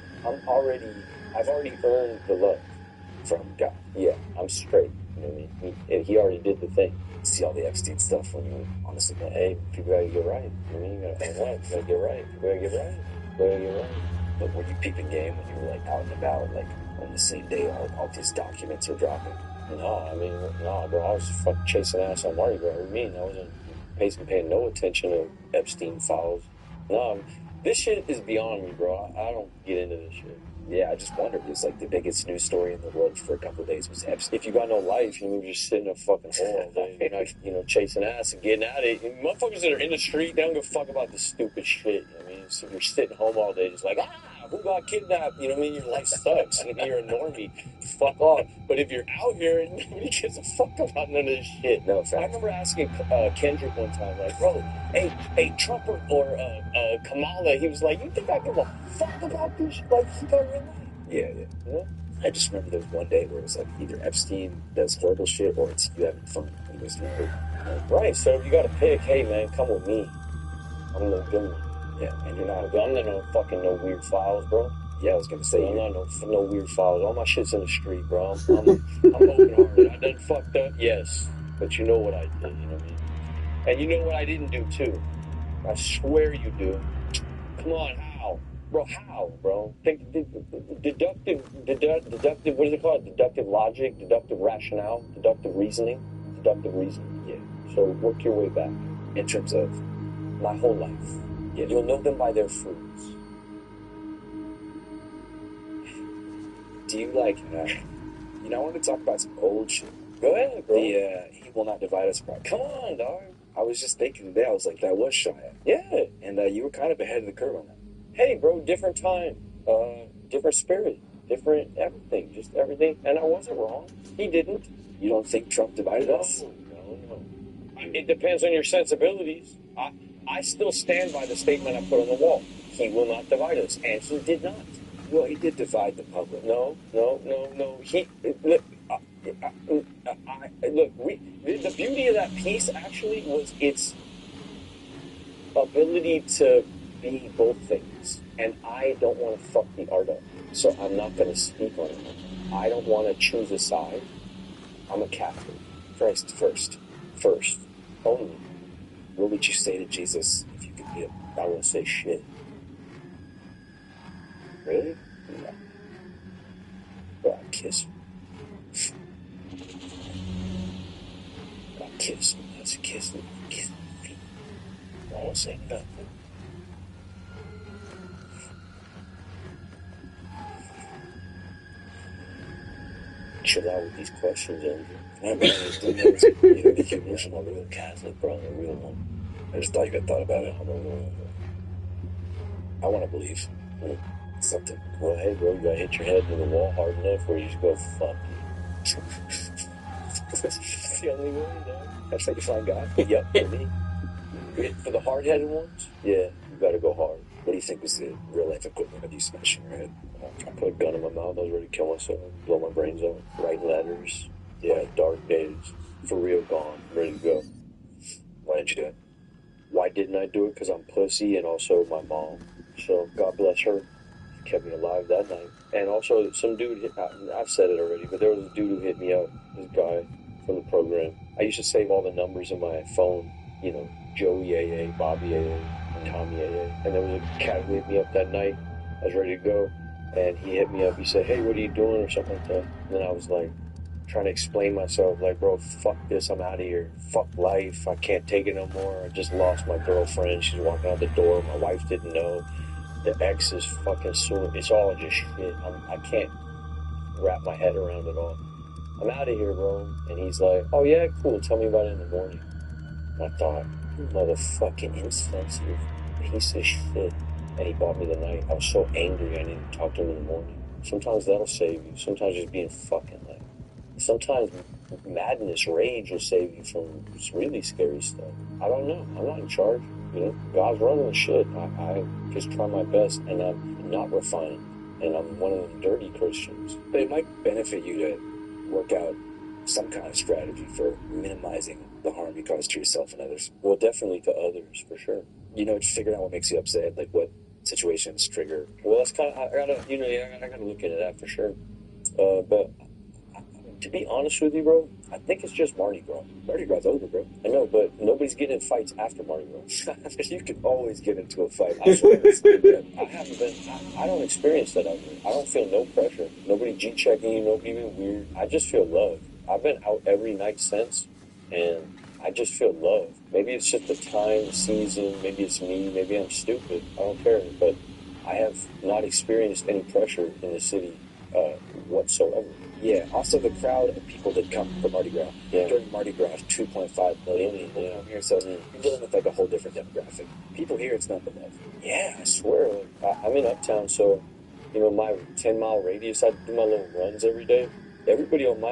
earned the love From God. Yeah, I'm straight. You know what I mean? He already did the thing. See all the Epstein stuff when you honestly know. Hey, people gotta get right. You know what I mean? You gotta find right. You gotta get right. You gotta get right. You gotta get right. But were you peeping game when you were like out and about, like on the same day all these documents are dropping? No, bro. I was fucking chasing ass on Mardi Gras. What do you mean? I wasn't paying no attention to Epstein files. No, this shit is beyond me, bro. I don't get into this shit. Yeah, I just wondered. It was like the biggest news story in the world for a couple of days was Epstein. If you got no life, you just sit in a fucking hole all day. You're not, chasing ass and getting at it. And motherfuckers that are in the street, they don't give a fuck about this stupid shit. You know what I mean? So you're sitting home all day, just like, who got kidnapped? You know what I mean? Your life sucks. And you're a normie. Fuck off. But if you're out here, nobody gives a fuck about none of this shit. No, fact. I remember asking Kendrick one time, like, bro, hey, Trump or Kamala, he was like, you think I give a fuck about this? Like, you got real life. Yeah. I just remember there was one day where it was like either Epstein does horrible shit or it's you having fun when he was there. Right, so if you gotta pick, hey man, come with me. I'm gonna give you. Yeah, and you're not I'm not no fucking no weird files, bro. Yeah, I was gonna say I'm not no weird files. All my shit's in the street, bro. I'm open hearted. I done fucked up, yes. But you know what I did, you know what I mean? And you know what I didn't do too. I swear you do. Come on, how? Bro, how, bro? Think deductive, what is it called? Deductive logic, deductive rationale, deductive reasoning. Yeah. So work your way back. in terms of My whole life. Yeah. You'll know them by their fruits. Do you like, I want to talk about some old shit. Go ahead, bro. He will not divide us. Come on, dog. I was just thinking today, I was like, that was Shia. Yeah. And you were kind of ahead of the curve on that. Hey, bro, different time, different spirit, different everything, just everything. And I wasn't wrong. He didn't. You don't think Trump divided us? No. It depends on your sensibilities. I still stand by the statement I put on the wall. He will not divide us, and he did not. Well, he did divide the public. No. He look. The beauty of that piece actually was its ability to be both things, and I don't want to fuck the art up, so I'm not going to speak on it. I don't want to choose a side. I'm a Catholic. First, only. What would you say to Jesus if you could be him? I won't say shit. Really? Yeah. But I'd kiss him. I'd kiss him. That's a kiss him. Kiss him. I won't say nothing. Chill out with these questions, Andrew. I'm a real Catholic, bro. A real one. I just thought you had thought about it. I want to believe something. Well, hey, bro, you gotta hit your head into the wall hard enough where you just go, fuck you. That's the only way, dog. That's how you find God? Yep, for me. For the hard-headed ones, yeah, you gotta go hard. What do you think was the real-life equivalent of you smashing your head? I put a gun in my mouth, I was ready to kill myself, blow my brains out, write letters. Yeah, dark days. For real gone, ready to go. Why did you do it? Why didn't I do it? Because I'm pussy, and also my mom. So, God bless her. She kept me alive that night. And also, some dude, I've said it already, but there was a dude who hit me up, this guy from the program. I used to save all the numbers in my phone, Joey AA, Bobby AA, Tommy AA. And there was a cat who hit me up that night. I was ready to go. And he hit me up. He said, hey, what are you doing? Or something like that. And then I was like, trying to explain myself, like, bro, fuck this, I'm out of here. Fuck life. I can't take it no more. I just lost my girlfriend. She's walking out the door. My wife didn't know. The ex is fucking suing. It's all just shit. I can't wrap my head around it all. I'm out of here, bro. And he's like, oh, yeah, cool. Tell me about it in the morning. And I thought, you motherfucking insensitive piece of shit. And he bought me the night. I was so angry I didn't talk to him in the morning. Sometimes that'll save you. Sometimes just being fucking like. Sometimes madness, rage will save you from really scary stuff. I don't know. I'm not in charge. You know, God's running the shit. I just try my best, and I'm not refined, and I'm one of them dirty Christians. But it might benefit you to work out some kind of strategy for minimizing the harm you cause to yourself and others. Well, definitely to others, for sure. You know, just figuring out what makes you upset, like what situations trigger. Well, that's kind of, I gotta look into that for sure. But to be honest with you, bro, I think it's just Mardi Gras. Mardi Gras over, bro. I know, but nobody's getting in fights after Mardi Gras. You can always get into a fight. I swear. I haven't been. I don't experience that out here. I don't feel no pressure. Nobody G-checking you. Nobody being weird. I just feel love. I've been out every night since, and I just feel love. Maybe it's just the time, the season. Maybe it's me. Maybe I'm stupid. I don't care. But I have not experienced any pressure in the city whatsoever. Yeah, also the crowd of people that come for Mardi Gras. Yeah. During Mardi Gras, 2.5 million people come here, so you're dealing with like a whole different demographic. People here, it's not the love. Yeah, I swear. I'm in Uptown, so, you know, my 10-mile radius, I do my little runs every day. Everybody on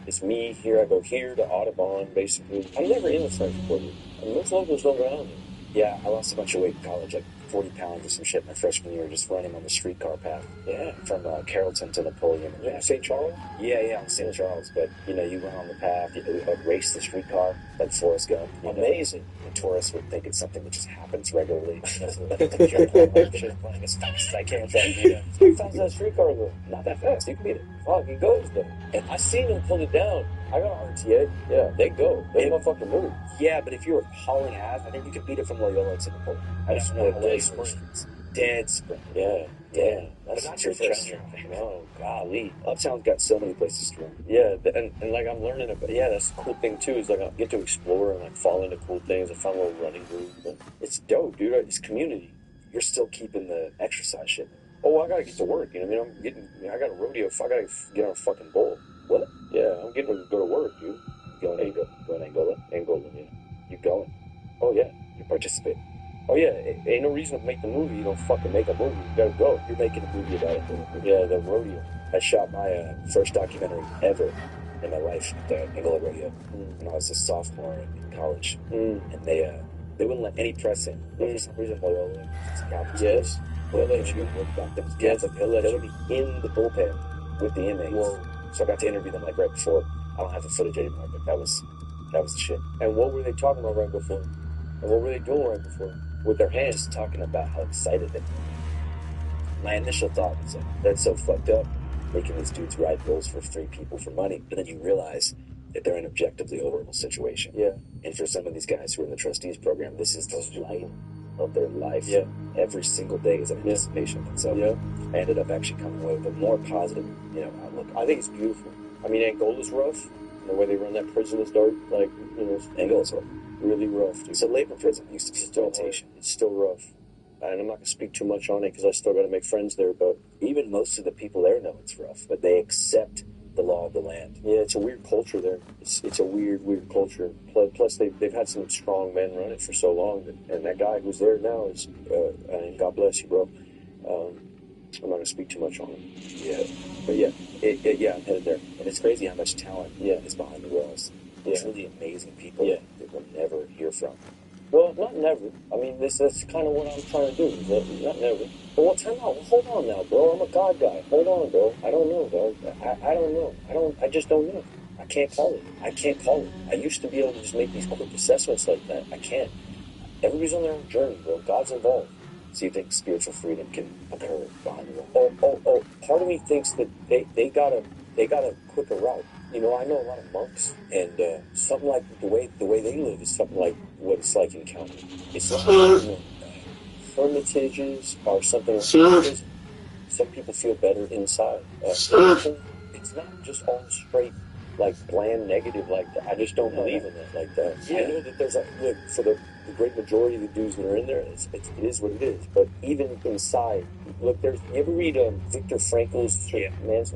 it's me here, I go here to Audubon, basically. I'm never in the French Quarter. And most locals don't go down there. Yeah, I lost a bunch of weight in college, like 40 pounds or some shit my freshman year, just running on the streetcar path. Yeah. From Carrollton to Napoleon. Yeah, St. Charles? Yeah, St. Charles. But, you know, you run on the path, you race the streetcar, like Forrest Gump. Amazing. And tourists would think it's something that just happens regularly. Playing as fast as I can. How fast does that streetcar go? Not that fast. You can beat it. Fuck, it goes, though. And I seen them pull it down. I got an RTA. Yeah, they go. They motherfucking move. Yeah, but if you were hauling ass, I think you could beat it from Loyola to Napoleon. I just know dead sprint. Dead sprint. Yeah. That's not your first. No, golly. Uptown's got so many places to run. Yeah, and like I'm learning about, that's the cool thing too, is like I get to explore and like fall into cool things. I found a little running group. But it's dope, dude. It's community. You're still keeping the exercise shit. Oh, I gotta get to work. You know what I mean? I got a rodeo. I gotta get on a fucking bull. What? Yeah, I'm getting to go to work, dude. You going Angola? Angola, yeah. You going? Oh, yeah. You participate? Oh, yeah. Ain't no reason to make the movie. You don't fucking make a movie. You gotta go. You're making a movie about it. Yeah, the rodeo. I shot my first documentary ever in my life at the Angola Rodeo when I was a sophomore in college. And they wouldn't let any press in. But for some reason, Loyola, yes. They'll let you work about them. Yeah, they'll let me in the bullpen with the inmates. Whoa. So I got to interview them like right before. I don't have the footage anymore, but that was the shit. And what were they talking about right before? And what were they doing right before? With their hands, talking about how excited they were. My initial thought was like, that's so fucked up, making these dudes ride bulls for 3 people for money. But then you realize that they're in an objectively horrible situation. Yeah. And for some of these guys who are in the trustees program, this is the light of their life. Yeah. Every single day is an anticipation. And so I ended up actually coming away with a more positive, outlook. I think it's beautiful. I mean, Angola's rough. The way they run that prison is dark. Like, Angola's rough. Really rough, dude. It's a labor prison. Used to be facilitation. It's still rough. And I'm not going to speak too much on it because I still got to make friends there. But even most of the people there know it's rough, but they accept the law of the land. Yeah, it's a weird culture there. It's a weird culture. Plus, they've had some strong men run it for so long. And that guy who's there now is, God bless you, bro. I'm not going to speak too much on him. Yeah. But I'm headed there. And it's crazy how much talent is behind the walls. It's really amazing people that we'll never hear from. Well, not never. I mean, that's kind of what I'm trying to do. Not never. But what time out? Hold on now, bro. I'm a God guy. Hold on, bro. I don't know, dog. I don't know. I just don't know. I can't call it. I used to be able to just make these quick assessments like that. I can't. Everybody's on their own journey, bro. God's involved. So you think spiritual freedom can occur behind the wall? Oh. Part of me thinks that they got a quicker route. You know, I know a lot of monks, and something like the way they live is something like what it's like in county. It's like hermitages or something like some people feel better inside. It's not just all straight, like bland negative like that. I just don't believe in that like that. I know that there's look, for the great majority of the dudes that are in there, it is what it is. But even inside, look, you ever read Viktor Frankl's Man's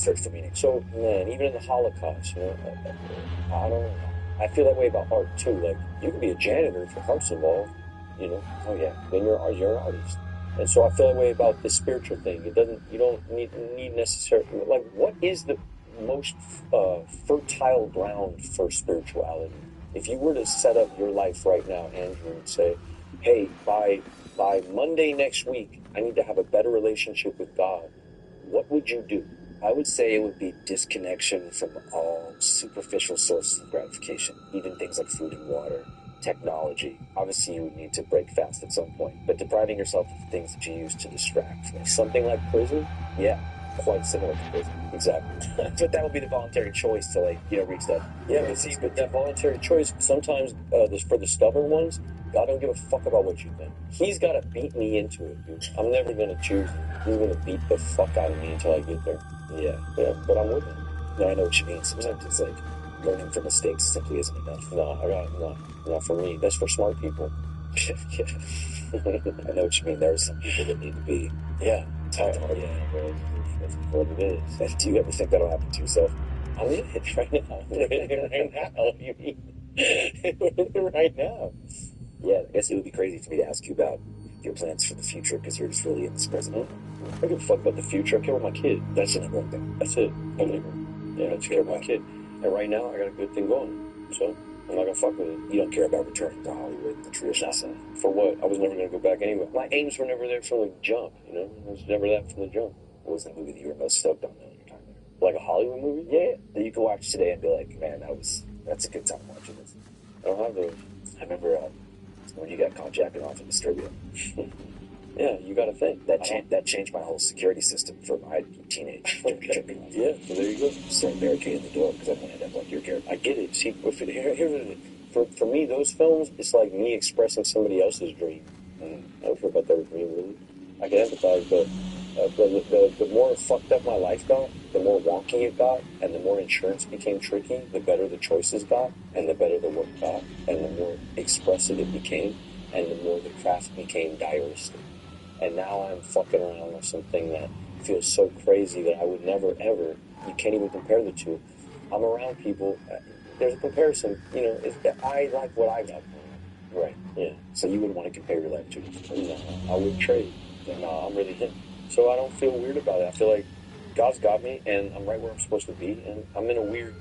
Search for Meaning? So, man, even in the Holocaust, I don't know. I feel that way about art too. Like, you can be a janitor if your heart's involved, Oh yeah. then you're an artist. And so I feel that way about the spiritual thing. You don't need necessarily, like, what is the most fertile ground for spirituality. If you were to set up your life right now, Andrew, and say, hey, by Monday next week, I need to have a better relationship with God, what would you do? I would say it would be disconnection from all superficial sources of gratification, even things like food and water, technology. Obviously, you would need to break fast at some point, but depriving yourself of things that you use to distract. Something like prison? Yeah, quite similar to prison. Exactly. But that would be the voluntary choice to, like, reach that. Yeah, but see, but that voluntary choice, sometimes for the stubborn ones, God don't give a fuck about what you think. He's got to beat me into it, dude. I'm never going to choose him. He's going to beat the fuck out of me until I get there. Yeah, but I'm with him. No, I know what you mean. Sometimes it's like learning from mistakes simply isn't enough. No, not for me. That's for smart people. Yeah. I know what you mean. There are some people that need to be. Yeah, taught hard. Yeah, well, that's what it is. And do you ever think that'll happen to yourself? I'm in it right now. I'm in it right now. You mean right now? Yeah, I guess it would be crazy for me to ask you about your plans for the future because you're just really in this present moment. I don't give a fuck about the future. I care about my kid. That's the number one thing. That's it. I just care about my kid. And right now, I got a good thing going. So I'm not gonna fuck with it. You don't care about returning to Hollywood in the traditional sense. For what? I was never gonna go back anyway. My aims were never there from the jump, I was never that from the jump. What was the movie that you were most stoked on in your time there? Like a Hollywood movie? Yeah, that you could watch today and be like, man, that's a good time watching this. I don't have those. I remember when you got caught jacking off in Disturbia. Yeah, you got to think. That changed my whole security system for my teenage. Yeah, so there you go. Start barricading the door because I want to end up like your character. I get it. See, for me, those films, it's like me expressing somebody else's dream. I don't care about their dream, really. I can empathize, but the more fucked up my life got, the more wonky it got, and the more insurance became tricky, the better the choices got, and the better the work got, and the more expressive it became, and the more the craft became diaristic. And now I'm fucking around with something that feels so crazy that I would never, ever, you can't even compare the two. I'm around people, there's a comparison, I like what I got. Right. Yeah. So you wouldn't want to compare your life to No, I would trade. No, I'm really him. So I don't feel weird about it. I feel like God's got me, and I'm right where I'm supposed to be, and I'm in a weird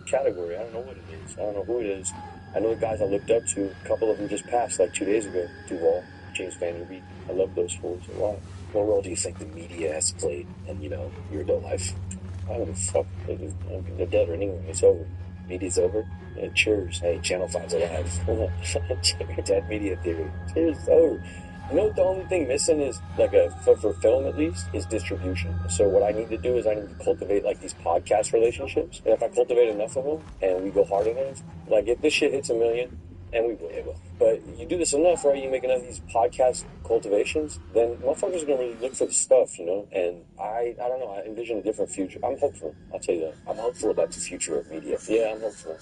category. I don't know what it is. I don't know who it is. I know the guys I looked up to, a couple of them just passed, like 2 days ago. Duval, James Vanderbeek. I love those fools a lot. What role do you think the media has played in, your adult life? I don't give a fuck. They're dead or anything. It's over. Media's over? Yeah, cheers. Hey, Channel 5's alive. Dead media theory. Cheers, it's over. You know what the only thing missing is, for film at least, is distribution. So what I need to do is I need to cultivate, these podcast relationships. And if I cultivate enough of them, and we go hard enough, if this shit hits 1 million, and we will. But you do this enough, right? You make enough of these podcast cultivations, then motherfuckers are gonna really look for the stuff, And I don't know. I envision a different future. I'm hopeful. I'll tell you that. I'm hopeful about the future of media. Yeah, I'm hopeful.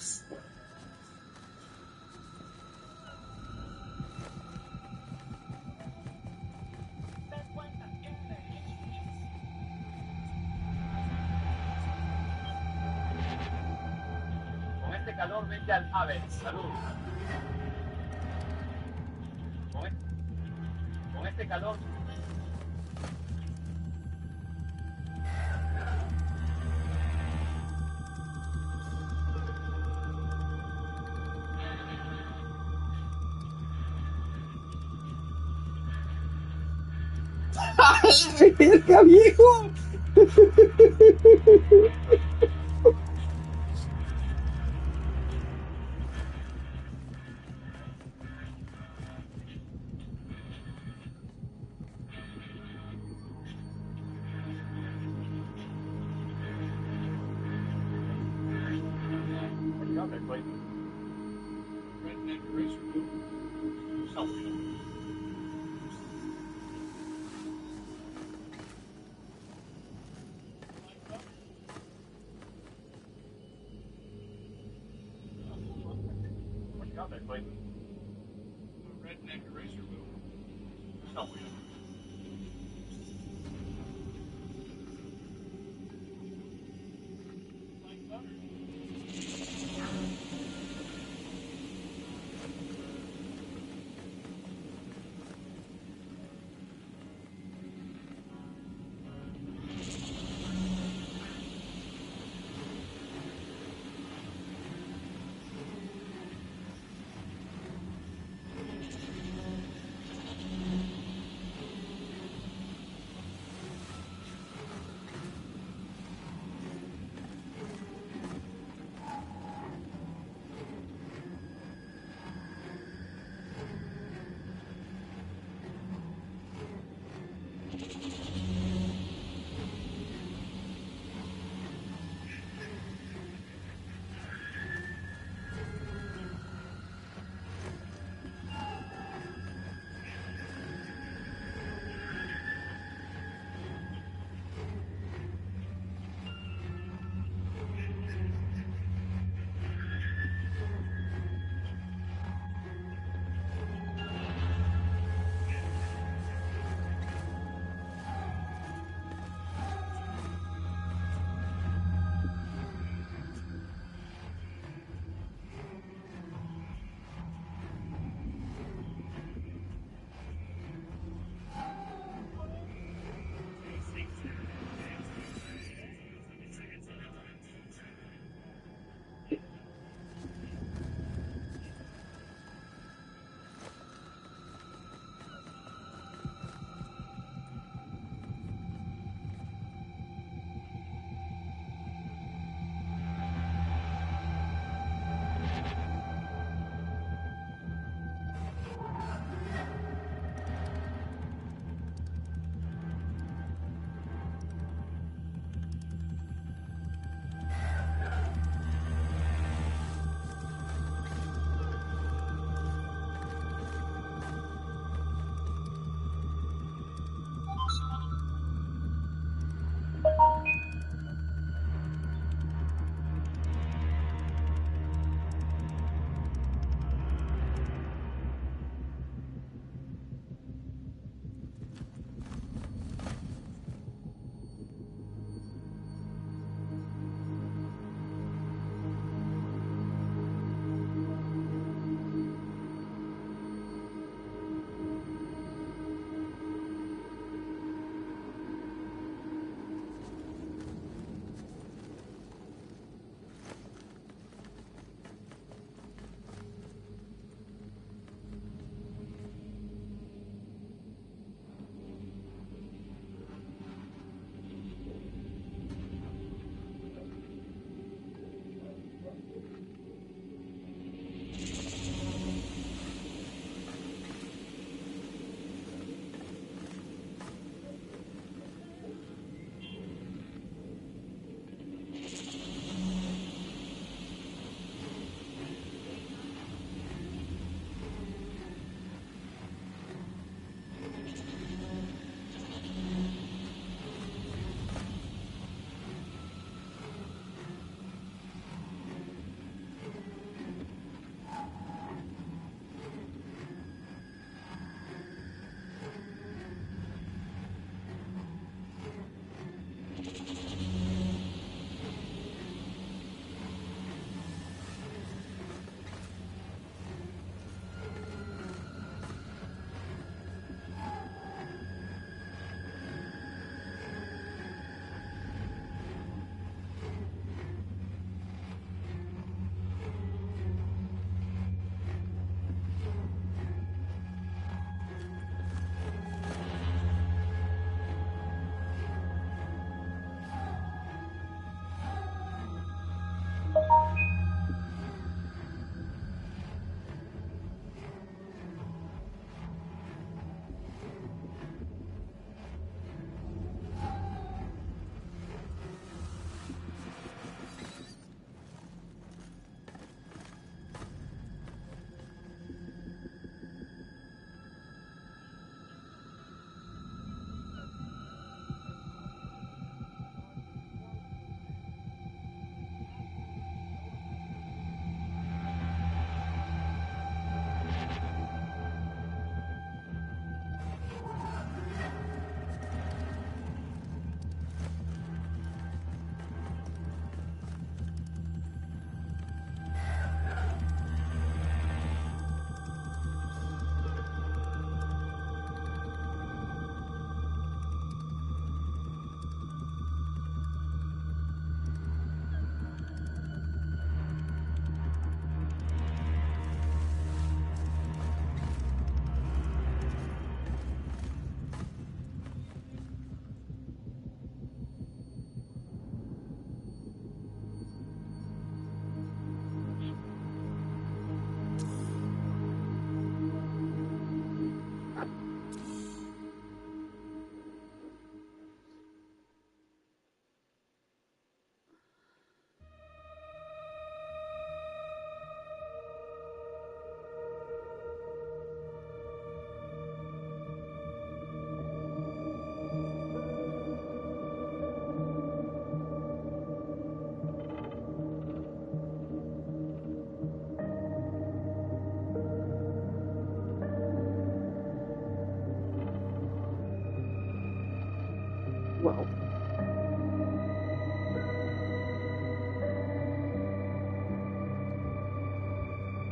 Con este calor, vente al Ave. Salud. Con este calor. ¡Verga, viejo!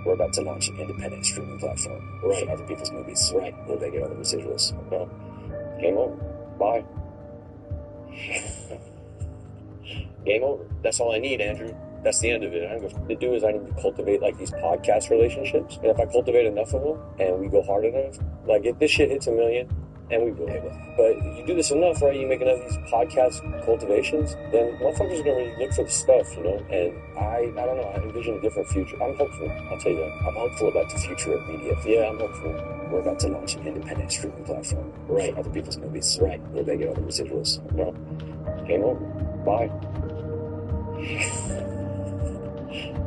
We're about to launch an independent streaming platform. Right. For other people's movies. Right. Where they get all the residuals. Well, game over. Bye. Game over. That's all I need, Andrew. That's the end of it. I don't know what to do is I need to cultivate like these podcast relationships. And if I cultivate enough of them and we go hard enough, like if this shit hits 1 million, and we will. But if you do this enough, right, you make enough of these podcast cultivations, then motherfuckers are going to really look for the stuff, you know? And I don't know, I envision a different future. I'm hopeful, I'll tell you that. I'm hopeful about the future of media. Yeah, I'm hopeful. We're about to launch an independent streaming platform. Right. For other people's movies. Right. Where they get all the residuals. Well, game over. Bye.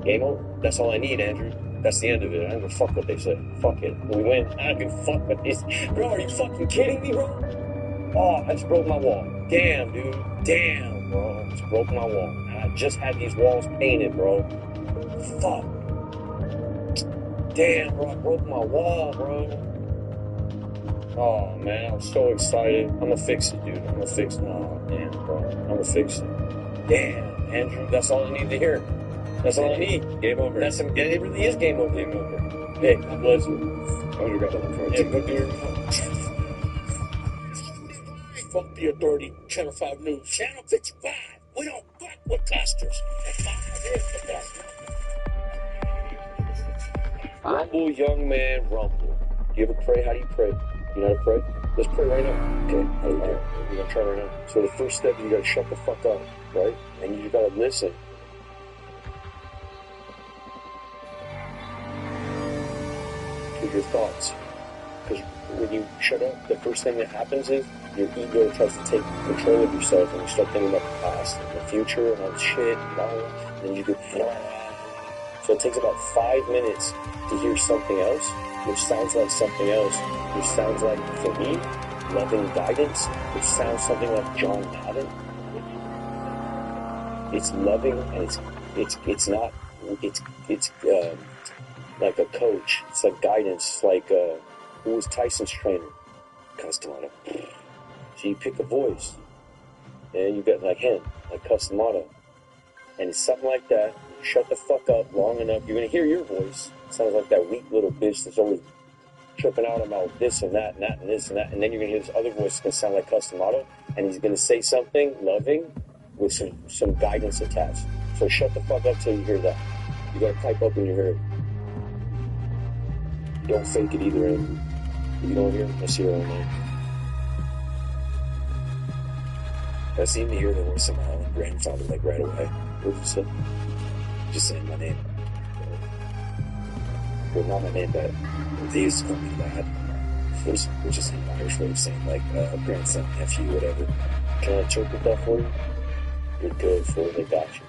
Game over. That's all I need, Andrew. That's the end of it. I don't give a fuck what they say. Fuck it. We win. I don't give a fuck what this. Bro, are you fucking kidding me, bro? Oh, I just broke my wall. Damn, dude. Damn, bro. I just broke my wall. And I just had these walls painted, bro. Fuck. Damn, bro. I broke my wall, bro. Oh, man. I'm so excited. I'm gonna fix it, dude. I'm gonna fix it. Oh, damn, bro. I'm gonna fix it. Damn, Andrew. That's all I need to hear. That's all I need. Game over. It really is game over. Game over. Hey, God bless you. Oh, got that card. Yeah, go do your fuck the authority. Channel 5 News. Channel 55. We don't fuck with clusters. And 5 is the best. Rumble, young man, rumble. You ever pray? How do you pray? You know how to pray? Let's pray right now. Okay, how do you do? We're going to try right now. So the first step, you got to shut the fuck up, right? And you got to listen. Your thoughts, because when you shut up, the first thing that happens is your ego tries to take control of yourself, and you start thinking about the past and the future and all this shit, and then you go. So it takes about 5 minutes to hear something else, which sounds like something else, which sounds like, for me, loving guidance, which sounds something like John Madden. It's loving, and it's not. Like a coach. It's like guidance. It's like, who was Tyson's trainer? Customato. So you pick a voice, and you get like him, like Customato. And it's something like that. Shut the fuck up long enough. You're going to hear your voice. It sounds like that weak little bitch that's always tripping out about this and that and that and this and that. And then you're going to hear this other voice that's going to sound like Customato. And he's going to say something loving with some guidance attached. So shut the fuck up till you hear that. You got to pipe up when you hear it. Don't fake it either, Andrew. If you don't hear it, let's hear it, man. I seem to hear the voice of my own grandfather, like, right away. What did you say? Just saying my name. Well, not my name, but they used to call me Lad. Which is an Irish way of saying, like, grandson, nephew, whatever. Can I interpret that for you? You're good for it, they got you.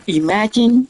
Imagine.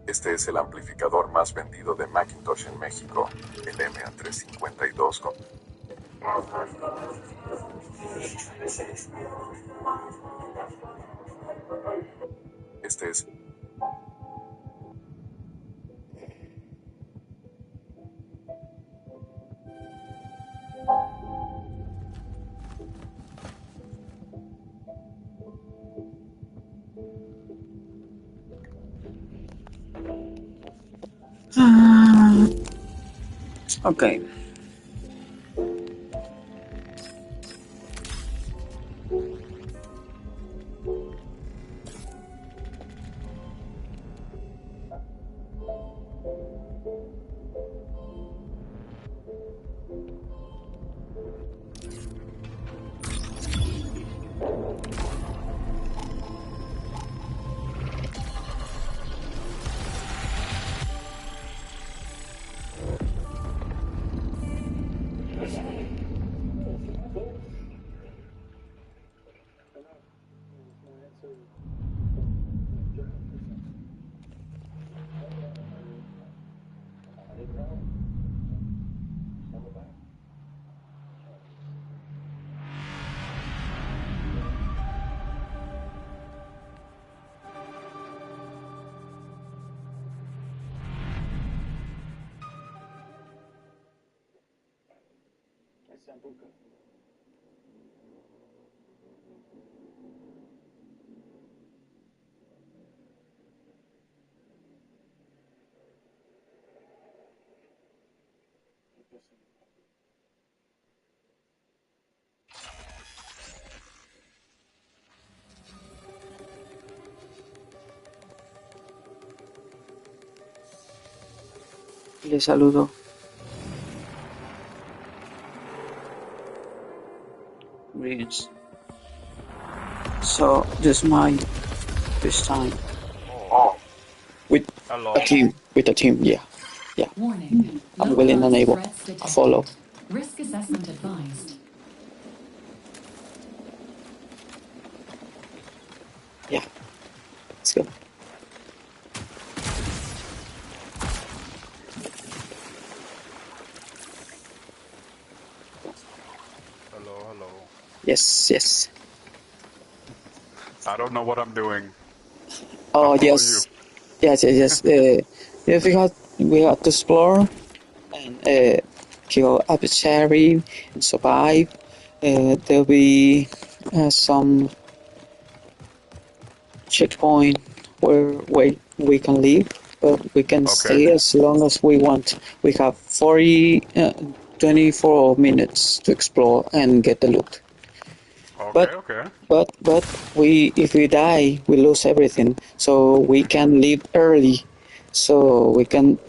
Este es el amplificador más vendido de Macintosh en México, el MA352 con... Este es... Okay. Le saludo. Greetings. So this is my first time with a team. Yeah. Warning. I'm willing and able to follow. Risk assessment advised. Yeah. Let's go. Hello. Yes. I don't know what I'm doing. Oh, I'll follow yes. Yes. we have to explore and kill adversary and survive. There'll be some checkpoint where we can leave, but we can stay as long as we want. We have 24 minutes to explore and get the loot. Okay. But if we die, we lose everything. So we can leave early, so we can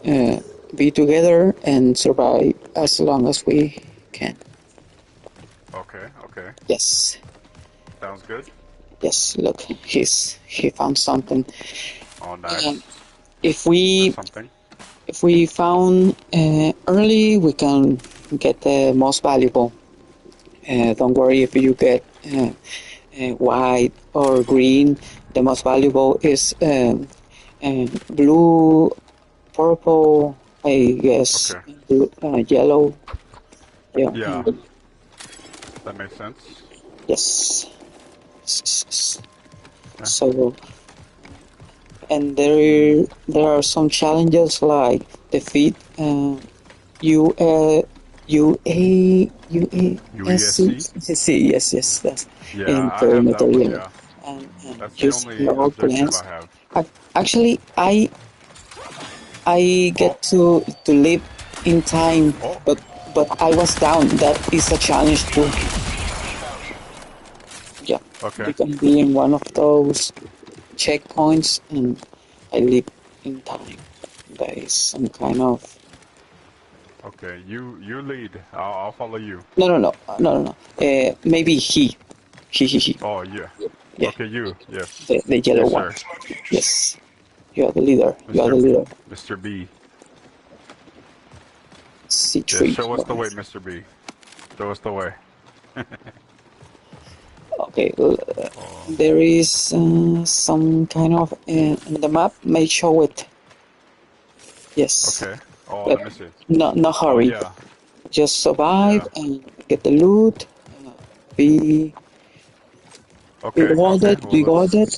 be together and survive as long as we can. Okay. okay. Yes. Sounds good. Yes. Look, he found something. Oh, nice. If we Something. found early, we can get the most valuable. Don't worry if you get white or green. The most valuable is blue, purple, I guess, Okay. blue, yellow. Yeah. Yeah. That makes sense. Yes. So, and there are some challenges like defeat UASC. Yes, that's in Yeah, I have that one. Perimeter. Yeah. And That's the use only low objective plans. I have. Actually, I get to live in time, but I was down. That is a challenge too. Yeah, Okay. you can be in one of those checkpoints, and I live in time. That is some kind of Okay, you lead. I'll follow you. no. Maybe he. Oh yeah. Yeah. Okay, you. Yes. The yellow Yes, one. sir. Yes. You are the leader. You are the leader. Mr. B. C3. Yeah, show us the way, Mr. B. Show us the way. Okay, there is some kind of in the map. May show it. Yes. Okay. Oh, But let me see. no hurry. Oh, yeah. Just survive and get the loot. Be Okay. rewarded. Well, Be rewarded.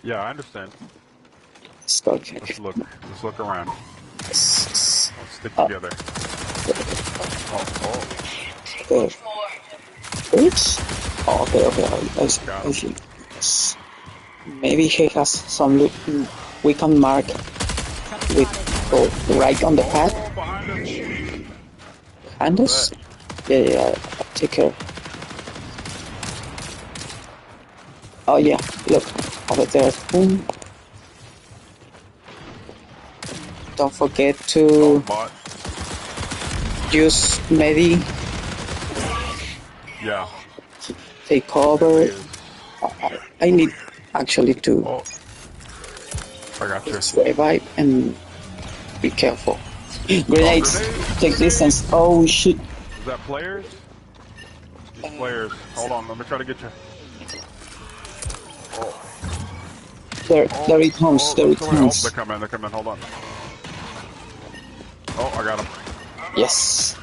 yeah, I understand. Let's go. Let's look around. Yes. Let's stick together. Oh. Good. Oops. Oh, okay. I see. Yes. Maybe he has some loot we can mark with right on the path. Behind us? Yeah. Take care. Oh yeah, look over there. Boom. Don't forget to use Medi. Yeah. Take cover. I need actually to I got you. revive and be careful. Grenades. Take distance. Oh shit. Is that players? These players. Hold on, let me try to get you. There it comes. There it comes. They're coming. Hold on. Oh, I got him. Yes.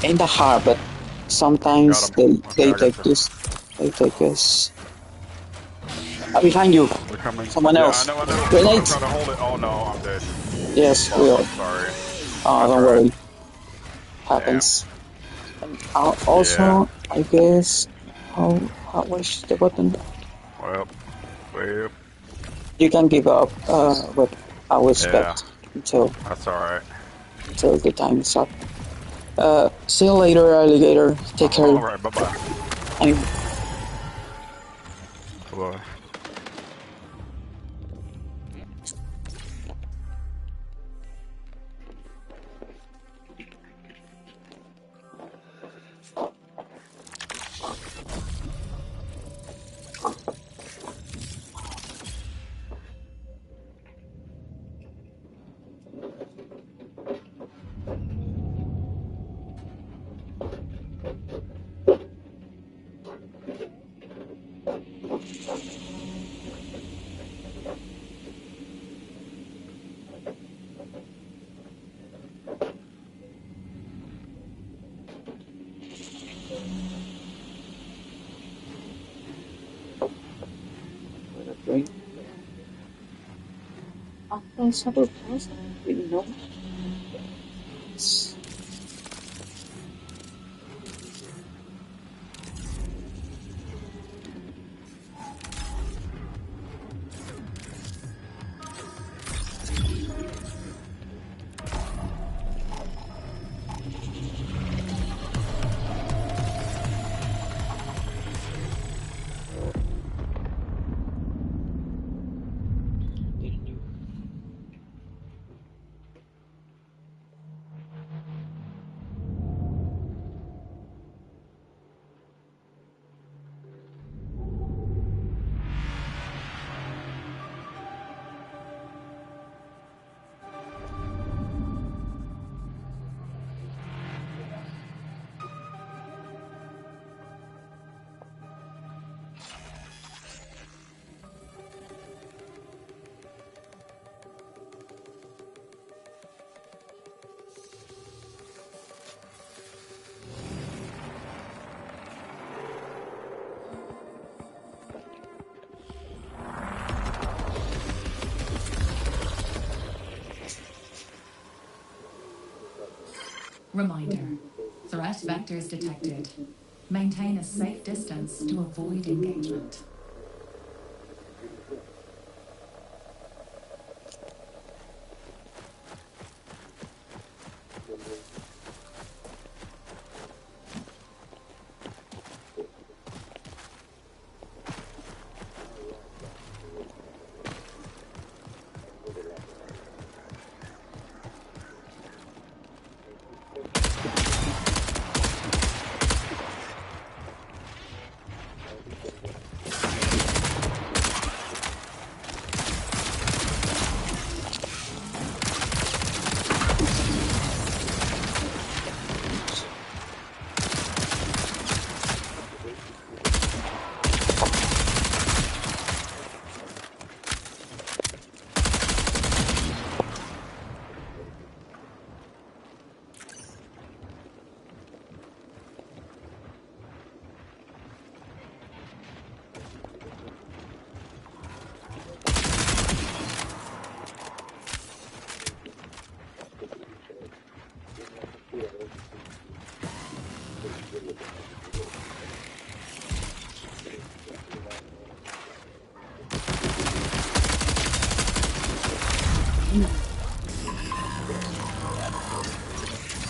Ain't that hard, but sometimes they take this. They take us. Behind you. They're coming. Someone else. I know. Grenades. I'm trying to hold it. Oh no, I'm dead. Yes, we are. Sorry. Oh, don't worry. Happens. And also, I guess, how was the button? Well. You can give up, but I will expect until. That's alright. Until the time is up. See you later, alligator. Take care. Alright, bye bye. Bye. Untraceable person? No. Reminder. Threat vectors detected. Maintain a safe distance to avoid engagement.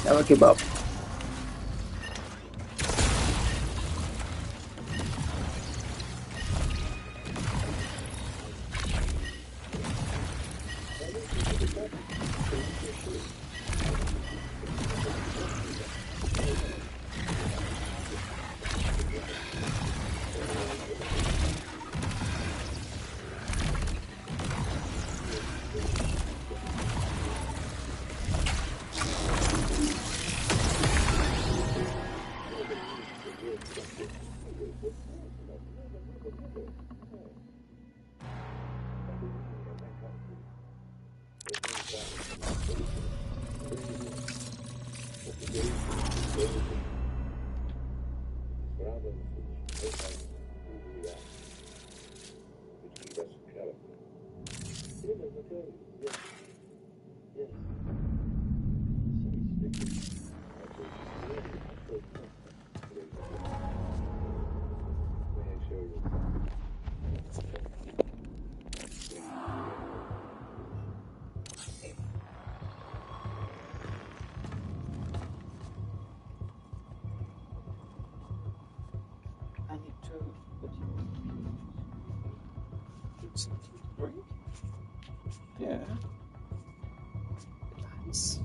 Never give up. I need to put something to drink. Yeah. Nice.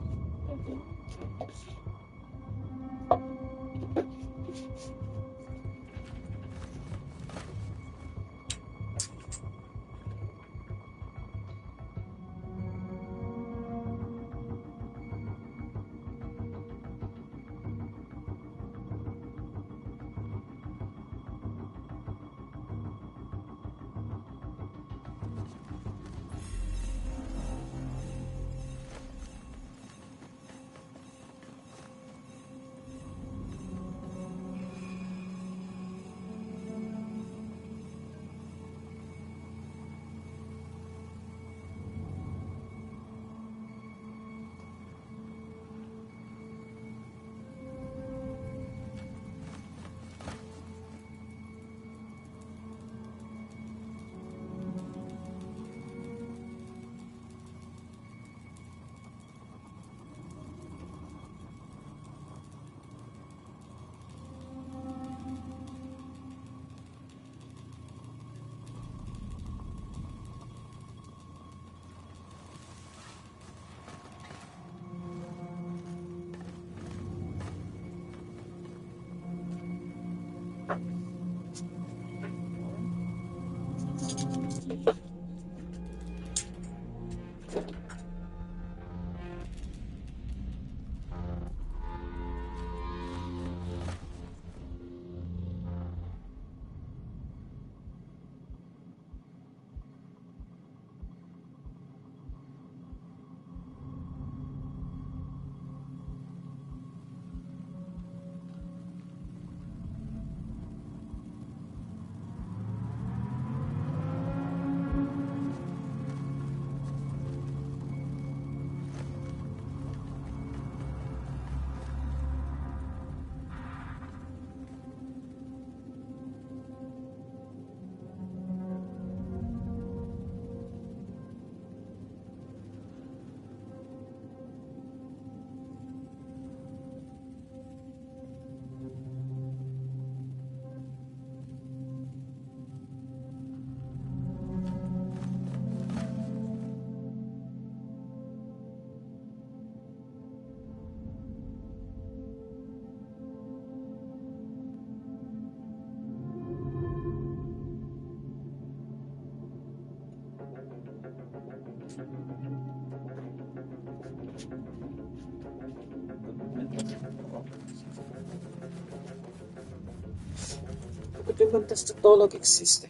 Porque tú encontraste todo lo que existe.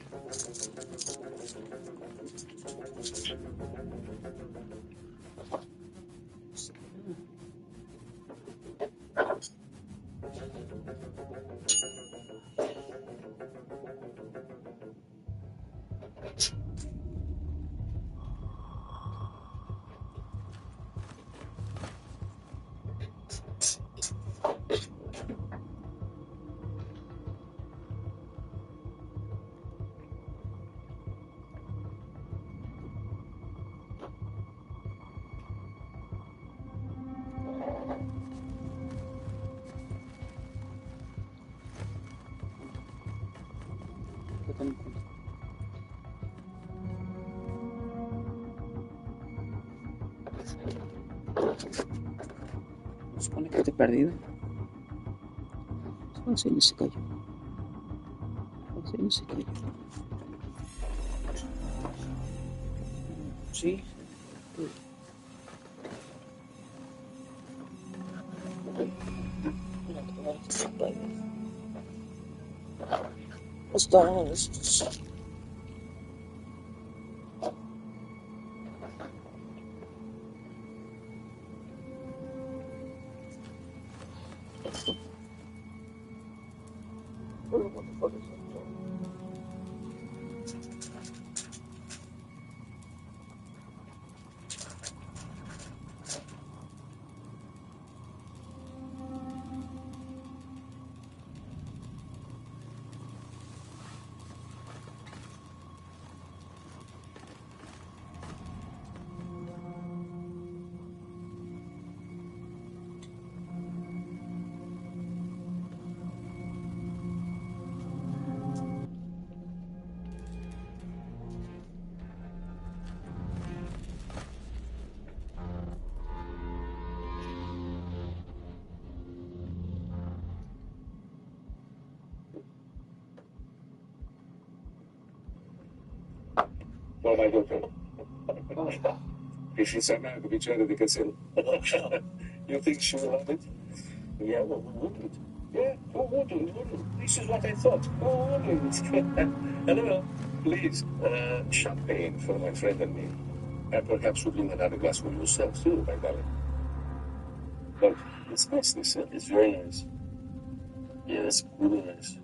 Se supone que te he perdido. Oh, sí, no se cayó. Oh, sí, no se cayó. Sí. Está. Oh, my girlfriend. If she's America, we try to be considered. You think she will love it? Yeah, well, who wouldn't? Yeah, who wouldn't? This is what I thought. Who wouldn't? Hello, please. Champagne for my friend and me. And perhaps you bring another glass for yourself too, my darling. But it's nice, this. It's very nice. Yeah, it's really nice.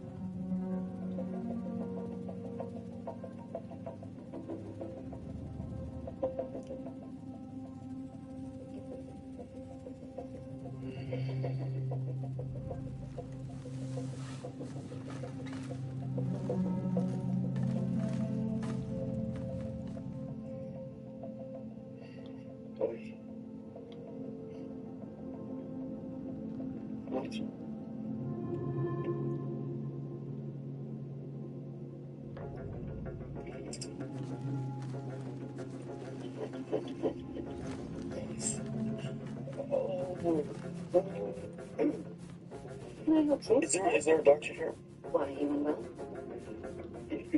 Is there a doctor here? Why, you unwell?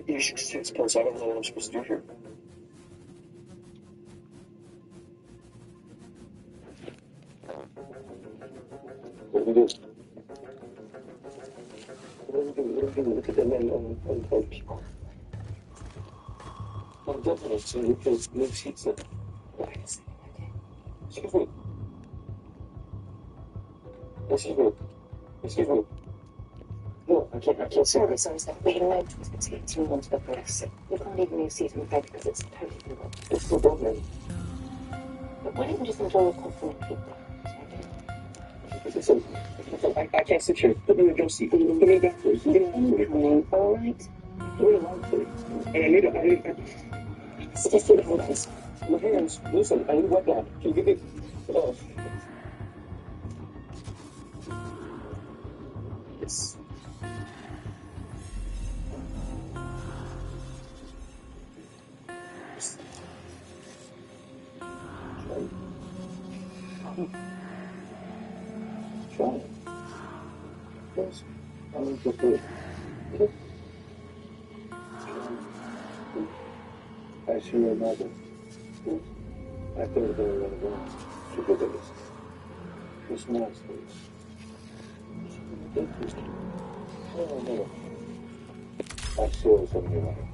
You should just take this pulse. I don't know what I'm supposed to do here. What do we do? What do we look at the men on people? I'm definitely so you can move seats there. Excuse me. Excuse me. Excuse me. No, I can't. Sorry, but you know, it's you want to go for rest. You can't even move seat, I'm afraid, because it's totally involved. It's still bothering. But why don't you just enjoy your coffee and keep that? Listen, I can't sit here. Put me in a jump seat. Give me a back, please. Incoming, alright? You really want to. And I need Suggest you hold this. my hands. Listen, I need a wet nap. Can you give me... Oh. Yes. Try it. Yes. I'm going to do it. Okay? I see your mother. Yes. After the to go to this. This monster. Oh no. I saw something like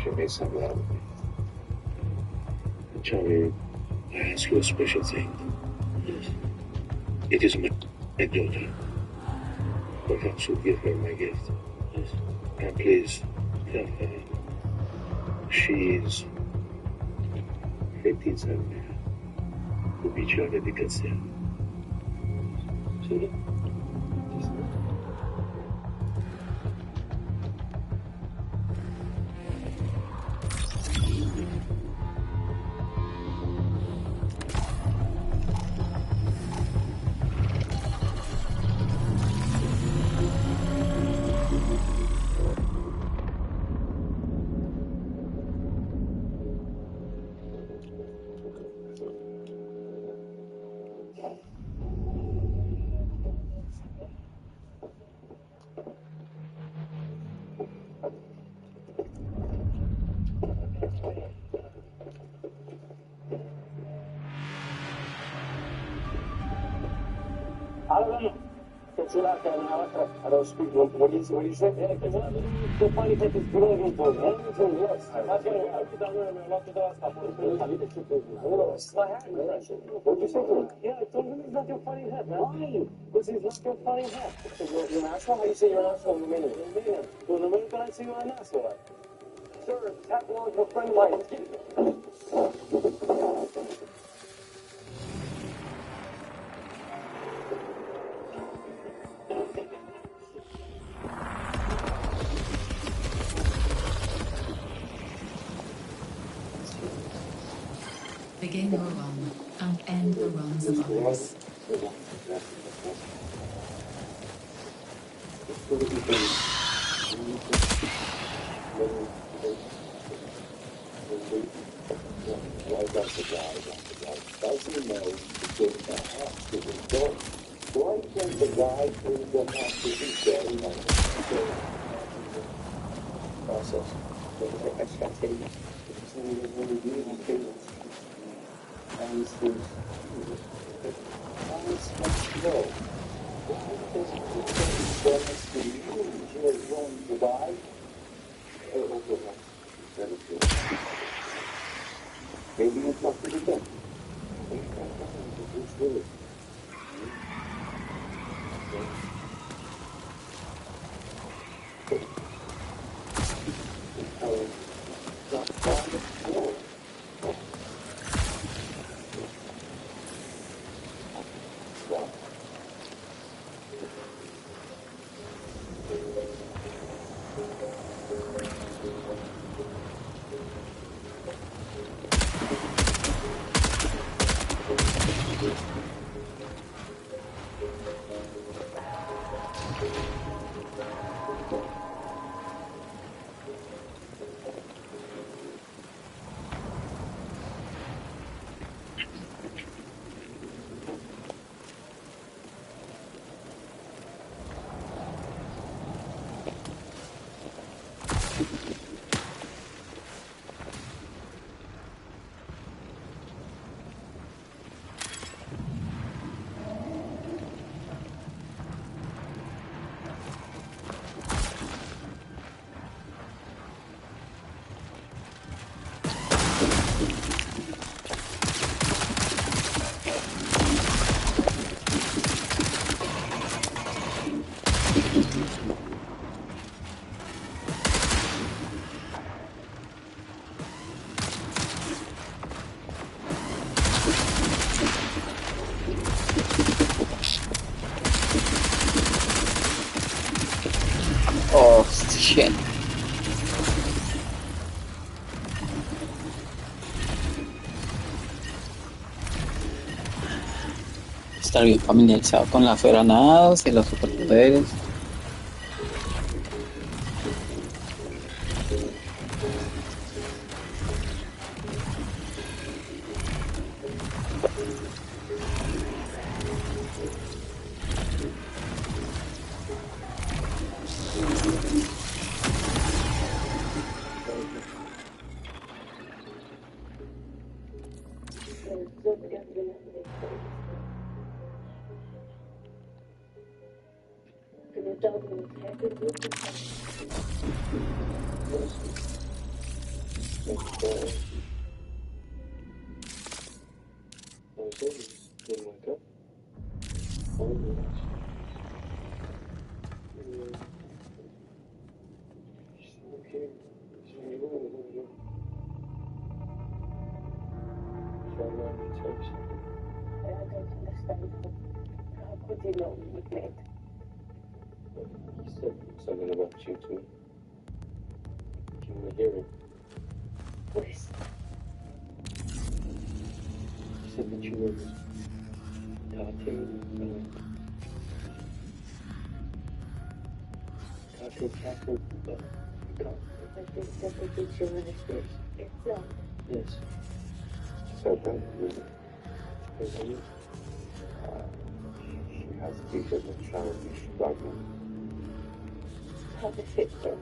she made something out of me. Charlie, I ask you a special thing. Yes. It is my daughter. Perhaps you give her my gift. Yes. And please tell her she is fetița mea, cu picioare de cățel. See? I don't speak. What do you say? The funny thing is brilliant. Anything, yes. That's what it's my hat impression. What did you say to him? Yeah, I told him he's not your funny hat, man. Why? Because he's not your funny hat. You're an asshole? How do you say you're an asshole in Romanian? In Romanian. So in American, I say you're an asshole. Sir, tap along with a friend of mine. Begin your run and end the runs of others. Oh, shit. Estar bien familiarizado con las granadas y los superpoderes. Can you tell me what happened with you? I don't understand. How could you know we met? He said something about you to me. You were hearing. Pues, He said that you were talking Catherine, I think that the teacher understands. It's not. yes. So then, She has teachers in China, Chicago. How to fit her.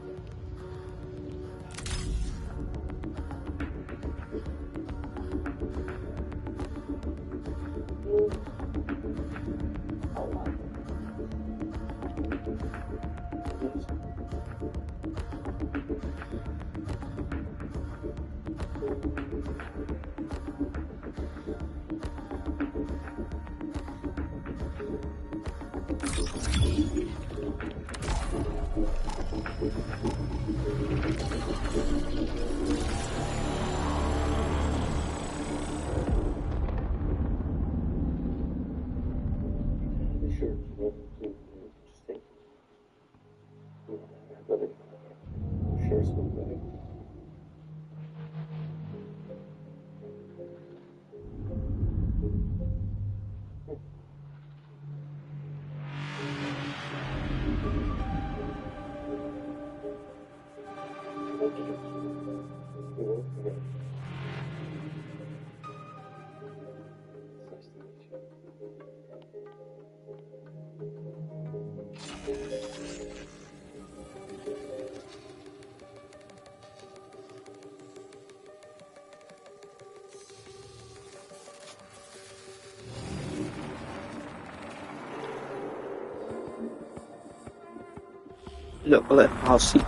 Look at how she.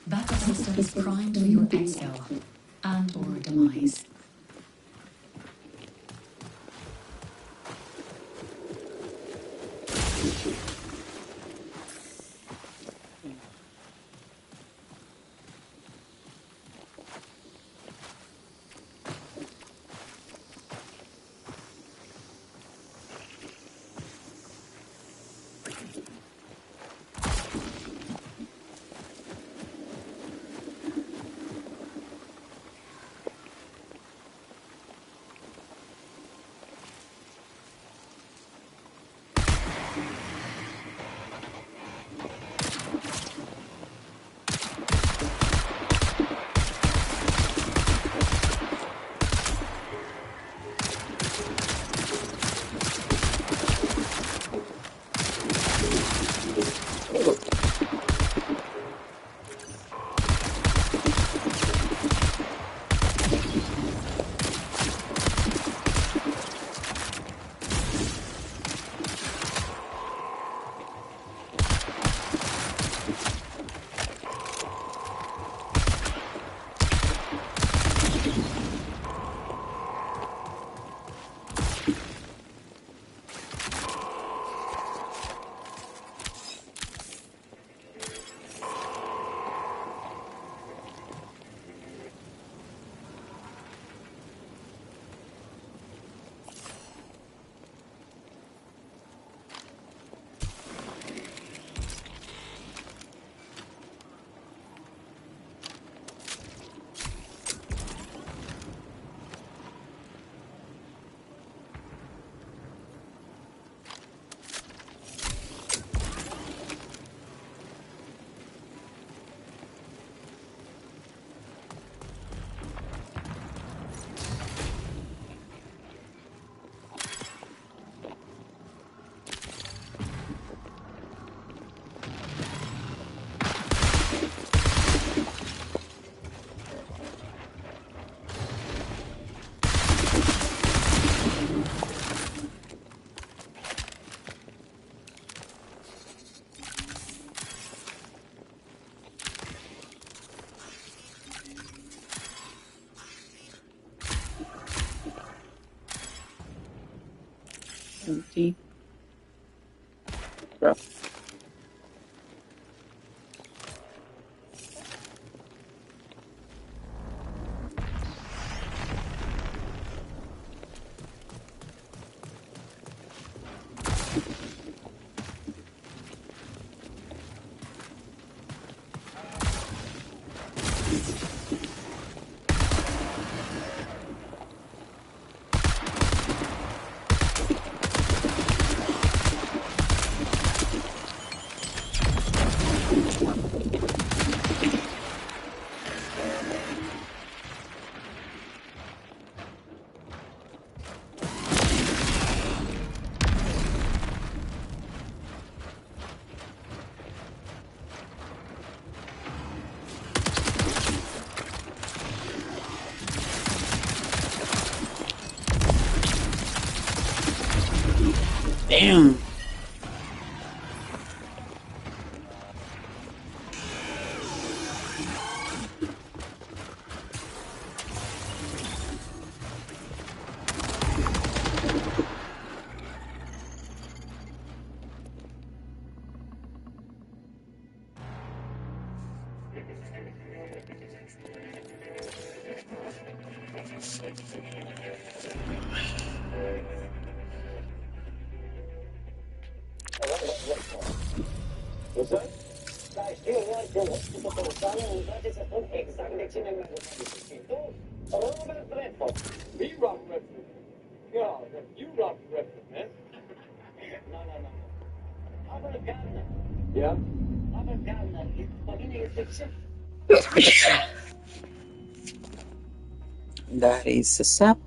Backup systems primed for your exfil and or demise. empty. Bro. Damn. What's that? Guys, do you realize you're listening to Gonzalo and that is an examination in a Robert Redford. Me, Robert Redford. God, you, Robert Redford, man. No. Robert Gardner. Yeah? Robert Gardner is beginning a fiction. That is a sap.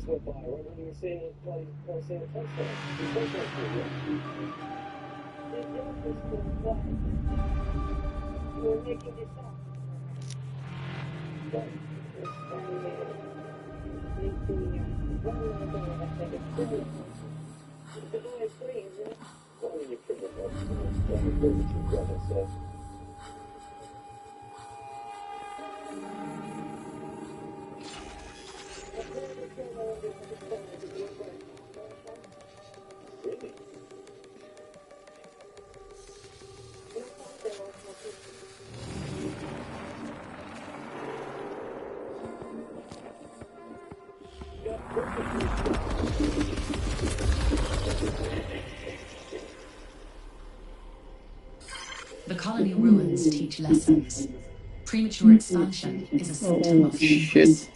Just went by right when you were saying bloody saying a touchdown. You were making this up. But the boy screams, you know? What are you picking up? The colony ruins teach lessons. Premature expansion is a symptom of hubris.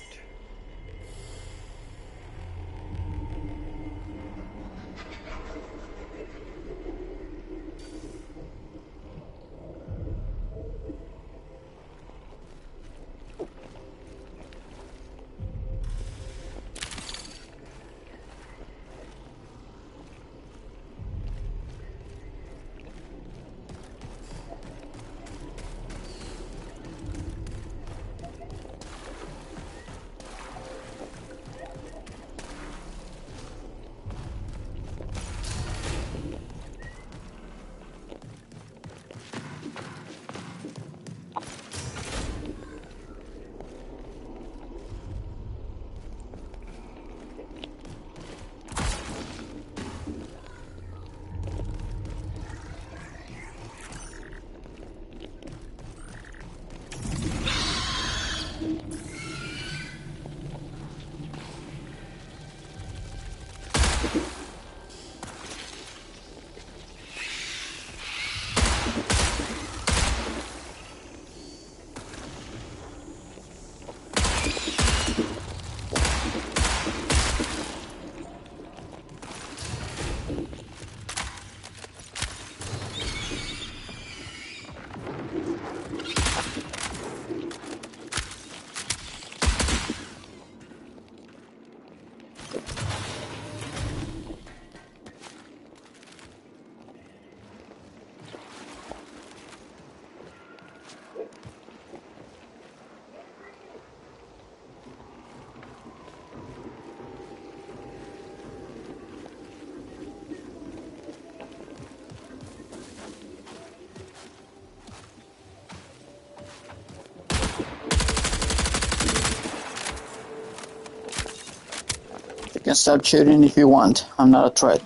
You can start shooting if you want. I'm not a threat.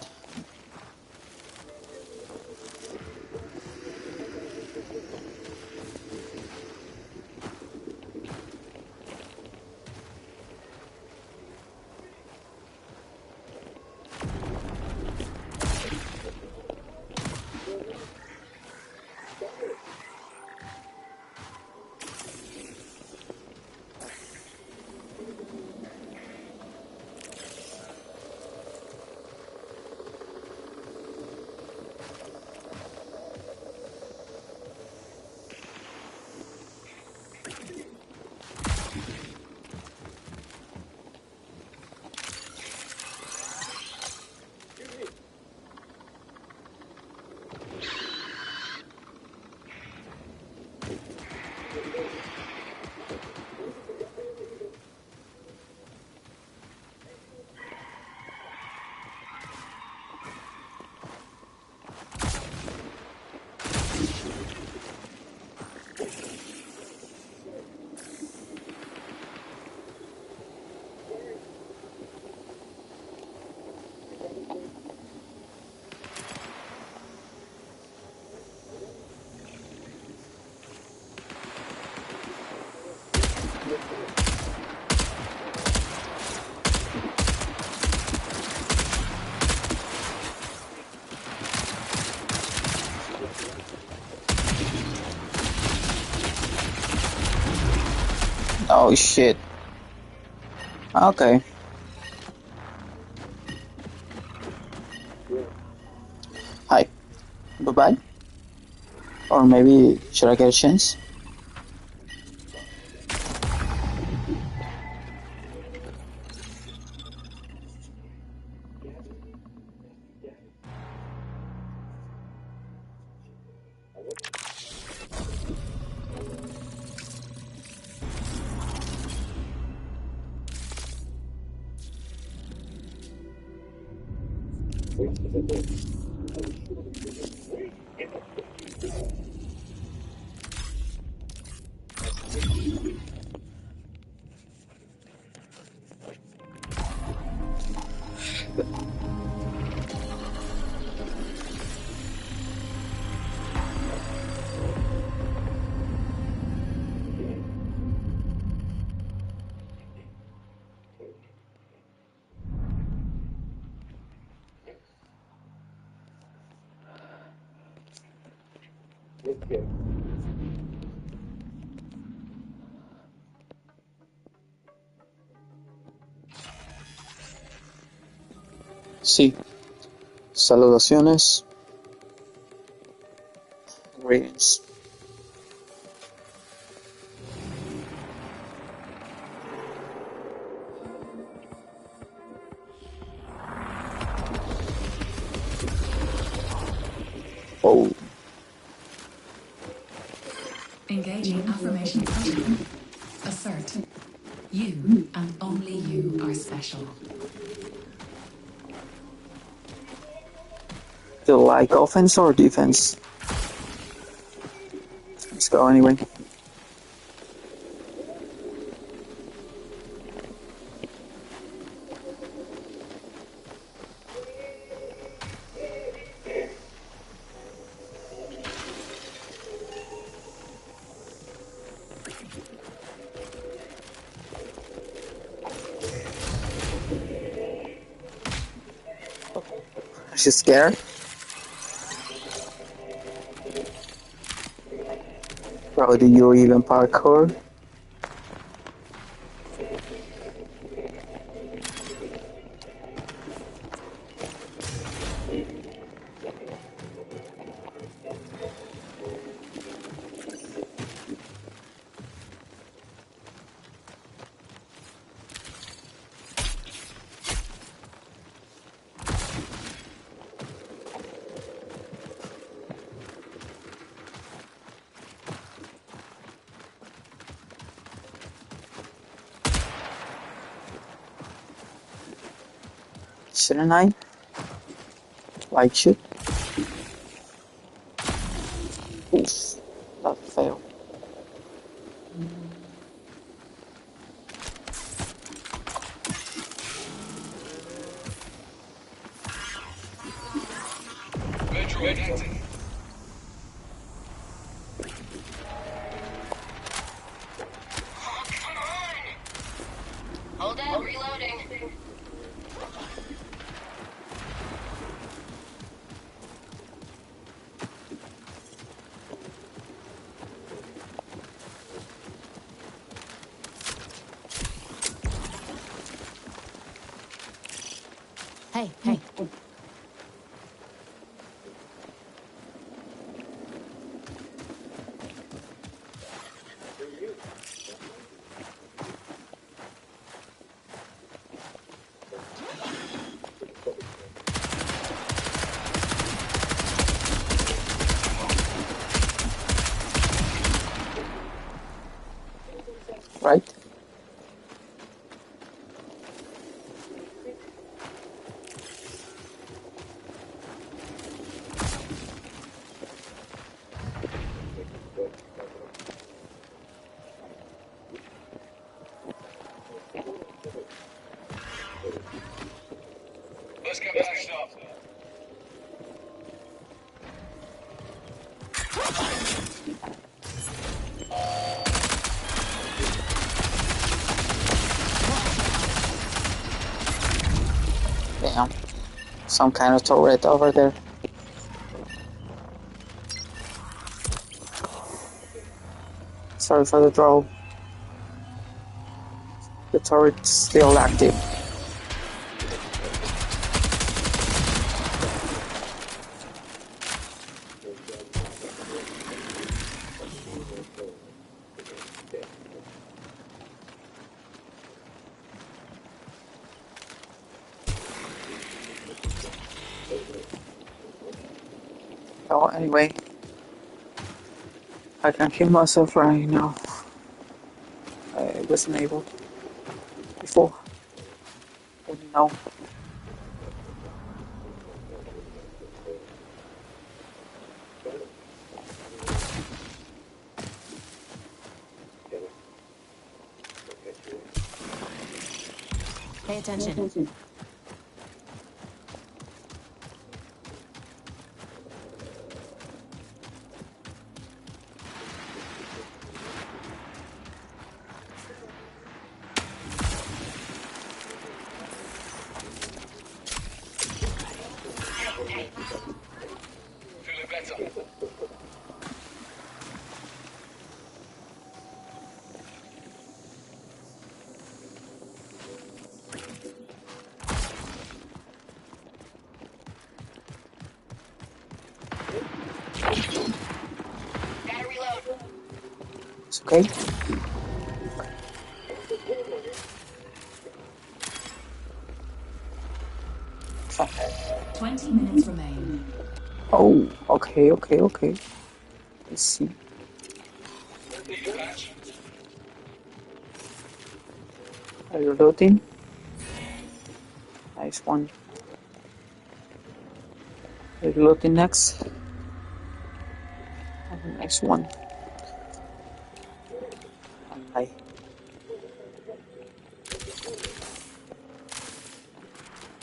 Oh shit. Okay. Hi. Bye-bye. Or maybe, should I get a chance? Sí. Saludaciones. Greetings. Oh. Engaging affirmation protocol. Assert. You and only you are special. Do you like offense or defense? Let's go anyway. Are you scared? Bro, do you even parkour? Shouldn't I? Like should? Oof, that failed. Hold up, reloading. Hey. Right? Let's get patched up. Damn. Some kind of turret over there. Sorry for the draw. The turret's still active. Oh, anyway, I can heal myself right now. I wasn't able before. Didn't know. Pay attention. Feeling better. Okay. 20 minutes remain. Oh, okay. Let's see. Are you loading? Nice one. Are you loading next? And the next one. Alright.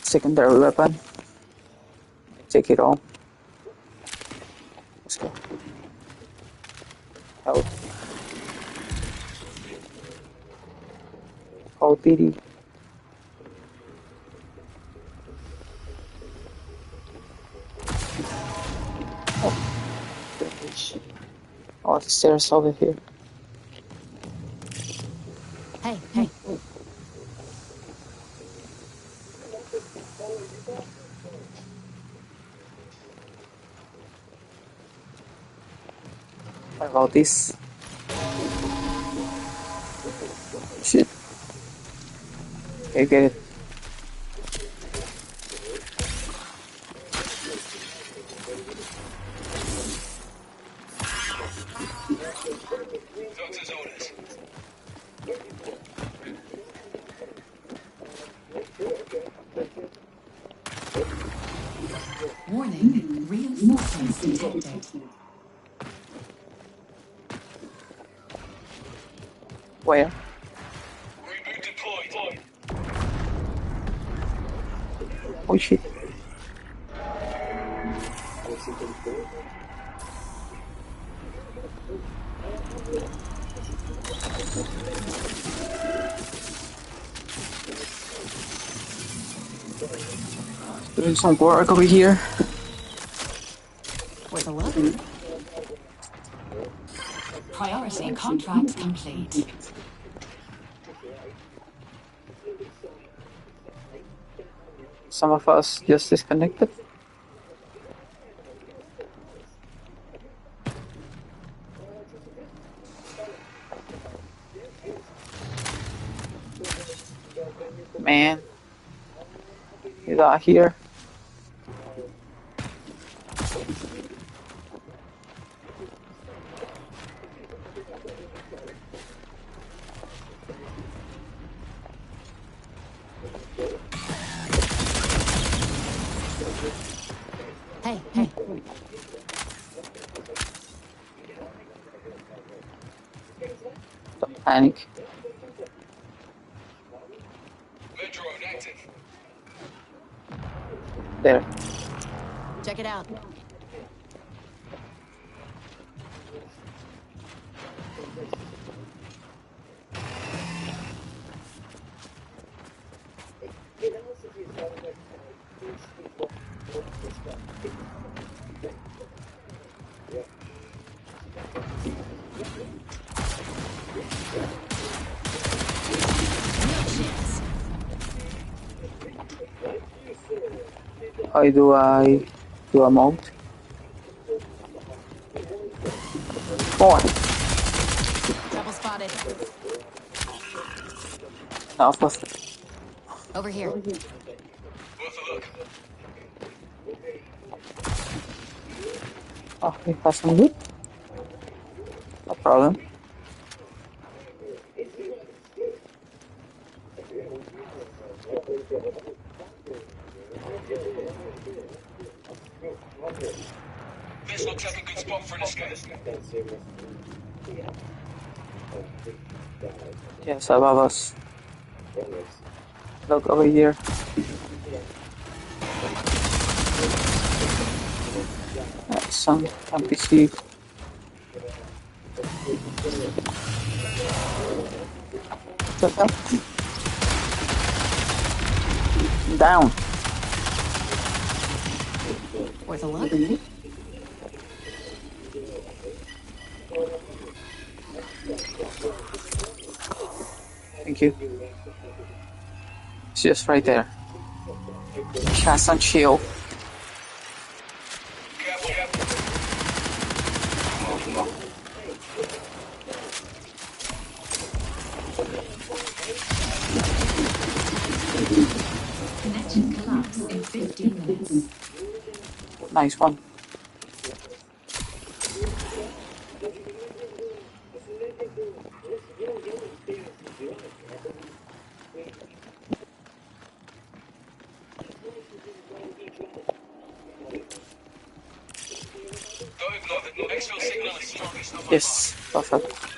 Secondary weapon. Take it all. Let's go. Health. Oh, BD. Oh, the stairs over here. Hey. What about this? Shit. Okay, get it. Warning, reinforcements detected. Where? Oh shit. Doing some work over here. Worth a look. Priority contract complete. Some of us just disconnected. Man, you got here. Hey. Don't panic. There. Check it out. How do I do a mode? Four. Trouble spotted. Enough of Over here. Oh, we have some loot. No problem. This looks like a good spot for an escape. Yes, above us. Look over here. That's some NPC. Down. Worth a look. Thank you. It's just right there. Chest and shield. max in 15 minutes. Nice one. Yes, perfect.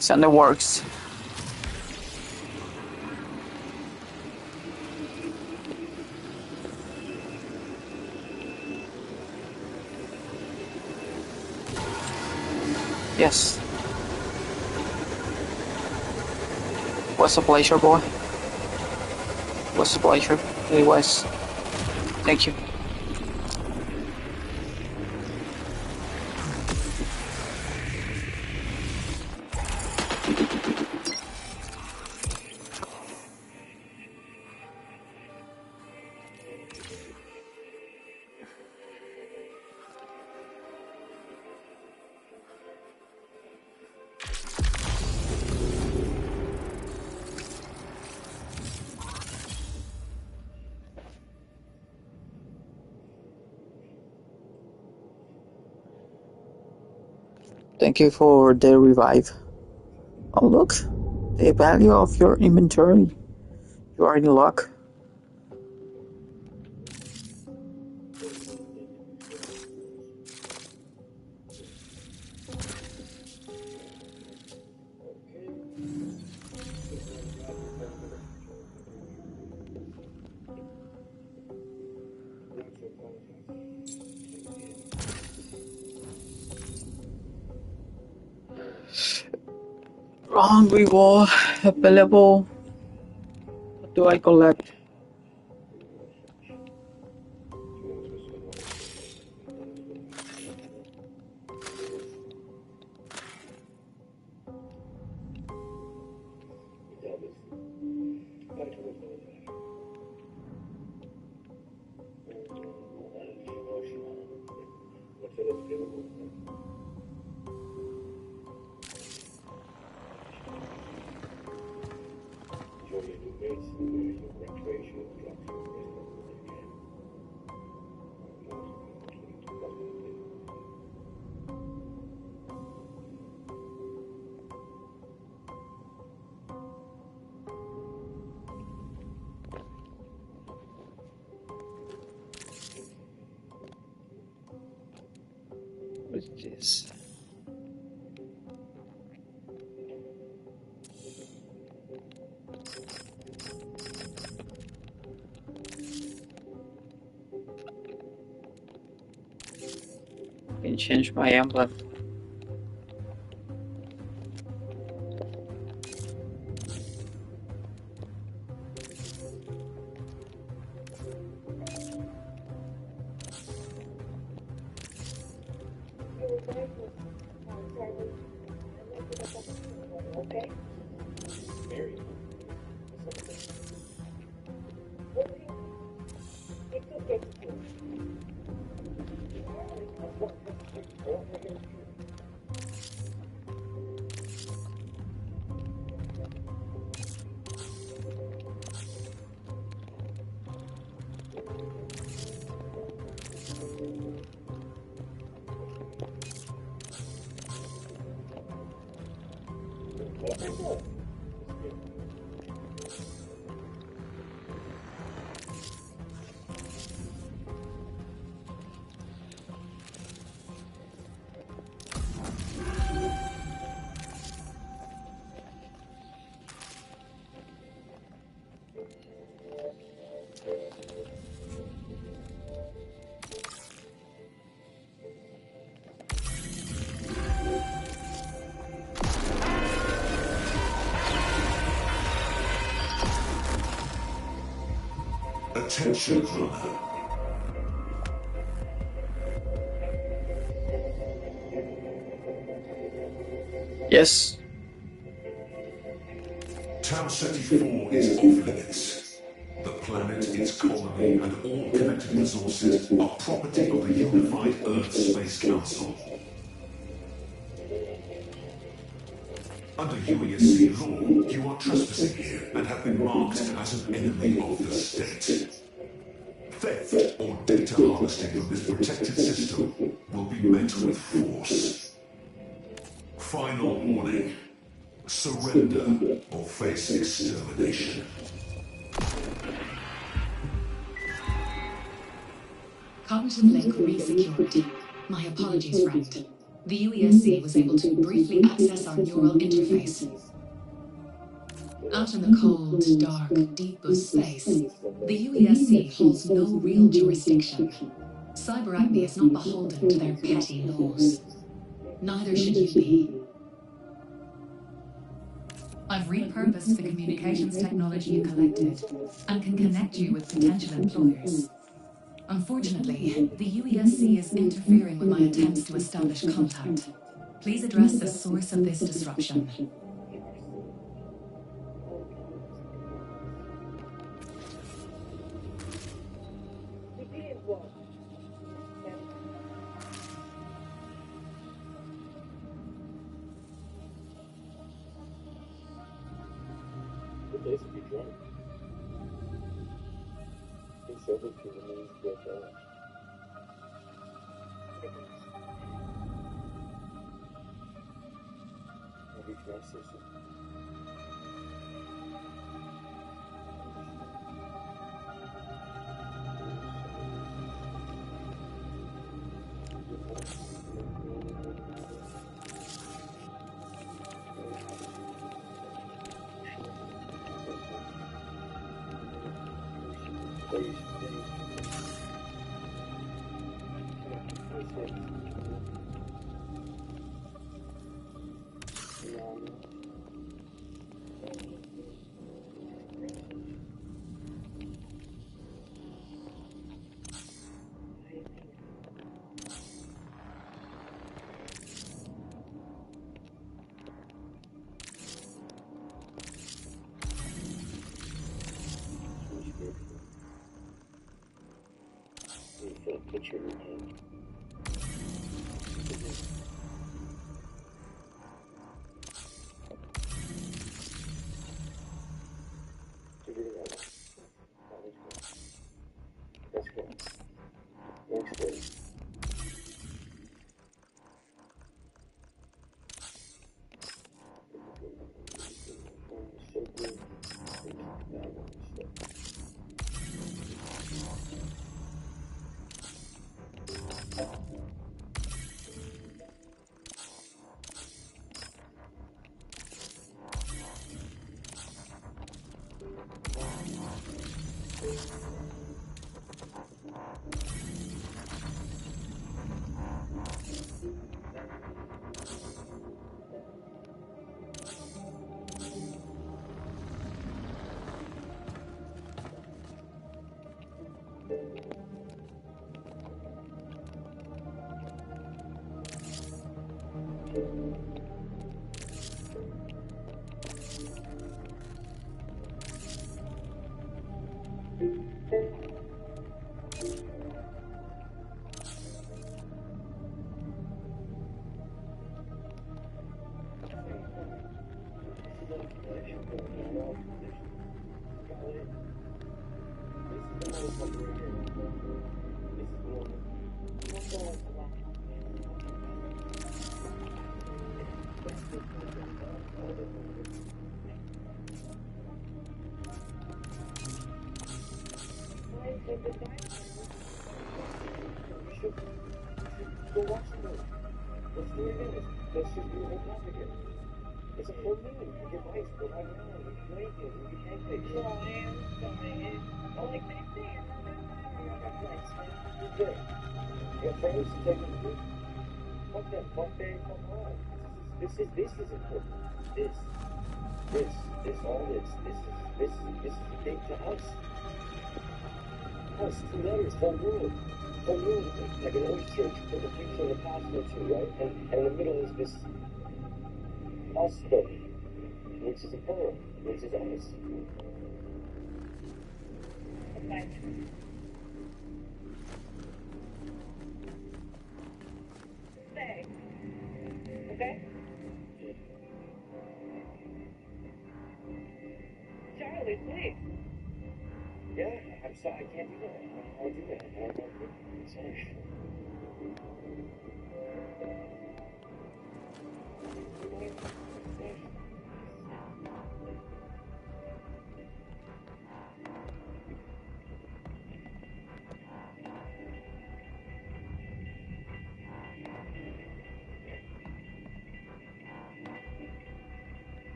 It's in the works. Yes. What's a pleasure, boy? What's a pleasure? Anyways, thank you. Thank you for the revive. Oh look, the value of your inventory. You are in luck. Wrong reward available. What do I collect? What is this? I can change my emblem. Okay? It's okay. Attention, runner. Yes. Tau Ceti 4 is off limits. The planet, its colony, and all connected resources are property of the unified Earth Space Council. Under UESC law, you are trespassing here and have been marked as an enemy of the state. Theft or data harvesting of this protected system will be met with force. Final warning. Surrender or face extermination. Cognitive link re-secured. My apologies, friend. The UESC was able to briefly access our neural interface. Out in the cold, dark, deep of space, the UESC holds no real jurisdiction. Cyberacme is not beholden to their petty laws. Neither should you be. I've repurposed the communications technology you collected and can connect you with potential employers. Unfortunately, the UESC is interfering with my attempts to establish contact. Please address the source of this disruption. Place to be drunk. Be sober to the means to get there. Maybe gas station. Picture in your hand. That's good. Thanks, buddy. Go watch the movie. Let's do it again. Let's just do the whole class again. It's a full moon. You get ice, go right around. You can make it. You can take it. You're good. You got friends to take them to? Fuck that. Fuck day. Fuck on. This is important. All this is big to us. plus 2 letters, whole world. Whole world, like an oyster with a picture of a possible two, right? And in the middle is this us, which is a pearl, which is us. Okay. Stay. Okay? Charlie, please. Yeah, I'm sorry, I can't do that. I don't want to do that. I don't want to do that. Sorry.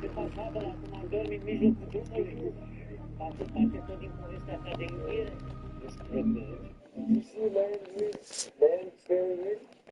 ¿Qué pasaba la comandante mi mismo futuro? Parte todo tiempo esta categoría. You see, man, very weird.